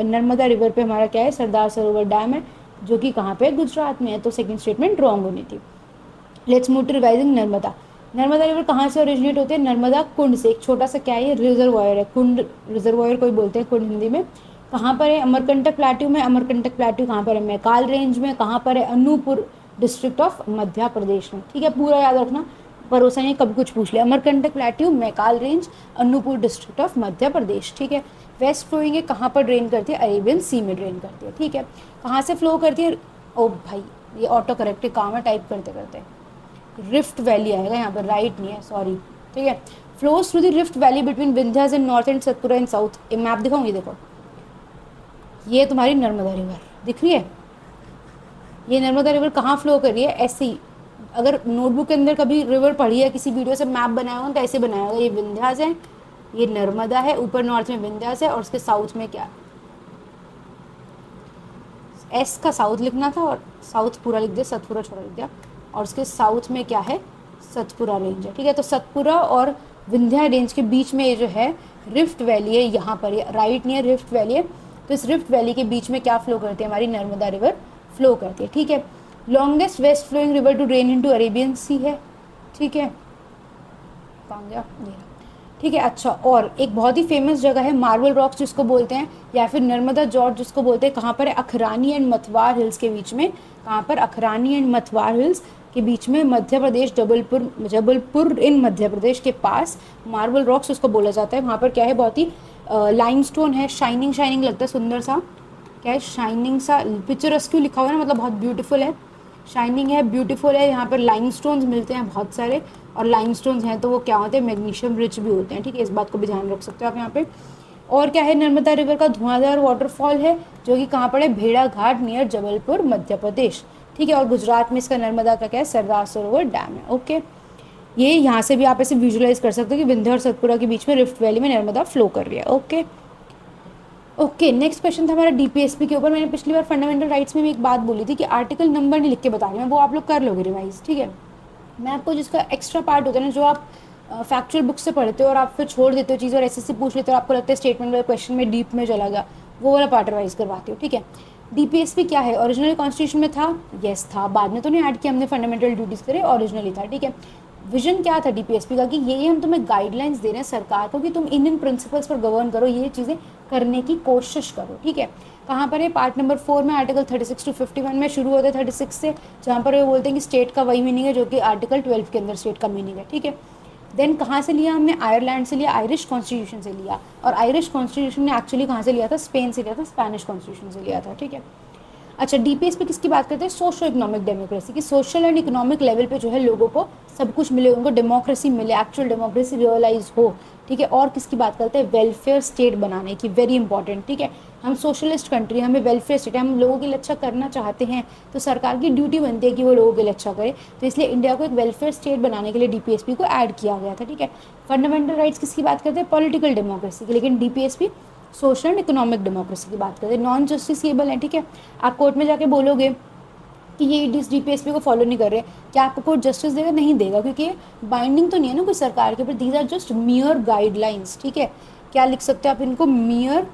नर्मदा रिवर पे हमारा क्या है, सरदार सरोवर डैम है, जो कि कहाँ पे, गुजरात में है, तो सेकंड स्टेटमेंट रॉन्ग होनी थी। Let's move to revising Narmada. Narmada river कहाँ से ओरिजिनेट होते हैं, नर्मदा कुंड से, एक छोटा सा क्या है ये, रिजर्वायर है, कुंड रिजर्वायर कोई बोलते हैं कुंड हिंदी में। कहाँ पर है, अमरकंटक प्लेट्यू में। अमरकंटक प्लेट्यू कहाँ पर है, मैकाल रेंज में। कहाँ पर है, अनूपपुर डिस्ट्रिक्ट ऑफ मध्य प्रदेश में, ठीक है, पूरा याद रखना, भरोसा नहीं कभी कुछ पूछ लिया। Amarkantak plateau, Maikal range, Anuppur district of Madhya Pradesh, ठीक है। वेस्ट फ्लोइंग है, कहाँ पर ड्रेन करती है, अरेबियन सी में ड्रेन करती है, ठीक है। कहाँ से फ्लो करती है, ओ भाई ये ऑटो करेक्ट काम है, टाइप करते करते रिफ्ट वैली आएगा यहाँ पर, राइट नहीं है, सॉरी, ठीक है। Flows through the rift valley between Vindhyas in north and Satpura in south. एक मैप दिखाऊंगी, देखो ये तुम्हारी नर्मदा रिवर दिख रही है, ये नर्मदा रिवर कहाँ फ्लो कर रही है, ऐसे ही। अगर नोटबुक के अंदर कभी रिवर पढ़ी है, किसी वीडियो से मैप बनाया हो तो ऐसे बनाया होगा, ये विंध्यास है, ये नर्मदा है, ऊपर नॉर्थ में विंध्यास है, और उसके साउथ में क्या, एस का साउथ लिखना था और साउथ पूरा लिख दिया, सतपुरा छोड़ा लिख दिया, और उसके साउथ में क्या है, सतपुरा रेंज है, ठीक है। तो सतपुरा और विंध्या रेंज के बीच में ये जो है रिफ्ट वैली है, यहाँ पर ये राइट नहीं है, रिफ्ट वैली है। तो इस रिफ्ट वैली के बीच में क्या फ्लो करती है, हमारी नर्मदा रिवर फ्लो करती है, ठीक है। Longest west flowing river to drain into Arabian Sea है, ठीक है, कहाँ गया ये, ठीक है। अच्छा, और एक बहुत ही फेमस जगह है मार्बल रॉक्स जिसको बोलते हैं, या फिर नर्मदा जॉर्ज जिसको बोलते हैं, कहाँ पर है, अखरानी एंड मथवार हिल्स के बीच में। कहाँ पर, अखरानी एंड मथवार हिल्स के बीच में, मध्य प्रदेश, जबलपुर इन मध्य प्रदेश के पास मार्बल रॉक्स उसको बोला जाता है। वहाँ पर क्या है, बहुत ही लाइमस्टोन है, शाइनिंग शाइनिंग लगता है, सुंदर सा, क्या है, शाइनिंग सा, पिक्चरस्क्यू लिखा हुआ है ना, मतलब बहुत ब्यूटीफुल है, शाइनिंग है, ब्यूटीफुल है। यहाँ पर लाइमस्टोन्स मिलते हैं बहुत सारे, और लाइमस्टोन्स हैं तो वो क्या होते हैं, मैग्नीशियम रिच भी होते हैं, ठीक है, इस बात को भी ध्यान रख सकते हो आप यहाँ पे। और क्या है, नर्मदा रिवर का धुआंधार वाटरफॉल है, जो कि कहाँ पर है, भेड़ा घाट नियर जबलपुर मध्य प्रदेश, ठीक है। और गुजरात में इसका नर्मदा का क्या है, सरदार सरोवर डैम है, ओके। ये यहाँ से भी आप ऐसे विजुलाइज कर सकते हो कि विंध्या और सतपुरा के बीच में रिफ्ट वैली में नर्मदा फ्लो कर रही है, ओके। ओके, नेक्स्ट क्वेश्चन था हमारा DPSP के ऊपर। मैंने पिछली बार फंडामेंटल राइट्स में भी एक बात बोली थी कि आर्टिकल नंबर नहीं लिख के बता रही मैं, वो आप लोग कर लोगे रिवाइज, ठीक है। मैं आपको जिसका एक्स्ट्रा पार्ट होता है ना, जो आप फैक्चुअल बुक से पढ़ते हो और आप फिर छोड़ देते हो चीज़ और SSC पूछ लेते हो, आपको लगता है स्टेटमेंट वाले क्वेश्चन में डीप में चला गया, वो वाला पार्ट रिवाइज करवाते हो, ठीक है। DPSP क्या है, ओरिजिनल कॉन्स्टिट्यूशन में था, यस था, बाद में तो नहीं ऐड किया हमने, फंडामेंटल ड्यूटीज़ करे, ओरिजिनली था, ठीक है। विजन क्या था DPSP का, कि ये हम तुम्हें गाइडलाइंस दे रहे हैं सरकार को कि तुम इन प्रिंसिपल्स पर गवर्न करो, ये चीज़ें करने की कोशिश करो, ठीक है। कहाँ पर है, पार्ट नंबर 4 में, आर्टिकल 36 to 51 में शुरू होता है 36 से, जहाँ पर वो बोलते हैं कि स्टेट का वही मीनिंग है जो कि आर्टिकल 12 के अंदर स्टेट का मीनिंग है, ठीक है। देन कहाँ से लिया हमने, आयरलैंड से लिया, आयरिश कॉन्स्टिट्यूशन से लिया, और आयरिश कॉन्स्टिट्यूशन ने एक्चुअली कहाँ से लिया था, स्पेन से लिया था, स्पेनिश कॉन्स्टिट्यूशन से लिया था, ठीक है। अच्छा, DPSP किसकी बात करते हैं, सोशो इकोनॉमिक डेमोक्रेसी की, सोशल एंड इकोनॉमिक लेवल पे जो है लोगों को सब कुछ मिले, उनको डेमोक्रेसी मिले, एक्चुअल डेमोक्रेसी रियलाइज हो, ठीक है। और किसकी बात करते हैं, वेलफेयर स्टेट बनाने की, वेरी इंपॉर्टेंट, ठीक है। हम सोशलिस्ट कंट्री, हमें वेलफेयर स्टेट, हम लोगों के लिए अच्छा करना चाहते हैं, तो सरकार की ड्यूटी बनती है कि वो लोगों के लिए अच्छा करे, तो इसलिए इंडिया को एक वेलफेयर स्टेट बनाने के लिए DPSP को ऐड किया गया था, ठीक है। फंडामेंटल राइट्स किसकी बात करते हैं, पॉलिटिकल डेमोक्रेसी की, लेकिन DPSP social and economic democracy की बात करते हैं, नॉन जस्टिसेबल है, ठीक है। आप कोर्ट में जाके बोलोगे कि ये इस डीपीएसपी को फॉलो नहीं कर रहे, क्या आपको कोर्ट जस्टिस देगा? नहीं देगा, क्योंकि बाइंडिंग तो नहीं है ना कोई सरकार के ऊपर। These are just mere guidelines, ठीक है। क्या लिख सकते हैं आप इनको? मियर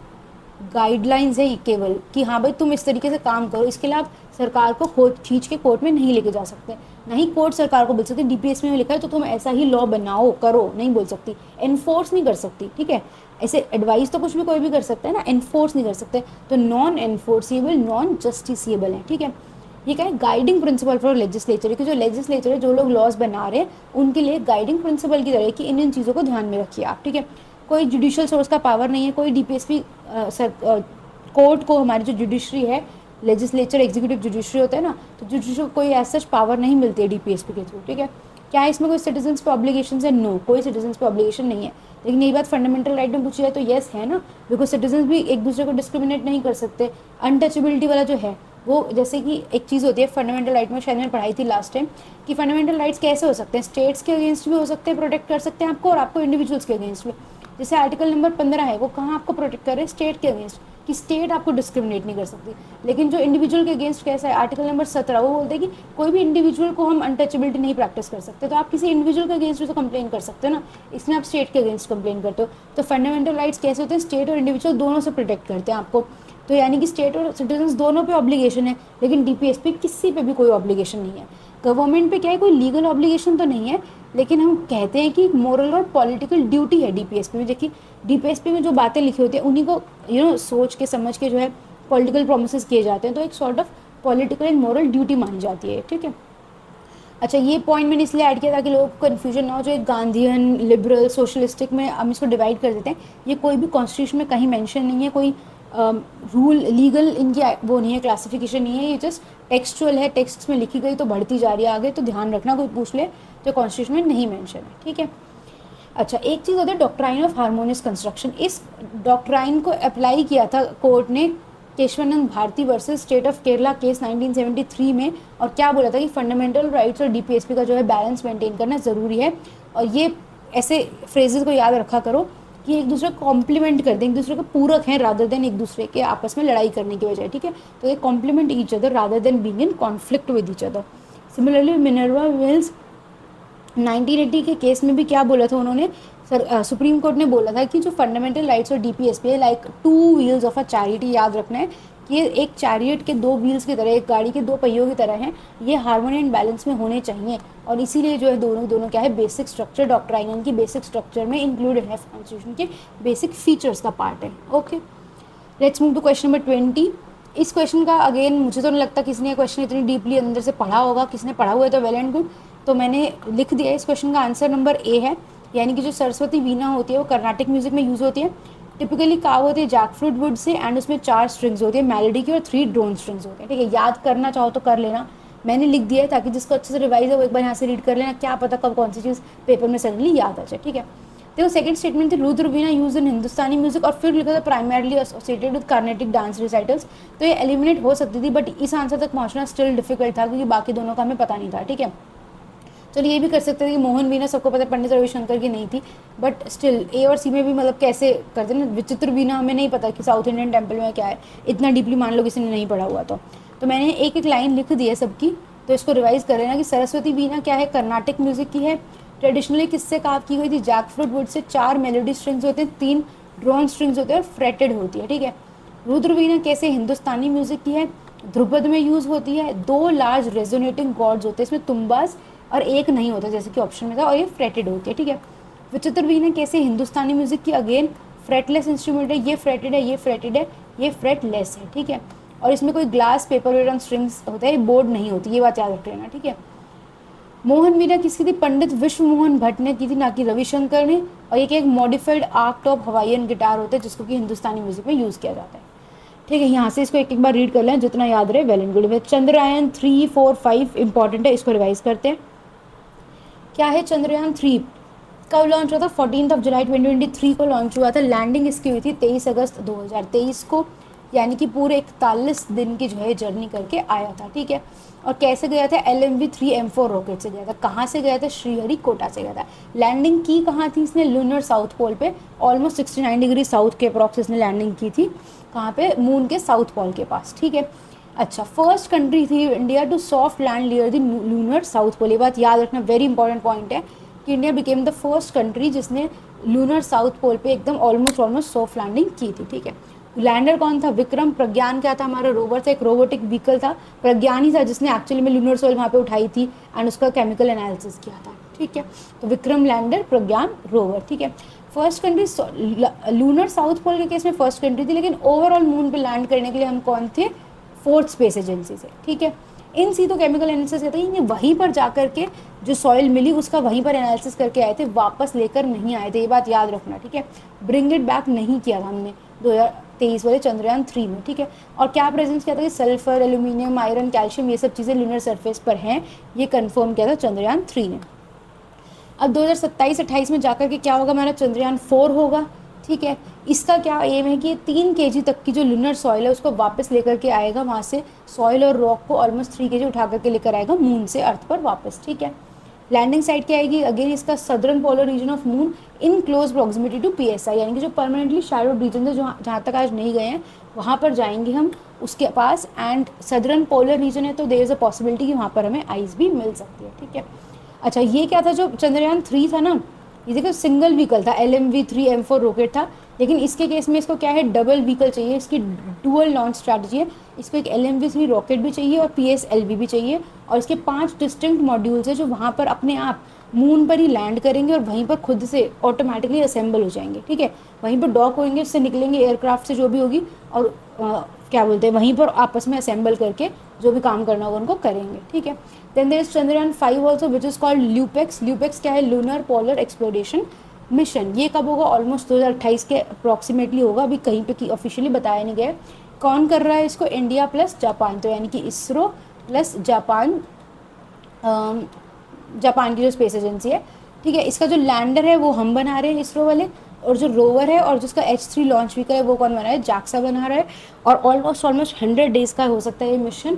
गाइडलाइंस है ये केवल, कि हाँ भाई तुम इस तरीके से काम करो। इसके लिए आप सरकार को खींच के कोर्ट में नहीं लेके जा सकते, नहीं कोर्ट सरकार को बोल सकते डीपीएसपी में लिखा है तो तुम ऐसा ही लॉ बनाओ करो, नहीं बोल सकती, एनफोर्स नहीं कर सकती, ठीक है। ऐसे एडवाइस तो कुछ भी कोई भी कर सकता है ना, एनफोर्स नहीं कर सकते। तो नॉन एनफोर्सिबल, नॉन जस्टिसिएबल है, ठीक है। ये क्या है? गाइडिंग प्रिंसिपल फॉर लेजिस्लेचर, कि जो लेजिस्लेचर है, जो लोग लॉज बना रहे हैं, उनके लिए गाइडिंग प्रिंसिपल की तरह कि इन चीज़ों को ध्यान में रखिए आप, ठीक है। कोई जुडिशियल सोर्स का पावर नहीं है, कोई डीपीएसपी कोर्ट को, हमारी जो जुडिशरी है, लेजिस्लेचर एग्जीक्यूटिव जुडिशरी होता है ना, तो जुडिशरी को कोई ऐसा पावर नहीं मिलती है डीपीएसपी के थ्रू, ठीक है। क्या है इसमें कोई सिटीजन्स पे ऑब्लिगेशन है? नो, कोई सिटीजन्स पे ऑब्लिगेशन नहीं है। लेकिन यही बात फंडामेंटल राइट में पूछी जाए तो येस है ना, बिकॉज सिटीजन्स भी एक दूसरे को डिस्क्रिमिनेट नहीं कर सकते। अनटचेबिलिटी वाला जो है वो, जैसे कि एक चीज़ होती है फंडामेंटल राइट में, शायद मैंने पढ़ाई थी लास्ट टाइम, कि फंडामेंटल राइट्स कैसे हो सकते हैं? स्टेट्स के अगेंस्ट भी हो सकते हैं, प्रोटेक्ट कर सकते हैं आपको, और आपको इंडिविजुअल्स के अगेंस्ट भी। जैसे आर्टिकल नंबर 15 है, वो कहाँ आपको प्रोटेक्ट कर रहे हैं? स्टेट के अगेंस्ट, कि स्टेट आपको डिस्क्रिमिनेट नहीं कर सकती। लेकिन जो इंडिविजुअल के अगेंस्ट कैसा है? आर्टिकल नंबर 17, वो बोलते हैं कि कोई भी इंडिविजुअल को हम अनटचेबिलिटी नहीं प्रैक्टिस कर सकते। तो आप किसी इंडिविजुअल के अगेंस्ट तो कंप्लेन कर सकते हो ना, इसमें आप स्टेट के अगेंस्ट कंप्लेन करते हो। तो फंडामेंटल राइट्स कैसे होते हैं? स्टेट और इंडिविजुअल दोनों से प्रोटेक्ट करते हैं आपको। तो यानी कि स्टेट और सिटीजन्स दोनों पे ऑब्लिगेशन है, लेकिन डीपीएसपी किसी पे भी कोई ऑब्लिगेशन नहीं है। गवर्नमेंट पे क्या है? कोई लीगल ऑब्लिगेशन तो नहीं है, लेकिन हम कहते हैं कि मोरल और पॉलिटिकल ड्यूटी है डीपीएसपी में। देखिए डीपीएसपी में जो बातें लिखी होती है उन्हीं को सोच के समझ के जो है पॉलिटिकल प्रोमिस किए जाते हैं, तो एक sort of political and moral duty मानी जाती है, ठीक है। अच्छा, ये पॉइंट मैंने इसलिए ऐड किया ताकि लोगों को कन्फ्यूजन ना हो। जो एक गांधीयन, लिबरल, सोशलिस्टिक में हम इसको डिवाइड कर देते हैं, ये कोई भी कॉन्स्टिट्यूशन में कहीं मेंशन नहीं है, कोई रूल लीगल इनकी वो नहीं है, क्लासिफिकेशन नहीं है, ये जस्ट टेक्सचुअल है, टेक्स्ट में लिखी गई तो बढ़ती जा रही है आगे, तो ध्यान रखना कोई पूछ ले तो कॉन्स्टिट्यूशन में नहीं मेंशन है, ठीक है। अच्छा, एक चीज़ होती है डॉक्ट्राइन ऑफ हार्मोनियस कंस्ट्रक्शन। इस डॉक्ट्राइन को अप्लाई किया था कोर्ट ने Kesavananda Bharati versus state of Kerala case 1973 में, और क्या बोला था कि फंडामेंटल राइट्स और डीपीएसपी का जो है बैलेंस मेंटेन करना ज़रूरी है। और ये ऐसे फ्रेजेस को याद रखा करो कि एक दूसरे को कॉम्प्लीमेंट कर दें, एक दूसरे के पूरक हैं रादर देन एक दूसरे के आपस में लड़ाई करने की बजाय, ठीक है। तो ये complement each other rather than being in conflict with each other. Similarly Minerva Mills 1980 के केस में भी क्या बोला था उन्होंने? सुप्रीम कोर्ट ने बोला था कि जो फंडामेंटल राइट्स और डीपीएसपी है like two wheels of a charity, याद रखना है कि ये एक चैरियट के दो व्हील्स की तरह, एक गाड़ी के दो पहियों की तरह हैं, ये हार्मोनी एंड बैलेंस में होने चाहिए। और इसीलिए जो है दोनों क्या है? बेसिक स्ट्रक्चर, डॉक्ट्राइन की बेसिक स्ट्रक्चर में इंक्लूडेड है, कॉन्स्टिट्यूशन के बेसिक फीचर्स का पार्ट है। Okay, let's move to question number 20। इस क्वेश्चन का अगेन मुझे तो नहीं लगता किसी ने क्वेश्चन इतनी डीपली अंदर से पढ़ा होगा, किसी ने पढ़ा हुआ है तो वेल एंड गुड। तो मैंने लिख दिया, इस क्वेश्चन का आंसर नंबर ए है, यानी कि जो सरस्वती वीणा होती है वो कर्नाटिक म्यूजिक में यूज़ होती है। टिपिकली कार्व होती है जैकफ्रूट वुड से, एंड उसमें 4 स्ट्रिंग्स होती है मेलोडी की और 3 ड्रोन स्ट्रिंग्स होते हैं, ठीक है। याद करना चाहो तो कर लेना, मैंने लिख दिया है ताकि जिसको अच्छे से रिवाइज है वो एक बार यहाँ से रीड कर लेना, क्या पता कब कौन सी चीज़ पेपर में सडनली याद आ जाए, ठीक है। देखो सेकंड स्टेटमेंट थी Rudra veena use in Hindustani music, और फिर लिखा था primarily associated with Carnatic dance recitals. तो ये एलिमिनेट हो सकती थी, बट इस आंसर तक पहुंचना स्टिल डिफिकल्ट था क्योंकि बाकी दोनों का हमें पता नहीं था, ठीक है। चलिए ये भी कर सकते थे कि मोहन वीणा सबको पता है पंडित रविशंकर की नहीं थी, बट स्टिल ए और सी में भी मतलब कैसे करते ना। विचित्र वीणा हमें नहीं पता कि साउथ इंडियन टेम्पल में क्या है, इतना डीपली मान लो किसी ने नहीं पढ़ा हुआ तो मैंने एक एक लाइन लिख दी है सबकी, तो इसको रिवाइज कर लेना कि सरस्वती वीणा क्या है? कर्नाटिक म्यूजिक की है। ट्रेडिशनली किससे कार्व की गई थी? Jackfruit would say. 4 melody strings होते हैं, 3 ड्रोन स्ट्रिंग्स होते हैं और फ्रेटेड होती है, ठीक है। रुद्र वीणा कैसे? हिंदुस्तानी म्यूजिक की है, ध्रुपद में यूज होती है। 2 लार्ज रेजोनेटिंग कॉर्ड्स होते हैं, इसमें तुम्बास और एक नहीं होता जैसे कि ऑप्शन में था, और ये फ्रेटेड होती है, ठीक है। विचित्र वीणा कैसे? हिंदुस्तानी म्यूजिक की, अगेन फ्रेटलेस इंस्ट्रूमेंट है, ये फ्रेटेड है, ये फ्रेटेड है, ये फ्रेटलेस है, ठीक है। और इसमें कोई glass, paper weight on strings होता है, बोर्ड नहीं होती, ये बात याद रख लेना, ठीक है। मोहन वीणा किसकी थी? पंडित विश्व मोहन भट्ट ने की थी, ना कि रविशंकर ने। और ये एक modified arc top Hawaiian guitar होता है जिसको कि हिंदुस्तानी म्यूजिक में यूज़ किया जाता है, ठीक है। यहाँ से इसको एक एक बार रीड कर लें, जितना याद रहे well and good. Chandrayaan 3, 4, 5 important है, इसको रिवाइज करते हैं। क्या है चंद्रयान 3? कब लॉन्च हुआ था? 14 जुलाई 2023 को लॉन्च हुआ था। लैंडिंग इसकी हुई थी 23 अगस्त 2023 को, यानी कि पूरे 41 दिन की जो है जर्नी करके आया था, ठीक है। और कैसे गया था? LMV-3M4 रॉकेट से गया था। कहाँ से गया था? श्रीहरिकोटा से गया था। लैंडिंग की कहाँ थी इसने? लूनर साउथ पोल पे, ऑलमोस्ट 69 डिग्री साउथ के अप्रॉक्स इसने लैंडिंग की थी। कहाँ पे? मून के साउथ पोल के पास, ठीक है। अच्छा, फर्स्ट कंट्री थी India to soft land near the lunar south pole. ये बात याद रखना, वेरी इंपॉर्टेंट पॉइंट है कि India became the first country जिसने लूनर साउथ पोल पे एकदम ऑलमोस्ट ऑलमोस्ट सॉफ्ट लैंडिंग की थी। ठीक है, लैंडर कौन था? विक्रम। प्रज्ञान क्या था? हमारा रोवर था, एक रोबोटिक व्हीकल था। प्रज्ञान ही था जिसने एक्चुअली में लूनर सोइल वहाँ पे उठाई थी एंड उसका केमिकल एनालिसिस किया था। ठीक है, तो विक्रम लैंडर, प्रज्ञान रोवर। ठीक है, first country lunar south pole के केस में फर्स्ट कंट्री थी, लेकिन ओवरऑल मून पे लैंड करने के लिए हम कौन थे? फोर्थ स्पेस एजेंसी से। ठीक है, इन सी तो केमिकल एनालिसिस कहते हैं, ये वहीं पर जाकर के जो सॉइल मिली उसका वहीं पर एनालिसिस करके आए थे, वापस लेकर नहीं आए थे, ये बात याद रखना। ठीक है, ब्रिंग इट बैक नहीं किया था हमने 2023 वाले चंद्रयान 3 में। ठीक है, और क्या प्रेजेंस किया था कि सल्फर, एल्यूमिनियम, आयरन, कैल्शियम, ये सब चीज़ें लूनर सरफेस पर हैं, ये कन्फर्म किया था चंद्रयान 3 ने। अब 2027-28 में जाकर के क्या होगा? हमारा चंद्रयान 4 होगा। ठीक है, इसका क्या एम है कि 3 kg तक की जो लूनर सॉइल है उसको वापस लेकर के आएगा, वहाँ से सॉइल और रॉक को ऑलमोस्ट 3 kg उठा करके लेकर आएगा मून से अर्थ पर वापस। ठीक है, लैंडिंग साइट क्या आएगी? अगेन इसका southern polar region of moon in close proximity to PSI, यानी कि जो परमानेंटली शैडोड रीजन है, जो जहाँ तक आज नहीं गए हैं वहाँ पर जाएंगे हम उसके पास। एंड सदर्न पोलर रीजन है तो देयर इज़ अ पॉसिबिलिटी कि वहाँ पर हमें आइस भी मिल सकती है। ठीक है, अच्छा, ये क्या था? जो चंद्रयान 3 था ना, ये देखो सिंगल व्हीकल था, LMV-3 M4 रॉकेट था, लेकिन इसके केस में इसको क्या है? डबल व्हीकल चाहिए, इसकी डुअल लॉन्च स्ट्रैटेजी है। इसको एक LMV-3 रॉकेट भी चाहिए और PSLV भी चाहिए, और इसके 5 डिस्टिंक्ट मॉड्यूल्स है जो वहाँ पर अपने आप मून पर ही लैंड करेंगे और वहीं पर खुद से ऑटोमेटिकली असेंबल हो जाएंगे। ठीक है, वहीं पर डॉक होंगे, उससे निकलेंगे एयरक्राफ्ट से जो भी होगी, और क्या बोलते हैं, वहीं पर आपस में असेंबल करके जो भी काम करना होगा उनको करेंगे। ठीक है, then there is Chandrayaan 5 also which is called LUPEX. LUPEX क्या है? Lunar polar exploration mission. ये कब होगा? ऑलमोस्ट 2028 के अप्रॉक्सीमेटली होगा, अभी कहीं पे ऑफिशियली बताया नहीं गया। कौन कर रहा है इसको? इंडिया प्लस जापान, तो यानी कि इसरो प्लस जापान, जापान की जो स्पेस एजेंसी है। ठीक है, इसका जो लैंडर है वो हम बना रहे हैं, इसरो वाले, और जो रोवर है और जिसका H3 लॉन्च व्हीकल है वो कौन बना रहा है? JAXA बना रहा है, और ऑलमोस्ट 100 डेज का हो सकता है ये मिशन।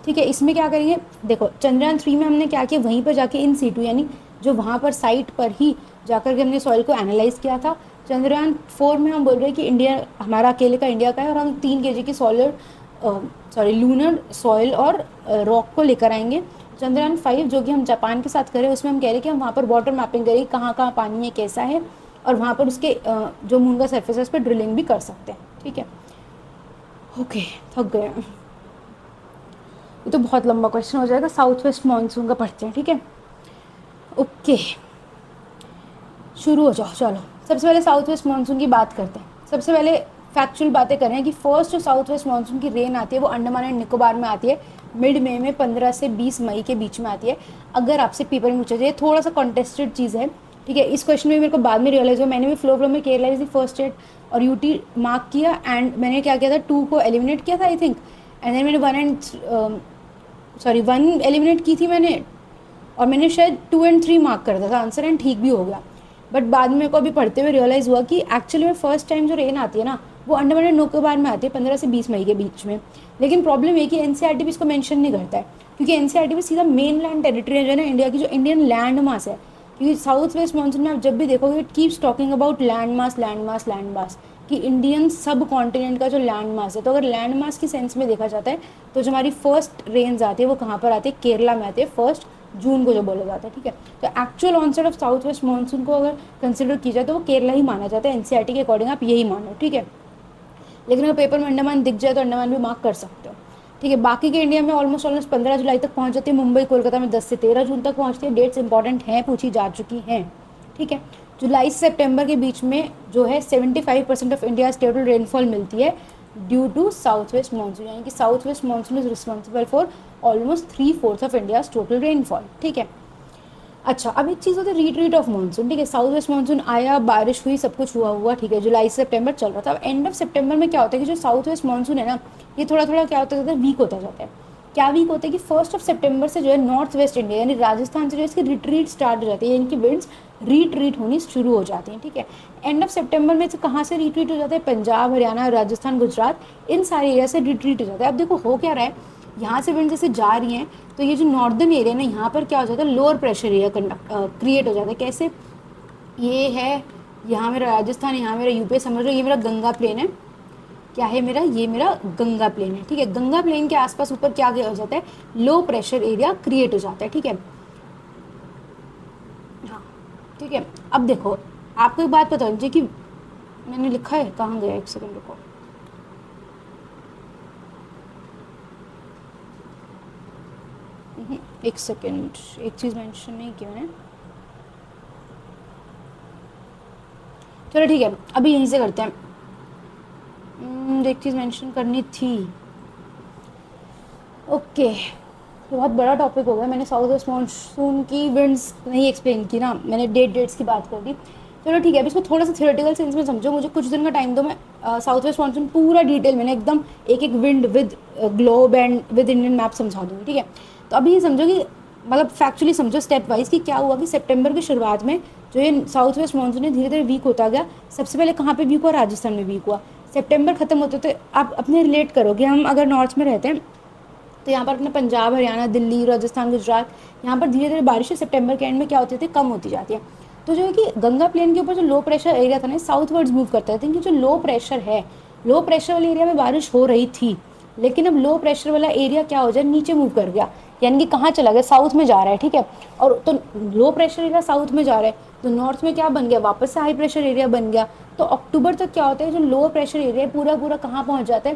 ठीक है, इसमें क्या करेंगे? देखो, चंद्रयान 3 में हमने क्या किया? वहीं पर जाके इन सीटू, यानी जो वहाँ पर साइट पर ही जाकर के हमने सॉइल को एनालाइज किया था। चंद्रयान 4 में हम बोल रहे हैं कि इंडिया हमारा अकेले का इंडिया का है, और हम 3 kg की लूनर सॉइल और रॉक को लेकर आएंगे। चंद्रयान 5 जो कि हम जापान के साथ करें, उसमें हम कह रहे हैं कि हम वहाँ पर वाटर मैपिंग करेंगे, कहाँ कहाँ पानी है, कैसा है, और वहाँ पर उसके जो मून का सरफेस है उस पर ड्रिलिंग भी कर सकते हैं। ठीक है, ओके, थक गए। ये तो बहुत लंबा क्वेश्चन हो जाएगा, साउथ वेस्ट मानसून का पढ़ते हैं। ठीक है, ओके, शुरू हो जाओ। चलो, सबसे पहले साउथ वेस्ट मानसून की बात करते हैं। सबसे पहले फैक्चुअल बातें करें कि फर्स्ट जो साउथ वेस्ट मानसून की रेन आती है वो अंडमान एंड निकोबार में आती है, मिड मई में 15 से 20 मई के बीच में आती है। अगर आपसे पेपर में पूछा जाए, थोड़ा सा कॉन्टेस्टेड चीज़ है। ठीक है, इस क्वेश्चन में मेरे को बाद में रियलाइज हुआ, मैंने भी फ्लो में Kerala is the first state और यूटी मार्क किया, एंड मैंने क्या किया था? 2 को एलिमिनेट किया था आई थिंक, एंड देन मैंने 1 एलिमिनेट की थी मैंने, और मैंने शायद 2 और 3 मार्क कर दिया था आंसर, एंड ठीक भी हो गया। बट बाद में मेरे को अभी पढ़ते हुए रियलाइज़ हुआ कि एक्चुअली में फर्स्ट टाइम जो रेन आती है ना वो अंडमान एंड निकोबार में आती है 15 से 20 मई के बीच में। लेकिन प्रॉब्लम ये कि NCERT भी इसको मेंशन नहीं करता है, क्योंकि NCERT भी सीधा मेन लैंड टेरिटरी है जो है ना इंडिया की, जो इंडियन लैंड मास है। क्योंकि साउथ वेस्ट मानसून में आप जब भी देखोगे it keeps talking about land mass, land mass, land mass, कि इंडियन सब कॉन्टिनेंट का जो लैंड मास है। तो अगर लैंड मास की सेंस में देखा जाता है तो जो हमारी फर्स्ट रेंज आती है वो कहाँ पर आती है? केरला में आती है, 1 जून को जो बोला जाता है। ठीक है, तो actual onset of south west monsoon को अगर कंसिडर की जाए तो वो केरला ही माना जाता है। NCERT के अकॉर्डिंग आप यही मानो। ठीक है, लेकिन अगर पेपर में अंडमान दिख जाए तो अंडमान भी मार्क कर सकते हो। ठीक है, बाकी के इंडिया में ऑलमोस्ट 15 जुलाई तक पहुंच जाती है, मुंबई कोलकाता में 10 से 13 जून तक पहुंचती है। डेट्स इंपॉर्टेंट हैं, पूछी जा चुकी हैं। ठीक है, जुलाई से सितंबर के बीच में जो है 75% ऑफ इंडिया टोटल रेनफॉल मिलती है due to south west monsoon, यानी कि south west monsoon is responsible for almost 3/4 of India total rainfall. ठीक है, अच्छा, अब एक चीज़ होती है रिट्रीट ऑफ मानसून। ठीक है, साउथ वेस्ट मानसून आया, बारिश हुई, सब कुछ हुआ। ठीक है, जुलाई से सितंबर चल रहा था। अब एंड ऑफ सितंबर में क्या होता है कि जो साउथ वेस्ट मानसून है ना, ये थोड़ा थोड़ा क्या होता है, वीक होता जाता है। क्या वीक होता है कि 1 सितंबर से जो है नॉर्थ वेस्ट इंडिया यानी राजस्थान से जो है इसकी रिट्रीट स्टार्ट हो जाती है, इनकी विंड्स रिट्रीट होनी शुरू हो जाती हैं। ठीक है, एंड ऑफ सितंबर में से कहाँ से रिट्रीट हो जाता है? पंजाब, हरियाणा, राजस्थान, गुजरात, इन सारे एरिया से रिट्रीट हो जाता है। अब देखो हो क्या रहा है, यहाँ से विंड जैसे जा रही हैं तो ये जो नॉर्दर्न एरिया ना, यहाँ पर क्या हो जाता है? लोअर प्रेशर एरिया क्रिएट हो जाता है। कैसे? ये है, यहाँ मेरा राजस्थान, यहाँ मेरा यूपी, समझ लो ये मेरा गंगा प्लेन है। क्या है मेरा, ये मेरा गंगा प्लेन है, ठीक है। गंगा प्लेन के आसपास ऊपर क्या हो जाता है, लो प्रेशर एरिया क्रिएट हो जाता है, ठीक है। हाँ ठीक है। अब देखो आपको एक बात बता दीजिए कि मैंने लिखा है कहाँ गया, एक सेकंड रुको। एक सेकंड, एक चीज़ मेंशन नहीं की मैंने, चलो ठीक है अभी यहीं से करते हैं। एक चीज़ मेंशन करनी थी, ओके। तो बहुत बड़ा टॉपिक हो गया, मैंने साउथ वेस्ट मानसून की विंड्स नहीं एक्सप्लेन की ना, मैंने डेट्स की बात कर दी। चलो ठीक है, अभी इसको थोड़ा सा थियोरेटिकल सेंस में समझो, मुझे कुछ दिन का टाइम दो, मैं साउथ वेस्ट मानसून पूरा डिटेल मैंने एकदम एक एक wind with globe and with Indian map समझा दूँगी, ठीक है। तो अभी ये समझो कि मतलब फैक्चुअली समझो स्टेप वाइज कि क्या हुआ कि सितंबर की शुरुआत में जो ये साउथ वेस्ट मानसून है धीरे धीरे वीक होता गया। सबसे पहले कहाँ पे वीक हुआ, राजस्थान में वीक हुआ। सितंबर खत्म होते होते आप अपने रिलेट करोगे, हम अगर नॉर्थ में रहते हैं तो यहाँ पर अपने पंजाब, हरियाणा, दिल्ली, राजस्थान, गुजरात, यहाँ पर धीरे धीरे बारिशें सितंबर के एंड में क्या होती थी, कम होती जाती है। तो जो है कि गंगा प्लेन के ऊपर जो लो प्रेशर एरिया था ना, साउथ वर्ड्स मूव करता है, क्योंकि जो लो प्रेशर है, लो प्रेशर वाले एरिया में बारिश हो रही थी, लेकिन अब लो प्रेशर वाला एरिया क्या हो जाए, नीचे मूव कर गया, यानी कि कहाँ चला गया, साउथ में जा रहा है, ठीक है। और तो लो प्रेशर एरिया साउथ में जा रहा है, तो नॉर्थ में क्या बन गया, वापस से हाई प्रेशर एरिया बन गया। तो अक्टूबर तक क्या होता है, जो लो प्रेशर एरिया है पूरा पूरा कहाँ पहुँच जाता है,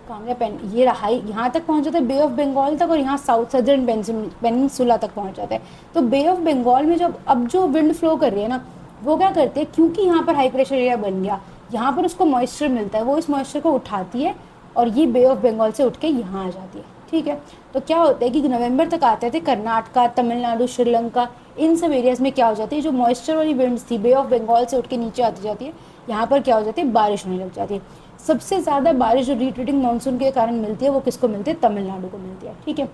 कांगड़ा पेन, ये रहा यहाँ तक पहुँच जाता है बे ऑफ बंगाल तक, और यहाँ साउथ सदर्न पेनिनसुला तक पहुँच जाता है। तो बे ऑफ बंगाल में जब अब जो विंड फ्लो कर रही है ना, वो क्या करते हैं, क्योंकि यहाँ पर हाई प्रेशर एरिया बन गया, यहाँ पर उसको मॉइस्चर मिलता है, वो इस मॉइस्चर को उठाती है और ये बे ऑफ बंगाल से उठ के यहाँ आ जाती है, ठीक है। तो क्या होता है कि नवंबर तक आते थे कर्नाटका, तमिलनाडु, श्रीलंका, इन सब एरियाज में क्या हो जाती है, जो मॉइस्चर वाली विंड्स थी बे ऑफ बंगाल से उठ के नीचे आती जाती है, यहाँ पर क्या हो जाती है, बारिश होने लग जाती है। सबसे ज़्यादा बारिश जो रिट्रीटिंग मानसून के कारण मिलती है वो किसको मिलती है, तमिलनाडु को मिलती है, ठीक है।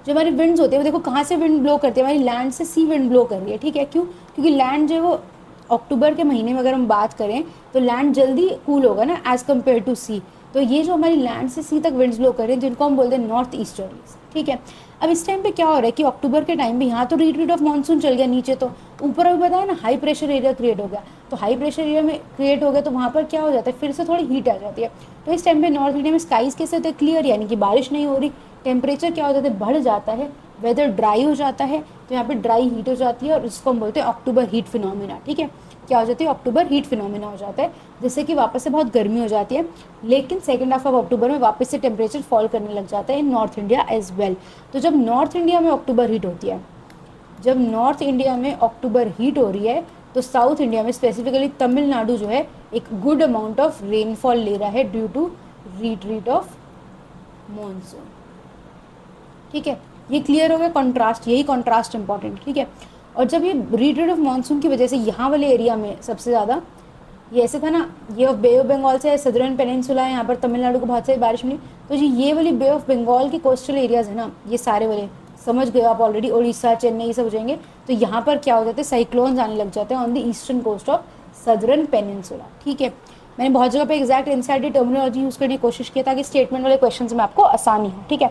जो हमारी विंड्स होती है वो देखो कहाँ से विंड ब्लो करती है, हमारी लैंड से सी विंड ब्लो कर रही है, ठीक है। क्यों, क्योंकि लैंड जो है वो अक्टूबर के महीने में अगर हम बात करें तो लैंड जल्दी कूल होगा ना एज कम्पेयर टू सी। तो ये जो हमारी लैंड से सी तक विंड्स ब्लो कर रहे हैं जिनको हम बोलते हैं नॉर्थ ईस्टर्लीज, ठीक है। अब इस टाइम पे क्या हो रहा है कि अक्टूबर के टाइम पे यहाँ तो रिट्रीट ऑफ मानसून चल गया नीचे, तो ऊपर अभी बताया ना हाई प्रेशर एरिया क्रिएट हो गया, तो हाई प्रेशर एरिया में क्रिएट हो गया तो वहाँ पर क्या हो जाता है, फिर से थोड़ी हीट आ जाती है। तो इस टाइम पे नॉर्थ इंडिया में स्काइज कैसे होते हैं, क्लियर, यानी कि बारिश नहीं हो रही, टेम्परेचर क्या हो जाता है, बढ़ जाता है, वेदर ड्राई हो जाता है, तो यहाँ पे ड्राई हीट हो जाती है और इसको हम बोलते हैं अक्टूबर हीट फिनोमिना, ठीक है। क्या हो जाती है, अक्टूबर हीट फिनोमिना हो जाता है, जिससे कि वापस से बहुत गर्मी हो जाती है। लेकिन सेकंड हाफ ऑफ अक्टूबर में वापस से टेम्परेचर फॉल करने लग जाता है इन नॉर्थ इंडिया एज वेल। तो जब नॉर्थ इंडिया में अक्टूबर हीट होती है, जब नॉर्थ इंडिया में अक्टूबर हीट हो रही है, तो साउथ इंडिया में स्पेसिफिकली तमिलनाडु जो है एक गुड अमाउंट ऑफ रेनफॉल ले रहा है due to retreat of monsoon, ठीक है। ये क्लियर हो गया कॉन्ट्रास्ट, यही कॉन्ट्रास्ट इंपॉर्टेंट, ठीक है। और जब ये रिट्रीट ऑफ मानसून की वजह से यहाँ वाले एरिया में सबसे ज़्यादा ये ऐसे था ना, ये बे ऑफ बंगाल से सदर्न पेनिनसुला है, यहाँ पर तमिलनाडु को बहुत सारी बारिश मिली, तो जी ये वाली बे ऑफ बंगाल के कोस्टल एरियाज है ना, ये सारे वाले समझ गए आप ऑलरेडी, उड़ीसा, चेन्नई, ये सब हो जाएंगे। तो यहाँ पर क्या हो जाते हैं, साइक्लोन्स आने लग जाते हैं on the eastern coast of southern peninsula, ठीक है। मैंने बहुत जगह पे एग्जैक्ट इनसाइड टर्मिनोलॉजी यूज़ करने की कोशिश की ताकि स्टेटमेंट वाले क्वेश्चन में आपको आसानी हो, ठीक है।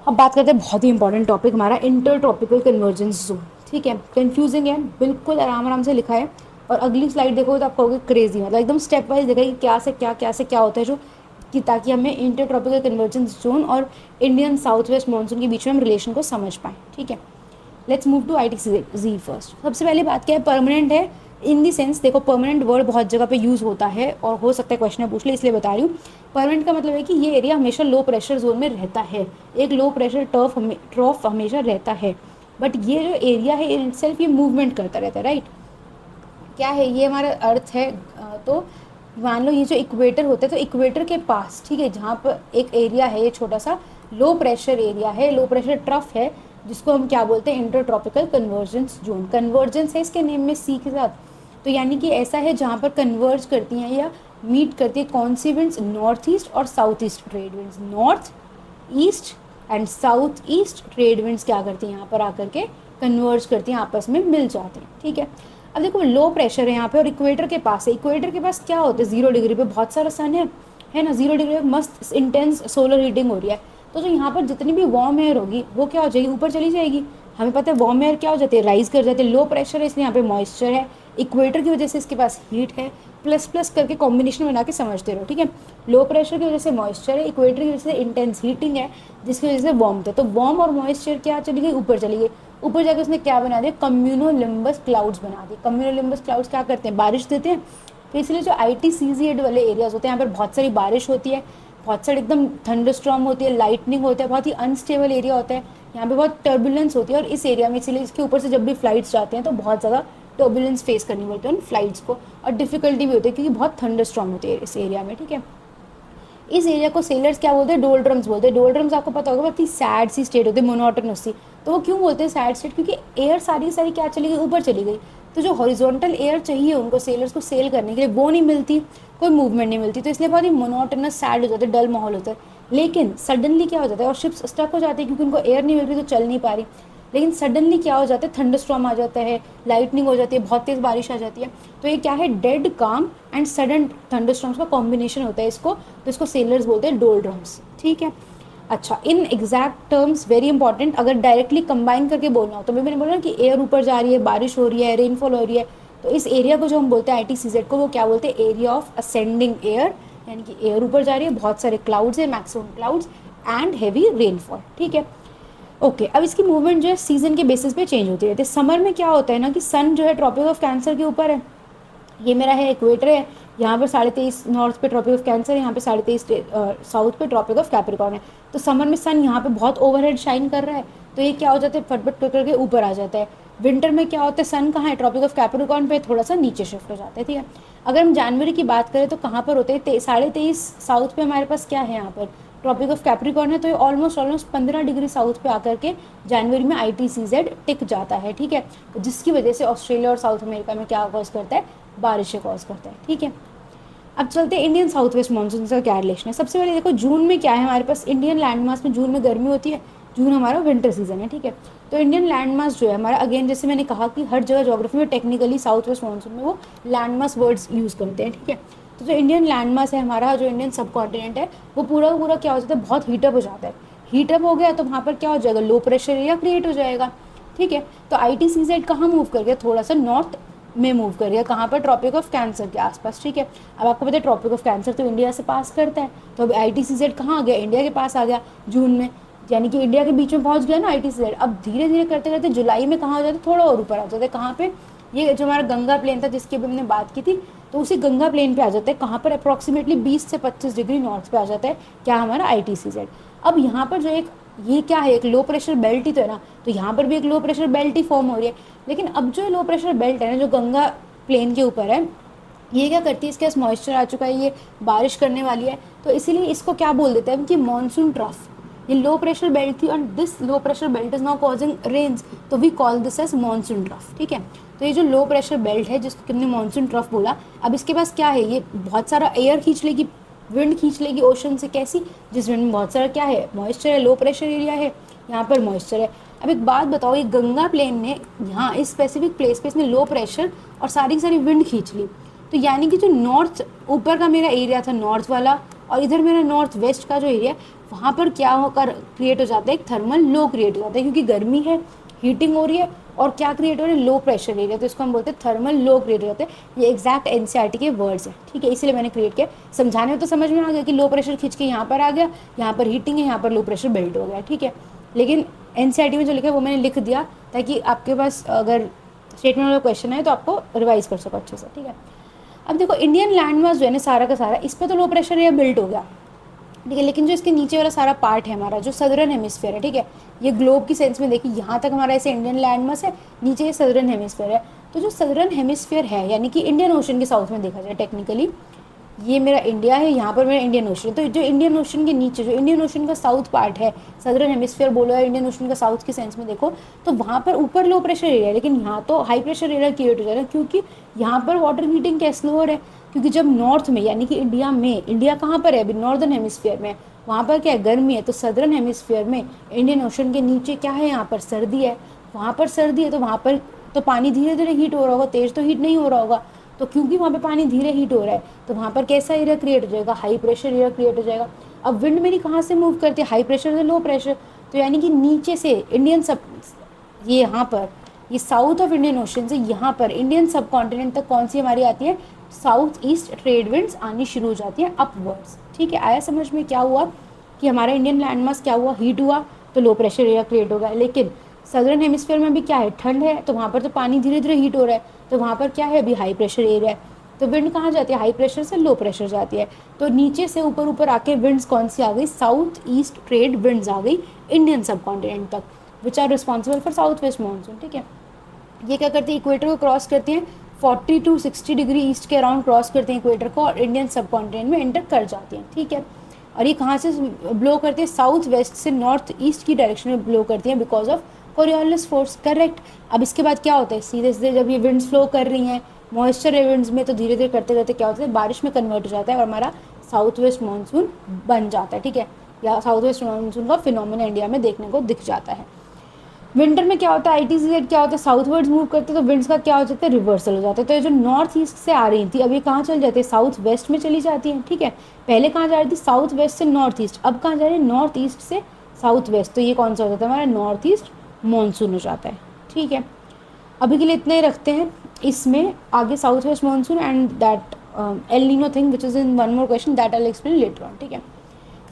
अब बात करते हैं बहुत ही इंपॉर्टेंट टॉपिक हमारा इंटर ट्रॉपिकल कन्वर्जेंस जोन, ठीक है। कंफ्यूजिंग है, बिल्कुल आराम आराम से लिखा है, और अगली स्लाइड देखोगे तो आप कहोगे क्रेजी, मतलब एकदम स्टेप वाइज देखा कि क्या से क्या होता है, जो कि ताकि हमें इंटर ट्रॉपिकल कन्वर्जेंस जोन और इंडियन साउथ वेस्ट मानसून के बीच में हम रिलेशन को समझ पाएँ, ठीक है। Let's move to ITC first. सबसे पहले बात क्या है, परमानेंट है इन दी सेंस, देखो परमानेंट वर्ड बहुत जगह पे यूज़ होता है और हो सकता है क्वेश्चन में पूछ ले, इसलिए बता रही हूँ। परमानेंट का मतलब है कि ये एरिया हमेशा लो प्रेशर जोन में रहता है, एक लो प्रेशर ट्रॉफ हमेशा रहता है, बट ये जो एरिया है इन सेल्फ ये मूवमेंट करता रहता है, राइट। क्या है, ये हमारा अर्थ है, तो मान लो ये जो इक्वेटर होता है, तो इक्वेटर के पास, ठीक है, जहाँ पर एक एरिया है, ये छोटा सा लो प्रेशर एरिया है, लो प्रेशर ट्रफ है, जिसको हम क्या बोलते हैं, inter tropical convergence zone. Convergence है इसके नेम में सी के साथ, तो यानी कि ऐसा है जहाँ पर कन्वर्ज करती हैं या मीट करती है कौन सी विंड्स, नॉर्थ ईस्ट और south east trade winds. North east and south east trade winds क्या करती हैं, यहाँ पर आकर के कन्वर्ज करती हैं, आपस में मिल जाते हैं, ठीक है। अब देखो लो प्रेशर है यहाँ पे और इक्वेटर के पास है, इक्वेटर के पास क्या होता है, 0 डिग्री पे बहुत सारा सन है ना, 0 डिग्री पे मस्त इंटेंस सोलर हीटिंग हो रही है, तो जो यहाँ पर जितनी भी वार्म एयर होगी वो क्या हो जाएगी, ऊपर चली जाएगी। हमें पता है वार्म एयर क्या हो जाती है, राइज कर जाती है, लो प्रेशर है इसलिए यहाँ पे मॉइस्चर है, इक्वेटर की वजह से इसके पास हीट है, प्लस प्लस करके कॉम्बिनेशन बना के समझते रहो, ठीक है। लो प्रेशर की वजह से मॉइस्चर है, इक्वेटर की वजह से इंटेंस हीटिंग है, जिसकी वजह से वार्मथ है। तो वार्म और मॉइस्चर क्या चली गई, ऊपर चली गई। ऊपर जाकर उसने क्या बना दिया, कम्यूनोलिम्बस क्लाउड्स बना दिए। कम्यूनोलिम्बस क्लाउड्स क्या करते हैं, बारिश देते हैं। तो इसलिए जो ITCZ वाले एरियाज होते हैं, यहाँ पर बहुत सारी बारिश होती है, बहुत सारी एकदम थंडरस्टॉर्म होती है, लाइटनिंग होता है, बहुत ही अनस्टेबल एरिया होता है, यहाँ पे बहुत टर्बुलेंस होती है। और इस एरिया में इसीलिए इसके ऊपर से जब भी फ्लाइट्स जाते हैं तो बहुत ज़्यादा टर्बुलेंस फेस करनी पड़ती है उन फ्लाइट्स को, और डिफिकल्टी भी होती है क्योंकि बहुत थंडरस्टॉर्म होती है इस एरिया में, ठीक है। इस एरिया को सेलर्स क्या बोलते हैं, डोल्ड्रम्स बोलते हैं। डोल्ड्रम्स आपको पता होगा बहुत ही सैड सी स्टेट होती है, मोनोटोनस सी। तो वो क्यों बोलते हैं सैड स्टेट, क्योंकि एयर सारी सारी क्या चली गई, ऊपर चली गई। तो जो हॉरिजॉन्टल एयर चाहिए उनको सेलर्स को सेल करने के लिए वो नहीं मिलती, कोई मूवमेंट नहीं मिलती, तो इसलिए बहुत ही मोनोटोनस सैड हो जाता है, डल माहौल होता है। लेकिन सडनली क्या हो जाता है, और शिप्स स्टक हो जाती है क्योंकि उनको एयर नहीं मिल रही तो चल नहीं पा रही। लेकिन सडनली क्या हो जाता है, थंडरस्टॉर्म आ जाता है, लाइटनिंग हो जाती है, बहुत तेज़ बारिश आ जाती है। तो ये क्या है, डेड काम एंड सडन थंडरस्टॉर्म्स का कॉम्बिनेशन होता है इसको, तो इसको सेलर्स बोलते हैं डोल्ड्रम्स, ठीक है। अच्छा, in exact terms very important, अगर डायरेक्टली कंबाइन करके बोलना हो तो मैंने बोला कि एयर ऊपर जा रही है, बारिश हो रही है, रेनफॉल हो रही है, तो इस एरिया को जो हम बोलते हैं ITCZ को, वो क्या बोलते हैं, एरिया ऑफ असेंडिंग एयर, यानी कि एयर ऊपर जा रही है, बहुत सारे क्लाउड्स है, maximum clouds and heavy rainfall, ठीक है। ओके, अब इसकी मूवमेंट जो है सीजन के बेसिस पे चेंज होती रहती है। समर में क्या होता है ना कि सन जो है ट्रॉपिक ऑफ कैंसर के ऊपर है, ये मेरा है इक्वेटर है, यहाँ पर 23.5 नॉर्थ पे ट्रॉपिक ऑफ कैंसर, यहाँ पे 23.5 साउथ पे ट्रॉपिक ऑफ कैप्रिकॉर्न है। तो समर में सन यहाँ पे बहुत ओवरहेड शाइन कर रहा है, तो ये क्या हो जाता है, फटफट करके ऊपर आ जाता है। विंटर में क्या होता है, सन कहाँ है, ट्रॉपिक ऑफ कैप्रिकॉर्न पे, थोड़ा सा नीचे शिफ्ट हो जाता है, ठीक है। अगर हम जनवरी की बात करें तो कहाँ पर होते हैं, 23.5 साउथ पे हमारे पास क्या है, यहाँ पर ट्रॉपिक ऑफ कैप्रिकॉर्न है, तो ये ऑलमोस्ट 15 डिग्री साउथ पे आकर के जनवरी में ITCZ टिक जाता है, ठीक है। जिसकी वजह से ऑस्ट्रेलिया और साउथ अमेरिका में क्या कॉज करता है, बारिशें कॉज करता है, ठीक है। अब चलते हैं इंडियन साउथ वेस्ट मानसून का क्या रिलेशन है। सबसे पहले देखो जून में क्या है हमारे पास, इंडियन लैंड मास में जून में गर्मी होती है, जून हमारा विंटर सीजन है, ठीक है। तो इंडियन लैंड मास जो है हमारा, अगेन जैसे मैंने कहा कि हर जगह ज्योग्राफी में टेक्निकली साउथ वेस्ट मानसून में वो लैंड मास वर्ड्स यूज़ करते हैं, ठीक है। तो जो इंडियन लैंड मास है हमारा, जो इंडियन सब कॉन्टिनेंट है, वो पूरा पूरा क्या हो जाता है, बहुत हीटअप हो जाता है। हीटअप हो गया तो वहाँ पर क्या हो जाएगा, लो प्रेशर एरिया क्रिएट हो जाएगा, ठीक है। तो ITCZ कहाँ मूव कर गया, थोड़ा सा नॉर्थ में मूव कर गया, कहाँ पर, ट्रॉपिक ऑफ कैंसर के आसपास, ठीक है। अब आपको पता है ट्रॉपिक ऑफ कैंसर तो इंडिया से पास करता है, तो अब ITCZ कहाँ आ गया, इंडिया के पास आ गया जून में, यानी कि इंडिया के बीच में पहुंच गया ना ITCZ। अब धीरे धीरे करते करते जुलाई में कहाँ हो जाता है, थोड़ा और ऊपर आ जाता है, कहाँ पे, ये जो हमारा गंगा प्लेन था जिसकी अभी हमने बात की थी, तो उसी गंगा प्लेन पे आ जाता है, कहाँ पर, अप्रॉक्सीमेटली 20 से 25 डिग्री नॉर्थ पे आ जाता है, क्या हमारा ITCZ। अब यहाँ पर जो एक, ये क्या है, एक लो प्रेशर बेल्ट ही तो है ना, तो यहाँ पर भी एक लो प्रेशर बेल्ट ही फॉर्म हो रही है। लेकिन अब जो लो प्रेशर बेल्ट है ना, जो गंगा प्लेन के ऊपर है, ये क्या करती है, इसके पास मॉइस्चर आ चुका है, ये बारिश करने वाली है, तो इसीलिए इसको क्या बोल देते हैं कि मानसून ट्रफ। ये लो प्रेशर बेल्ट थी and this low pressure belt is now causing rains, तो we call this as monsoon trough, ठीक है। तो ये जो लो प्रेशर बेल्ट है जिसको हमने मानसून ट्रफ बोला, अब इसके पास क्या है, ये बहुत सारा एयर खींच लेगी, विंड खींच लेगी ओशन से, कैसी, जिस विंड में बहुत सारा क्या है, मॉइस्चर है, लो प्रेशर एरिया है, यहाँ पर मॉइस्चर है। अब एक बात बताओ, ये गंगा प्लेन ने यहाँ इस स्पेसिफिक प्लेस पे इसने लो प्रेशर और सारी सारी विंड खींच ली, तो यानी कि जो नॉर्थ ऊपर का मेरा एरिया था नॉर्थ वाला, और इधर मेरा नॉर्थ वेस्ट का जो एरिया, वहाँ पर क्या होकर क्रिएट हो जाता है, एक थर्मल लो क्रिएट हो जाता है, क्योंकि गर्मी है, हीटिंग हो रही है, और क्या क्रिएट हो रहा है, लो प्रेशर एरिया, तो इसको हम बोलते हैं थर्मल लो क्रिएट हो जाते हैं। ये एग्जैक्ट NCERT के वर्ड्स हैं, ठीक है, इसलिए मैंने क्रिएट किया। समझाने में तो समझ में आ गया कि लो प्रेशर खींच के यहाँ पर आ गया, यहाँ पर हीटिंग है, यहाँ पर लो प्रेशर बेल्ट हो गया, ठीक है। लेकिन NCERT में जो लिखा है वो मैंने लिख दिया ताकि आपके पास अगर स्टेटमेंट वाला क्वेश्चन है तो आपको रिवाइज कर सको अच्छे से, ठीक है। अब देखो इंडियन लैंड मास जो है ना सारा का सारा, इस पर तो लो प्रेशर एरिया बिल्ट हो गया, ठीक है। लेकिन जो इसके नीचे वाला सारा पार्ट है हमारा, जो सदर्न हेमिस्फीयर है, ठीक है, ये ग्लोब की सेंस में देखिए, यहाँ तक हमारा ऐसे इंडियन लैंड मास है, नीचे ये सदर्न हेमिस्फीयर है। तो जो सदर्न हेमिस्फीयर है, यानी कि इंडियन ओशन के साउथ में देखा जाए टेक्निकली, ये मेरा इंडिया है, यहाँ पर मेरा इंडियन ओशन है। तो जो इंडियन ओशन के नीचे, जो इंडियन ओशन का साउथ पार्ट है, सदर्न हेमिस्फीयर बोलो या इंडियन ओशन का साउथ के सेंस में देखो, तो वहाँ पर ऊपर लो प्रेशर एरिया है, लेकिन यहाँ तो हाई प्रेशर एरिया क्रिएट हो जा रहा है, क्योंकि यहाँ पर वाटर हीटिंग कैसे हो रहा है, क्योंकि जब नॉर्थ में, यानी कि इंडिया में, इंडिया कहाँ पर है अभी, नॉर्दर्न हेमिस्फीयर में, वहाँ पर क्या है, गर्मी है, तो सदर्न हेमिस्फीयर में इंडियन ओशन के नीचे क्या है, यहाँ पर सर्दी है, वहाँ पर सर्दी है, तो वहाँ पर तो पानी धीरे धीरे हीट हो रहा होगा, तेज तो हीट नहीं हो रहा होगा, तो क्योंकि वहाँ पे पानी धीरे हीट हो रहा है, तो वहाँ पर कैसा एरिया क्रिएट हो जाएगा, हाई प्रेशर एरिया क्रिएट हो जाएगा। अब विंड मेरी कहाँ से मूव करती है, हाई प्रेशर से लो प्रेशर, तो यानी कि नीचे से इंडियन सब, ये यहाँ पर, ये साउथ ऑफ इंडियन ओशन से यहाँ पर इंडियन सब कॉन्टिनेंट तक कौन सी हमारी आती है, साउथ ईस्ट ट्रेड विंड्स आनी शुरू हो जाती हैं अपवर्ड्स। ठीक है, आया समझ में? क्या हुआ कि हमारा इंडियन लैंड मास क्या हुआ, हीट हुआ तो लो प्रेशर एरिया क्रिएट होगा। लेकिन सदर्न हेमिस्फीयर में भी क्या है, ठंड है, तो वहाँ पर तो पानी धीरे धीरे हीट हो रहा है, तो वहाँ पर क्या है, अभी हाई प्रेशर एरिया है, तो विंड कहाँ जाती है, हाई प्रेशर से लो प्रेशर जाती है। तो नीचे से ऊपर ऊपर आके विंड्स कौन सी आ गई, साउथ ईस्ट ट्रेड विंड्स आ गई इंडियन सब कॉन्टिनेंट तक, which are responsible for south west monsoon. ठीक है, ये क्या करती है, इक्वेटर को क्रॉस करती हैं, 40 to 60 डिग्री ईस्ट के अराउंड क्रॉस करते हैं इक्वेटर को, और इंडियन सब कॉन्टिनेंट में एंटर कर जाती हैं। ठीक है, और ये कहाँ से ब्लो करती है, साउथ वेस्ट से नॉर्थ ईस्ट की डायरेक्शन में ब्लो करती हैं because of Coriolis force. Correct. अब इसके बाद क्या होता है, सीधे सीधे जब ये विंड्स फ्लो कर रही हैं मॉइस्चर विंड्स में, तो धीरे धीरे करते करते क्या होता है, बारिश में कन्वर्ट हो जाता है और हमारा साउथ वेस्ट मानसून बन जाता है। ठीक है, या साउथ वेस्ट मानसून का फिनोमेना इंडिया में देखने को दिख जाता है। विंटर में क्या होता है, ITZ क्या होता है, साउथवर्ड्स मूव करते हैं, तो विंड्स का क्या हो जाता है, रिवर्सल हो जाता है। तो ये जो नॉर्थ ईस्ट से आ रही थी अब ये कहाँ चल जाती है, साउथ वेस्ट में चली जाती है। ठीक है, पहले कहाँ जा रही थी, साउथ वेस्ट से नॉर्थ ईस्ट, अब कहाँ जा रही है, नॉर्थ ईस्ट से साउथ वेस्ट। तो ये कौन सा हो जाता है, हमारा नॉर्थ ईस्ट मानसून हो जाता है। ठीक है, अभी के लिए इतना ही रखते हैं। इसमें आगे south west monsoon and that El Nino thing which is in one more question that I will explain later on. ठीक है,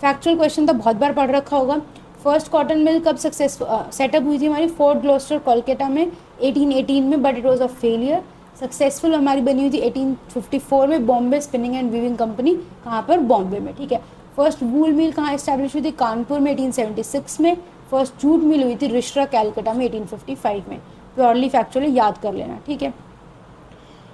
फैक्चुअल क्वेश्चन तो बहुत बार पढ़ रखा होगा। फर्स्ट कॉटन मिल कब सेटअप हुई थी हमारी, फोर्ट ग्लोस्टर कोलकाता में 1818 में, but it was a failure. Successful हमारी बनी हुई थी 1854 में, Bombay spinning and weaving company, कहाँ पर, बॉम्बे में। ठीक है, फर्स्ट वूल मिल कहाँ इस्टेब्लिश हुई थी, कानपुर में 1876 में। फर्स्ट जूट मिल हुई थी रिश्रा कैलकाटा में 1855 में। प्योरली फैक्चुअली याद कर लेना। ठीक है,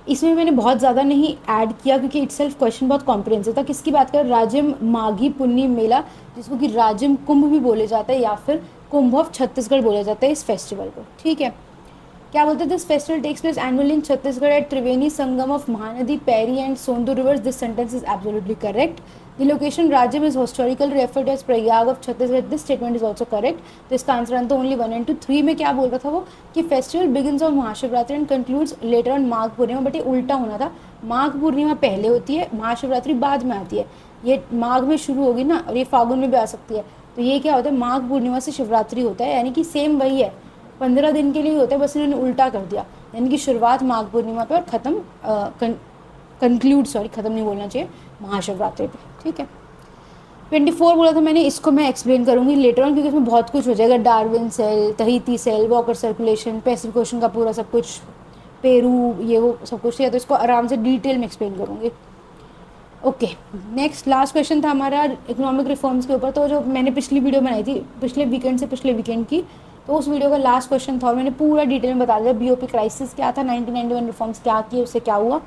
इसमें मैंने बहुत ज़्यादा नहीं ऐड किया क्योंकि इटसेल्फ क्वेश्चन बहुत कॉम्प्रिहेंसिव था। किसकी बात करें, राजिम माघी पुन्नी मेला, जिसको कि राजिम कुंभ भी बोले जाता है या फिर कुंभ ऑफ छत्तीसगढ़ बोला जाता है इस फेस्टिवल को। ठीक है, क्या बोलते हैं, this festival takes place annually in Chhattisgarh at Triveni Sangam of Mahanadi, Pairi and Sondur rivers. This sentence is absolutely correct. The location Rajim is historical referred as Prayag of Chhattisgarh. This statement is also correct. तो इसका आंसर आंसर ओनली 1 and 2। 3 में क्या बोल रहा था वो, कि festival begins on Mahashivratri and concludes later on Magh Purnima, but ये उल्टा होना था। माघ पूर्णिमा पहले होती है, महाशिवरात्रि बाद में आती है। ये माघ में शुरू होगी ना, और ये फागुन में भी आ सकती है। तो ये क्या होता है, माघ पूर्णिमा से शिवरात्रि होता है, यानी कि सेम वही है, 15 दिन के लिए होता है, बस इन्होंने उल्टा कर दिया। यानी कि शुरुआत माघ पूर्णिमा पे और ख़त्म कंक्लूड, सॉरी ख़त्म नहीं बोलना चाहिए, महाशिवरात्रि पे। ठीक है, 24 बोला था मैंने, इसको मैं एक्सप्लेन करूँगी लेटर ऑन, क्योंकि इसमें बहुत कुछ हो जाएगा। Darwin cell, Tahiti cell, Walker circulation, Pacific Ocean का पूरा सब कुछ, पेरू, ये वो सब कुछ है, तो इसको आराम से डिटेल में एक्सप्लेन करूँगी। ओके, नेक्स्ट लास्ट क्वेश्चन था हमारा इकोनॉमिक रिफॉर्म्स के ऊपर। तो जो मैंने पिछली वीडियो बनाई थी पिछले वीकेंड की, तो उस वीडियो का लास्ट क्वेश्चन था और मैंने पूरा डिटेल में बता दिया BOP क्राइसिस क्या था, 1991 रिफॉर्म्स क्या किए, उससे क्या हुआ।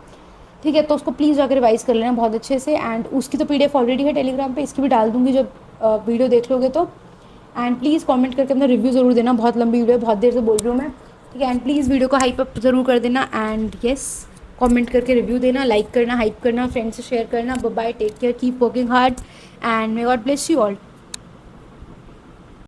ठीक है, तो उसको प्लीज़ जाकर रिवाइज कर लेना बहुत अच्छे से। एंड उसकी तो PDF ऑलरेडी है टेलीग्राम पे, इसकी भी डाल दूँगी जब वीडियो देख लोगे तो। एंड प्लीज़ कमेंट करके अपना रिव्यू ज़रूर देना, बहुत लंबी वीडियो है, बहुत देर से बोल रही हूँ मैं। ठीक है, एंड प्लीज़ वीडियो को हाइप अप ज़रूर कर देना। एंड येस, कमेंट करके रिव्यू देना, लाइक करना, हाइप करना, फ्रेंड्स से शेयर करना। Bye, take care, keep working hard and may God bless you all.